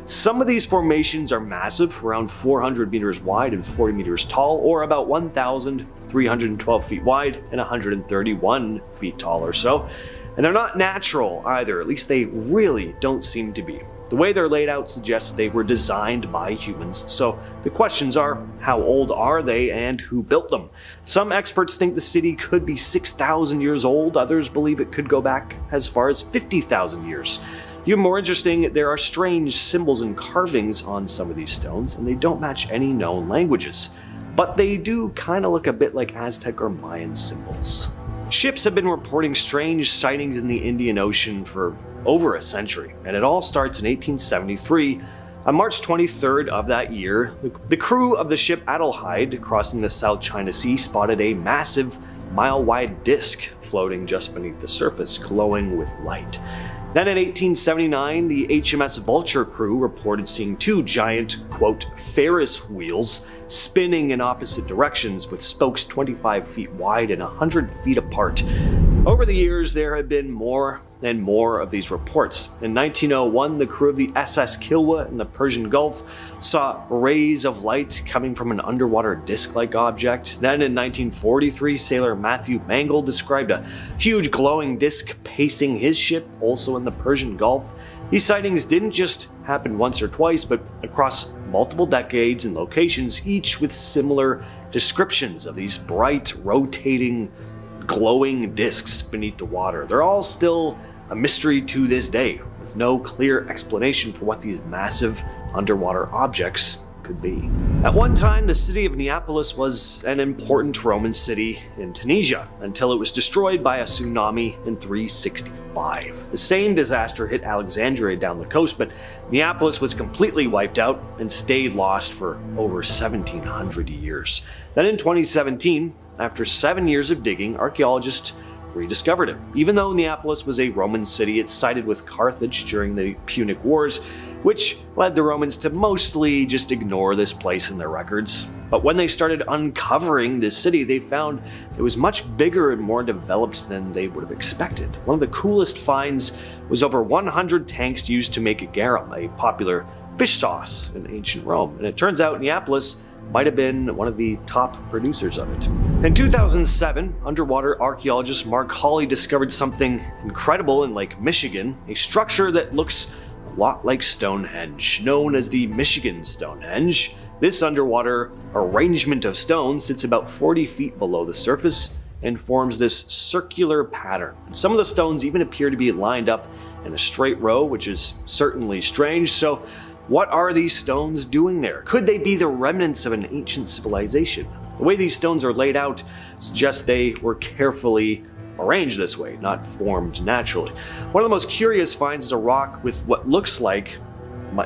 Some of these formations are massive, around 400 meters wide and 40 meters tall, or about 1,312 feet wide and 131 feet tall or so. And they're not natural either, at least they really don't seem to be. The way they're laid out suggests they were designed by humans, so the questions are, how old are they and who built them? Some experts think the city could be 6,000 years old, others believe it could go back as far as 50,000 years. Even more interesting, there are strange symbols and carvings on some of these stones, and they don't match any known languages. But they do kind of look a bit like Aztec or Mayan symbols. Ships have been reporting strange sightings in the Indian Ocean for over a century, and it all starts in 1873. On March 23rd of that year, the crew of the ship Adelheid, crossing the South China Sea, spotted a massive, mile-wide disk floating just beneath the surface, glowing with light. Then in 1879, the HMS Vulture crew reported seeing two giant, quote, Ferris wheels spinning in opposite directions with spokes 25 feet wide and 100 feet apart. Over the years, there have been more and more of these reports. In 1901, the crew of the SS Kilwa in the Persian Gulf saw rays of light coming from an underwater disc-like object. Then in 1943, sailor Matthew Mangle described a huge glowing disc pacing his ship, also in the Persian Gulf. These sightings didn't just happen once or twice, but across multiple decades and locations, each with similar descriptions of these bright, rotating, glowing discs beneath the water. They're all still a mystery to this day, with no clear explanation for what these massive underwater objects could be. At one time, the city of Neapolis was an important Roman city in Tunisia, until it was destroyed by a tsunami in 365. The same disaster hit Alexandria down the coast, but Neapolis was completely wiped out and stayed lost for over 1,700 years. Then in 2017, after 7 years of digging, archaeologists rediscovered it. Even though Neapolis was a Roman city, it sided with Carthage during the Punic Wars, which led the Romans to mostly just ignore this place in their records. But when they started uncovering this city, they found it was much bigger and more developed than they would have expected. One of the coolest finds was over 100 tanks used to make a garum, a popular fish sauce in ancient Rome. And it turns out Neapolis might have been one of the top producers of it. In 2007, underwater archaeologist Mark Hawley discovered something incredible in Lake Michigan, a structure that looks a lot like Stonehenge, known as the Michigan Stonehenge. This underwater arrangement of stones sits about 40 feet below the surface and forms this circular pattern. And some of the stones even appear to be lined up in a straight row, which is certainly strange. So what are these stones doing there? Could they be the remnants of an ancient civilization? The way these stones are laid out suggests they were carefully arranged this way, not formed naturally. One of the most curious finds is a rock with what looks like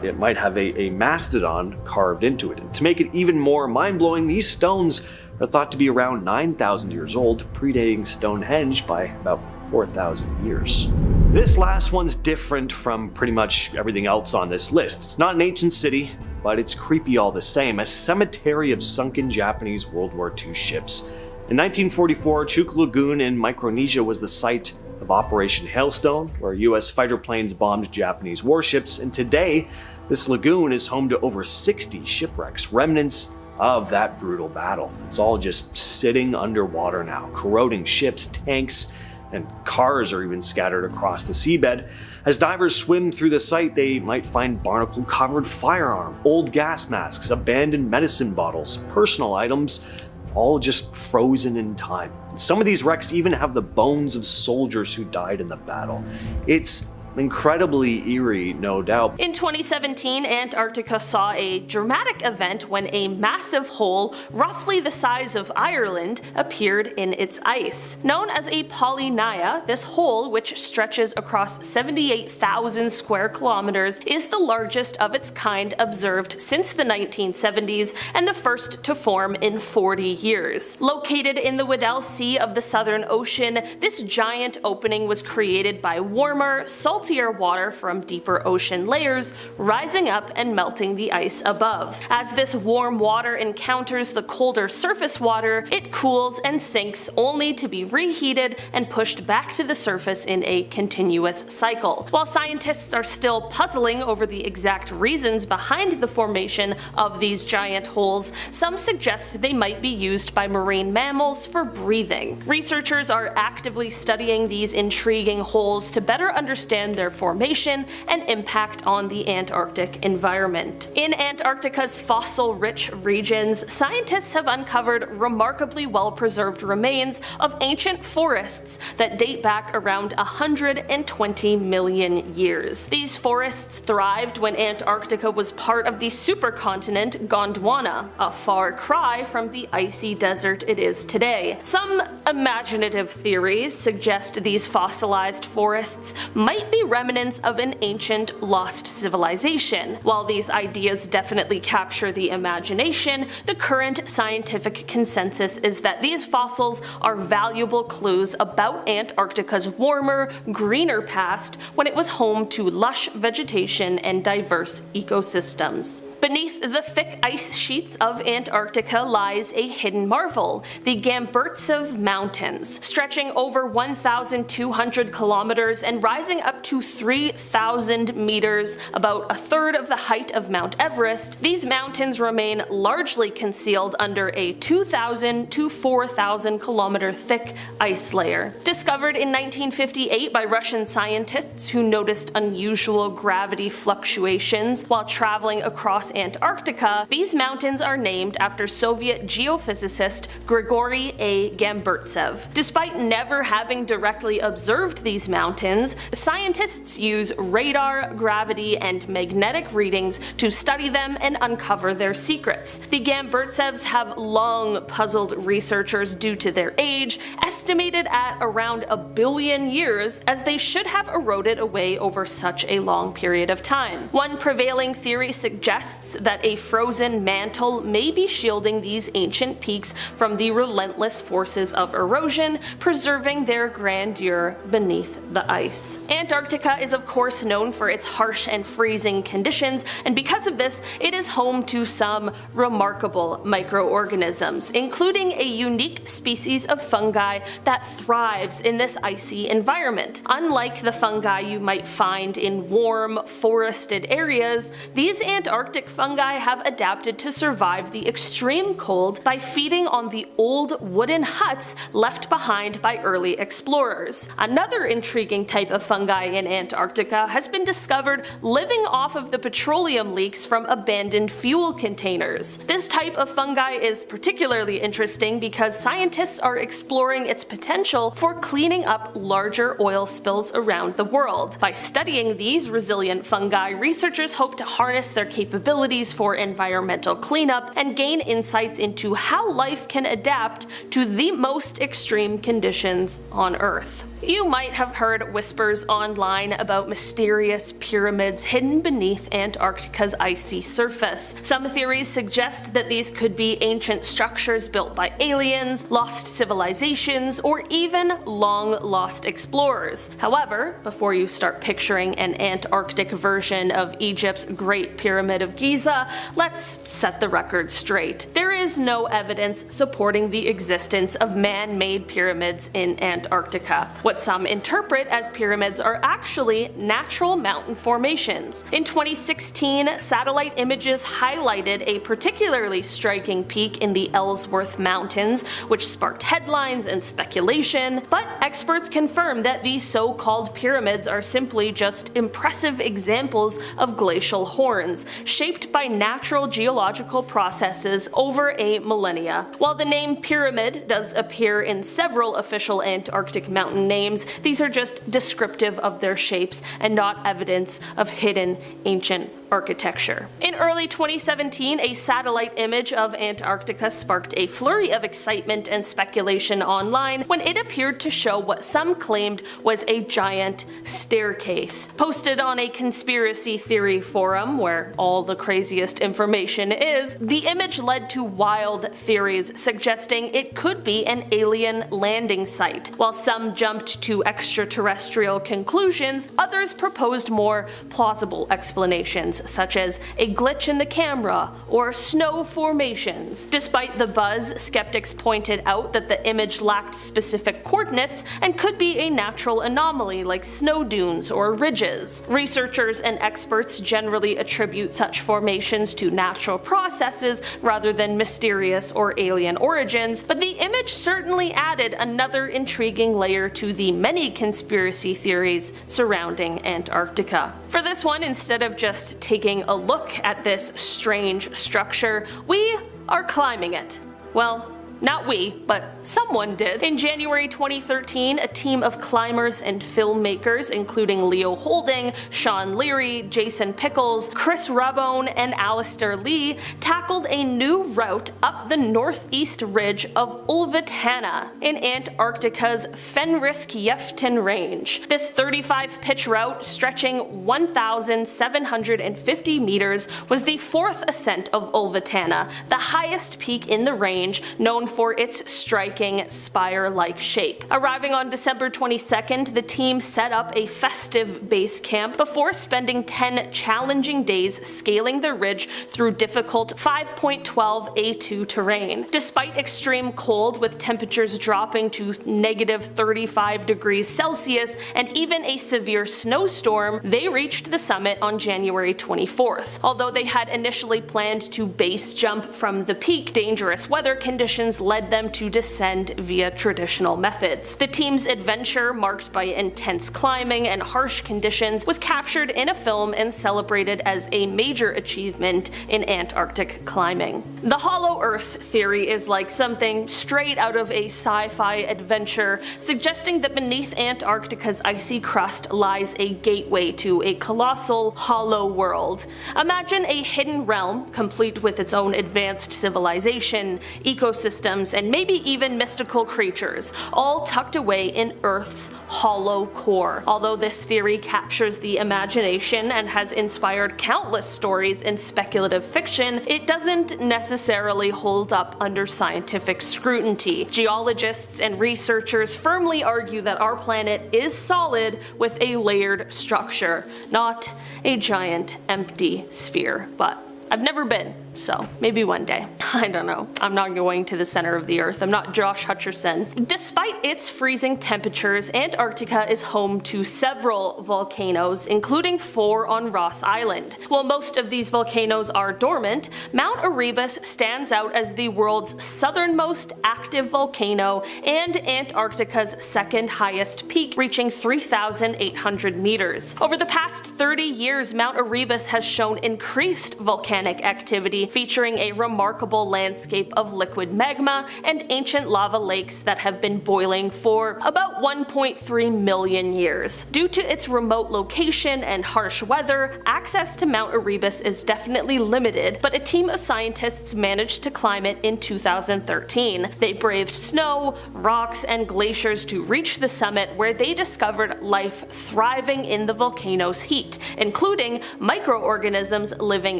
it might have a mastodon carved into it. And to make it even more mind-blowing, these stones are thought to be around 9,000 years old, predating Stonehenge by about 4,000 years. This last one's different from pretty much everything else on this list. It's not an ancient city, but it's creepy all the same. A cemetery of sunken Japanese World War II ships. In 1944, Chuuk Lagoon in Micronesia was the site of Operation Hailstone, where US fighter planes bombed Japanese warships, and today, this lagoon is home to over 60 shipwrecks, remnants of that brutal battle. It's all just sitting underwater now, corroding ships, tanks, and cars are even scattered across the seabed. As divers swim through the site, they might find barnacle-covered firearm, old gas masks, abandoned medicine bottles, personal items, all just frozen in time. Some of these wrecks even have the bones of soldiers who died in the battle. It's incredibly eerie, no doubt.
In 2017, Antarctica saw a dramatic event when a massive hole, roughly the size of Ireland, appeared in its ice. Known as a polynya, this hole, which stretches across 78,000 square kilometers, is the largest of its kind observed since the 1970s and the first to form in 40 years. Located in the Weddell Sea of the Southern Ocean, this giant opening was created by warmer, salt saltier water from deeper ocean layers, rising up and melting the ice above. As this warm water encounters the colder surface water, it cools and sinks only to be reheated and pushed back to the surface in a continuous cycle. While scientists are still puzzling over the exact reasons behind the formation of these giant holes, some suggest they might be used by marine mammals for breathing. Researchers are actively studying these intriguing holes to better understand their formation and impact on the Antarctic environment. In Antarctica's fossil-rich regions, scientists have uncovered remarkably well-preserved remains of ancient forests that date back around 120 million years. These forests thrived when Antarctica was part of the supercontinent Gondwana, a far cry from the icy desert it is today. Some imaginative theories suggest these fossilized forests might be remnants of an ancient lost civilization. While these ideas definitely capture the imagination, the current scientific consensus is that these fossils are valuable clues about Antarctica's warmer, greener past when it was home to lush vegetation and diverse ecosystems. Beneath the thick ice sheets of Antarctica lies a hidden marvel, the Gamburtsev Mountains. Stretching over 1,200 kilometers and rising up to 3,000 meters, about a third of the height of Mount Everest, these mountains remain largely concealed under a 2,000 to 4,000 kilometer thick ice layer. Discovered in 1958 by Russian scientists who noticed unusual gravity fluctuations while traveling across Antarctica, these mountains are named after Soviet geophysicist Grigory A. Gamburtsev. Despite never having directly observed these mountains, scientists use radar, gravity, and magnetic readings to study them and uncover their secrets. The Gamburtsevs have long puzzled researchers due to their age, estimated at around 1 billion years, as they should have eroded away over such a long period of time. One prevailing theory suggests that a frozen mantle may be shielding these ancient peaks from the relentless forces of erosion, preserving their grandeur beneath the ice. Antarctica is of course known for its harsh and freezing conditions, and because of this, it is home to some remarkable microorganisms, including a unique species of fungi that thrives in this icy environment. Unlike the fungi you might find in warm, forested areas, these Antarctic fungi have adapted to survive the extreme cold by feeding on the old wooden huts left behind by early explorers. Another intriguing type of fungi in Antarctica has been discovered living off of the petroleum leaks from abandoned fuel containers. This type of fungi is particularly interesting because scientists are exploring its potential for cleaning up larger oil spills around the world. By studying these resilient fungi, researchers hope to harness their capabilities for environmental cleanup and gain insights into how life can adapt to the most extreme conditions on Earth. You might have heard whispers online about mysterious pyramids hidden beneath Antarctica's icy surface. Some theories suggest that these could be ancient structures built by aliens, lost civilizations, or even long-lost explorers. However, before you start picturing an Antarctic version of Egypt's Great Pyramid of Giza, let's set the record straight. There is no evidence supporting the existence of man-made pyramids in Antarctica. What some interpret as pyramids are actually natural mountain formations. In 2016, satellite images highlighted a particularly striking peak in the Ellsworth Mountains, which sparked headlines and speculation, but experts confirm that these so-called pyramids are simply just impressive examples of glacial horns, shaped by natural geological processes over a millennia. While the name pyramid does appear in several official Antarctic mountain names, these are just descriptive of their shapes and not evidence of hidden ancient architecture. In early 2017, a satellite image of Antarctica sparked a flurry of excitement and speculation online when it appeared to show what some claimed was a giant staircase. Posted on a conspiracy theory forum where all the craziest information is, the image led to wild theories suggesting it could be an alien landing site. While some jumped to extraterrestrial conclusions, others proposed more plausible explanations, such as a glitch in the camera or snow formations. Despite the buzz, skeptics pointed out that the image lacked specific coordinates and could be a natural anomaly like snow dunes or ridges. Researchers and experts generally attribute such formations to natural processes rather than mysterious or alien origins, but the image certainly added another intriguing layer to the many conspiracy theories surrounding Antarctica. For this one, instead of just taking a look at this strange structure, we are climbing it. Well, not we, but someone did. In January 2013, a team of climbers and filmmakers, including Leo Holding, Sean Leary, Jason Pickles, Chris Rabone, and Alistair Lee, tackled a new route up the northeast ridge of Ulvitana in Antarctica's Fenrisk-Jeften Range. This 35-pitch route, stretching 1,750 meters, was the fourth ascent of Ulvitana, the highest peak in the range, known for its striking spire-like shape. Arriving on December 22nd, the team set up a festive base camp before spending 10 challenging days scaling the ridge through difficult 5.12 A2 terrain. Despite extreme cold, with temperatures dropping to negative 35 degrees Celsius and even a severe snowstorm, they reached the summit on January 24th. Although they had initially planned to base jump from the peak, dangerous weather conditions led them to descend via traditional methods. The team's adventure, marked by intense climbing and harsh conditions, was captured in a film and celebrated as a major achievement in Antarctic climbing. The Hollow Earth theory is like something straight out of a sci-fi adventure, suggesting that beneath Antarctica's icy crust lies a gateway to a colossal, hollow world. Imagine a hidden realm, complete with its own advanced civilization, ecosystems, and maybe even mystical creatures, all tucked away in Earth's hollow core. Although this theory captures the imagination and has inspired countless stories in speculative fiction, it doesn't necessarily hold up under scientific scrutiny. Geologists and researchers firmly argue that our planet is solid with a layered structure, not a giant empty sphere. But I've never been, so maybe one day. I don't know. I'm not going to the center of the earth. I'm not Josh Hutcherson. Despite its freezing temperatures, Antarctica is home to several volcanoes, including 4 on Ross Island. While most of these volcanoes are dormant, Mount Erebus stands out as the world's southernmost active volcano and Antarctica's second highest peak, reaching 3,800 meters. Over the past 30 years, Mount Erebus has shown increased volcanic activity, featuring a remarkable landscape of liquid magma and ancient lava lakes that have been boiling for about 1.3 million years. Due to its remote location and harsh weather, access to Mount Erebus is definitely limited, but a team of scientists managed to climb it in 2013. They braved snow, rocks, and glaciers to reach the summit, where they discovered life thriving in the volcano's heat, including microorganisms living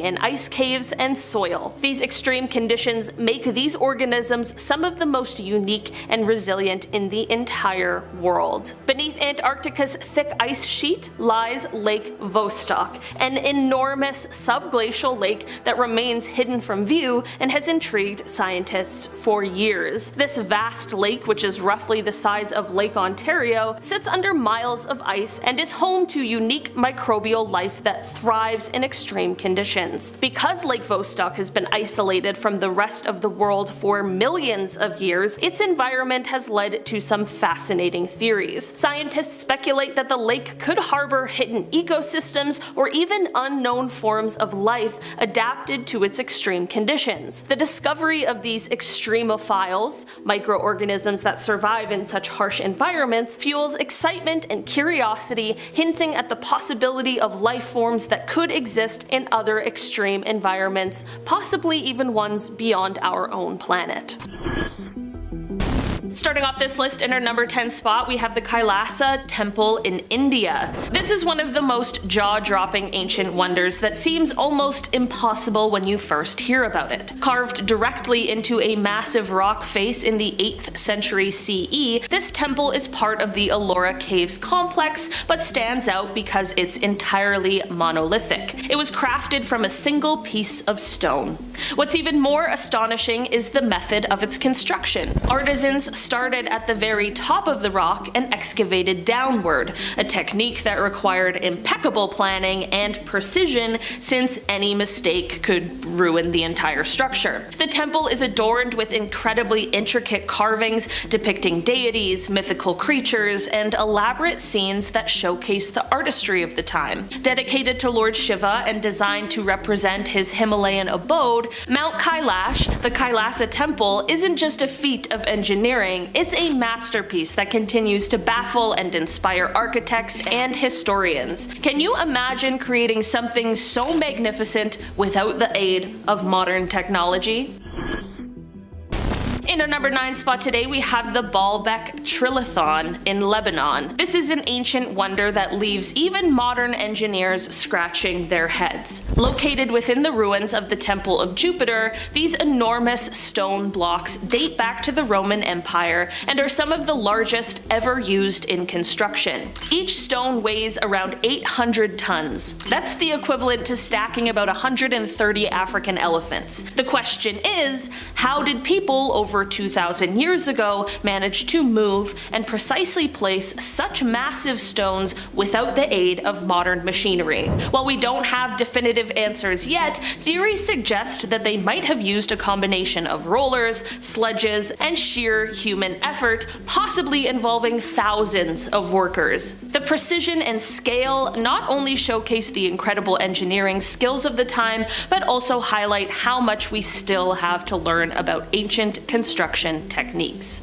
in ice caves and soil. These extreme conditions make these organisms some of the most unique and resilient in the entire world. Beneath Antarctica's thick ice sheet lies Lake Vostok, an enormous subglacial lake that remains hidden from view and has intrigued scientists for years. This vast lake, which is roughly the size of Lake Ontario, sits under miles of ice and is home to unique microbial life that thrives in extreme conditions. Because Lake Vostok livestock has been isolated from the rest of the world for millions of years, its environment has led to some fascinating theories. Scientists speculate that the lake could harbor hidden ecosystems or even unknown forms of life adapted to its extreme conditions. The discovery of these extremophiles, microorganisms that survive in such harsh environments, fuels excitement and curiosity, hinting at the possibility of life forms that could exist in other extreme environments, possibly even ones beyond our own planet. Starting off this list in our number 10 spot, we have the Kailasa Temple in India. This is one of the most jaw-dropping ancient wonders that seems almost impossible when you first hear about it. Carved directly into a massive rock face in the 8th century CE, this temple is part of the Ellora Caves complex, but stands out because it's entirely monolithic. It was crafted from a single piece of stone. What's even more astonishing is the method of its construction. Artisans started at the very top of the rock and excavated downward, a technique that required impeccable planning and precision since any mistake could ruin the entire structure. The temple is adorned with incredibly intricate carvings depicting deities, mythical creatures, and elaborate scenes that showcase the artistry of the time. Dedicated to Lord Shiva and designed to represent his Himalayan abode, Mount Kailash, the Kailasa Temple, isn't just a feat of engineering, it's a masterpiece that continues to baffle and inspire architects and historians. Can you imagine creating something so magnificent without the aid of modern technology? In our number 9 spot today, we have the Baalbek Trilithon in Lebanon. This is an ancient wonder that leaves even modern engineers scratching their heads. Located within the ruins of the Temple of Jupiter, these enormous stone blocks date back to the Roman Empire and are some of the largest ever used in construction. Each stone weighs around 800 tons. That's the equivalent to stacking about 130 African elephants. The question is, how did people over 2,000 years ago managed to move and precisely place such massive stones without the aid of modern machinery? While we don't have definitive answers yet, theories suggest that they might have used a combination of rollers, sledges, and sheer human effort, possibly involving thousands of workers. The precision and scale not only showcase the incredible engineering skills of the time, but also highlight how much we still have to learn about ancient construction techniques.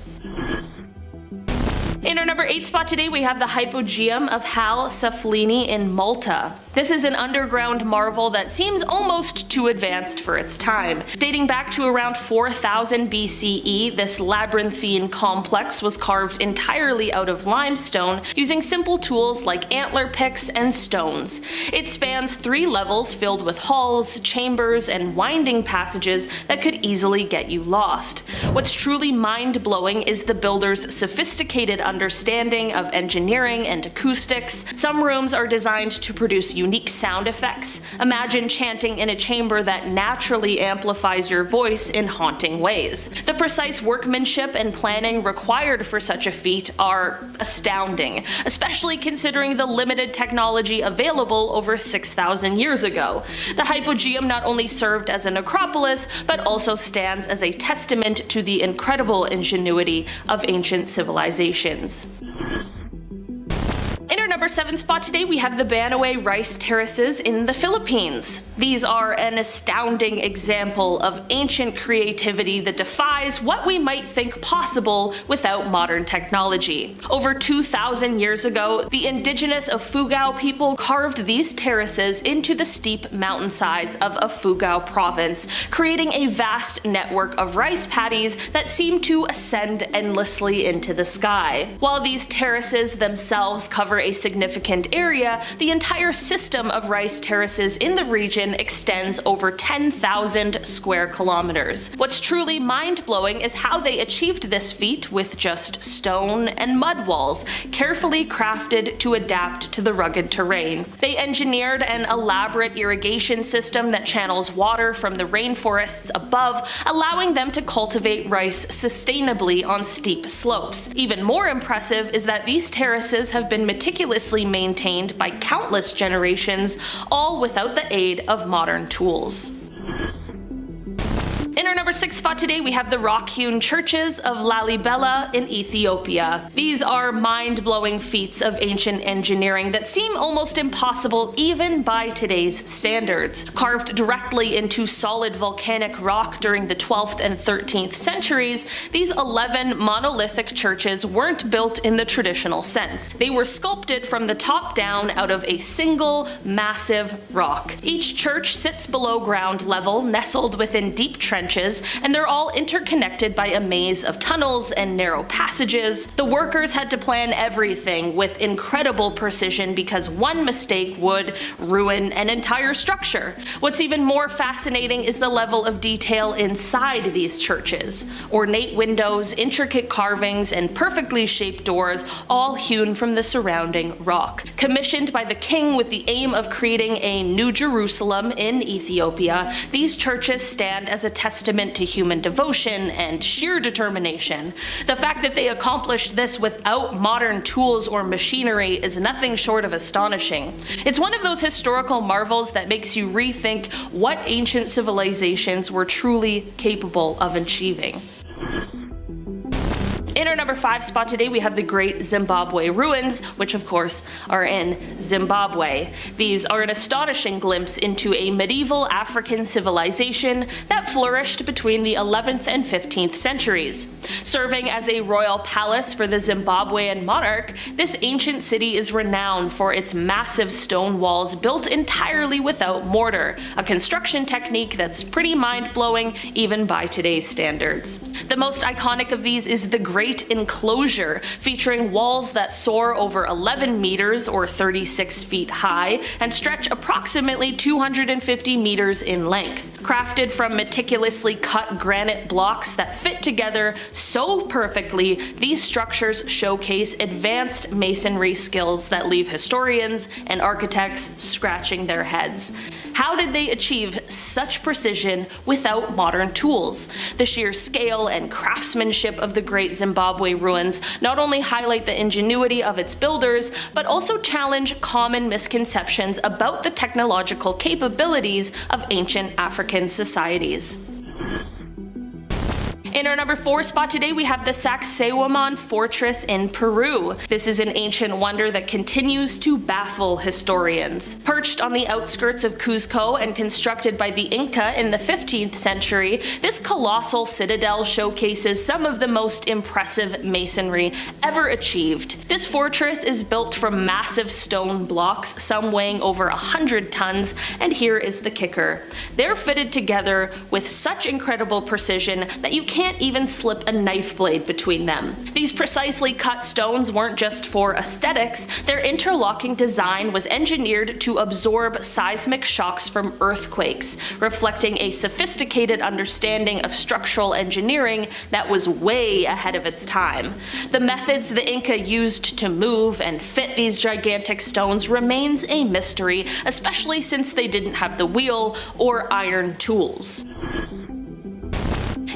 In our number 8 spot today, we have the Hypogeum of Hal Saflieni in Malta. This is an underground marvel that seems almost too advanced for its time. Dating back to around 4000 BCE, this labyrinthine complex was carved entirely out of limestone using simple tools like antler picks and stones. It spans 3 levels filled with halls, chambers, and winding passages that could easily get you lost. What's truly mind-blowing is the builder's sophisticated understanding of engineering and acoustics. Some rooms are designed to produce unique sound effects. Imagine chanting in a chamber that naturally amplifies your voice in haunting ways. The precise workmanship and planning required for such a feat are astounding, especially considering the limited technology available over 6,000 years ago. The Hypogeum not only served as a necropolis, but also stands as a testament to the incredible ingenuity of ancient civilizations. In our number 7 spot today, we have the Banaway rice terraces in the Philippines. These are an astounding example of ancient creativity that defies what we might think possible without modern technology. Over 2,000 years ago, the indigenous Ifugao people carved these terraces into the steep mountainsides of Ifugao province, creating a vast network of rice paddies that seem to ascend endlessly into the sky. While these terraces themselves cover a significant area, the entire system of rice terraces in the region extends over 10,000 square kilometers. What's truly mind-blowing is how they achieved this feat with just stone and mud walls, carefully crafted to adapt to the rugged terrain. They engineered an elaborate irrigation system that channels water from the rainforests above, allowing them to cultivate rice sustainably on steep slopes. Even more impressive is that these terraces have been meticulously maintained by countless generations, all without the aid of modern tools. our number 6 spot today, we have the rock-hewn churches of Lalibela in Ethiopia. These are mind-blowing feats of ancient engineering that seem almost impossible even by today's standards. Carved directly into solid volcanic rock during the 12th and 13th centuries, these 11 monolithic churches weren't built in the traditional sense. They were sculpted from the top down out of a single massive rock. Each church sits below ground level, nestled within deep trenches, and they're all interconnected by a maze of tunnels and narrow passages. The workers had to plan everything with incredible precision because one mistake would ruin an entire structure. What's even more fascinating is the level of detail inside these churches. Ornate windows, intricate carvings, and perfectly shaped doors, all hewn from the surrounding rock. Commissioned by the king with the aim of creating a New Jerusalem in Ethiopia, these churches stand as a testament to human devotion and sheer determination. The fact that they accomplished this without modern tools or machinery is nothing short of astonishing. It's one of those historical marvels that makes you rethink what ancient civilizations were truly capable of achieving. In our number 5 spot today, we have the Great Zimbabwe Ruins, which of course are in Zimbabwe. These are an astonishing glimpse into a medieval African civilization that flourished between the 11th and 15th centuries. Serving as a royal palace for the Zimbabwean monarch, this ancient city is renowned for its massive stone walls built entirely without mortar, a construction technique that's pretty mind-blowing even by today's standards. The most iconic of these is the Great Enclosure, featuring walls that soar over 11 meters or 36 feet high and stretch approximately 250 meters in length. Crafted from meticulously cut granite blocks that fit together so perfectly, these structures showcase advanced masonry skills that leave historians and architects scratching their heads. How did they achieve such precision without modern tools? The sheer scale and craftsmanship of the Great Zimbabwe ruins not only highlight the ingenuity of its builders, but also challenge common misconceptions about the technological capabilities of ancient African societies. In our number 4 spot today, we have the Sacsayhuaman Fortress in Peru. This is an ancient wonder that continues to baffle historians. Perched on the outskirts of Cuzco and constructed by the Inca in the 15th century, this colossal citadel showcases some of the most impressive masonry ever achieved. This fortress is built from massive stone blocks, some weighing over 100 tons, and here is the kicker. They're fitted together with such incredible precision that you can't even slip a knife blade between them. These precisely cut stones weren't just for aesthetics, their interlocking design was engineered to absorb seismic shocks from earthquakes, reflecting a sophisticated understanding of structural engineering that was way ahead of its time. The methods the Inca used to move and fit these gigantic stones remains a mystery, especially since they didn't have the wheel or iron tools.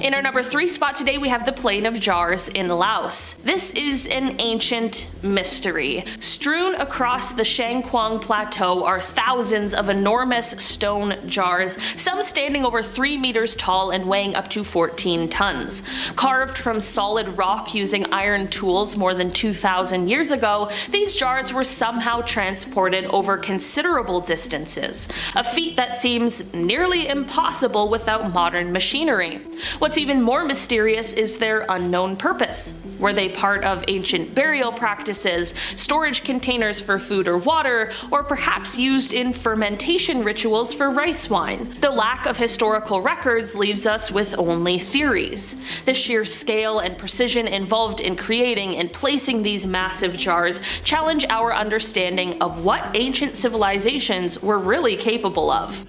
In our number 3 spot today, we have the Plain of Jars in Laos. This is an ancient mystery. Strewn across the Shangquang Plateau are thousands of enormous stone jars, some standing over 3 meters tall and weighing up to 14 tons. Carved from solid rock using iron tools more than 2,000 years ago, these jars were somehow transported over considerable distances, a feat that seems nearly impossible without modern machinery. What's even more mysterious is their unknown purpose. Were they part of ancient burial practices, storage containers for food or water, or perhaps used in fermentation rituals for rice wine? The lack of historical records leaves us with only theories. The sheer scale and precision involved in creating and placing these massive jars challenge our understanding of what ancient civilizations were really capable of.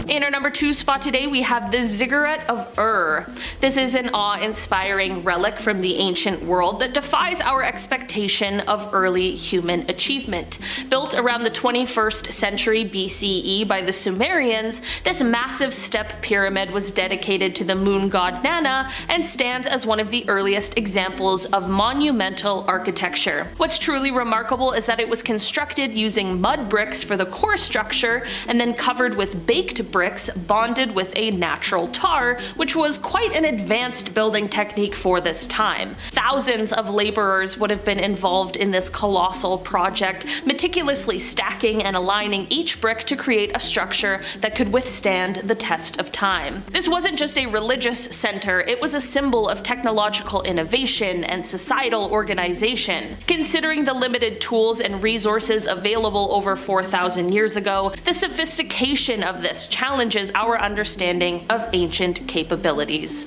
In our number 2 spot today, we have the Ziggurat of Ur. This is an awe-inspiring relic from the ancient world that defies our expectation of early human achievement. Built around the 21st century BCE by the Sumerians, this massive step pyramid was dedicated to the moon god Nana and stands as one of the earliest examples of monumental architecture. What's truly remarkable is that it was constructed using mud bricks for the core structure and then covered with baked bricks bricks bonded with a natural tar, which was quite an advanced building technique for this time. Thousands of laborers would have been involved in this colossal project, meticulously stacking and aligning each brick to create a structure that could withstand the test of time. This wasn't just a religious center, it was a symbol of technological innovation and societal organization. Considering the limited tools and resources available over 4,000 years ago, the sophistication of this challenges our understanding of ancient capabilities.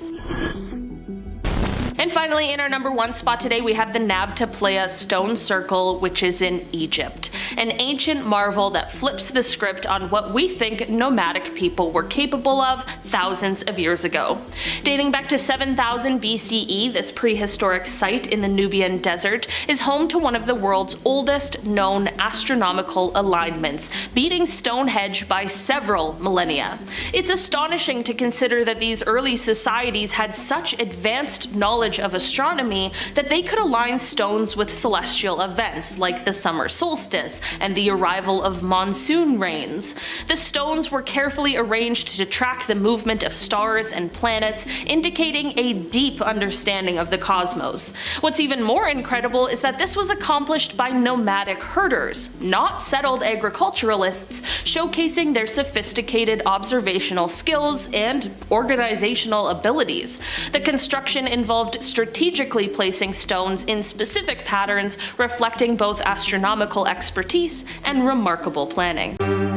And finally, in our number 1 spot today, we have the Nabta Playa stone circle, which is in Egypt. An ancient marvel that flips the script on what we think nomadic people were capable of thousands of years ago. Dating back to 7000 BCE, this prehistoric site in the Nubian desert is home to one of the world's oldest known astronomical alignments, beating Stonehenge by several millennia. It's astonishing to consider that these early societies had such advanced knowledge of astronomy that they could align stones with celestial events like the summer solstice and the arrival of monsoon rains. The stones were carefully arranged to track the movement of stars and planets, indicating a deep understanding of the cosmos. What's even more incredible is that this was accomplished by nomadic herders, not settled agriculturalists, showcasing their sophisticated observational skills and organizational abilities. The construction involved strategically placing stones in specific patterns, reflecting both astronomical expertise and remarkable planning.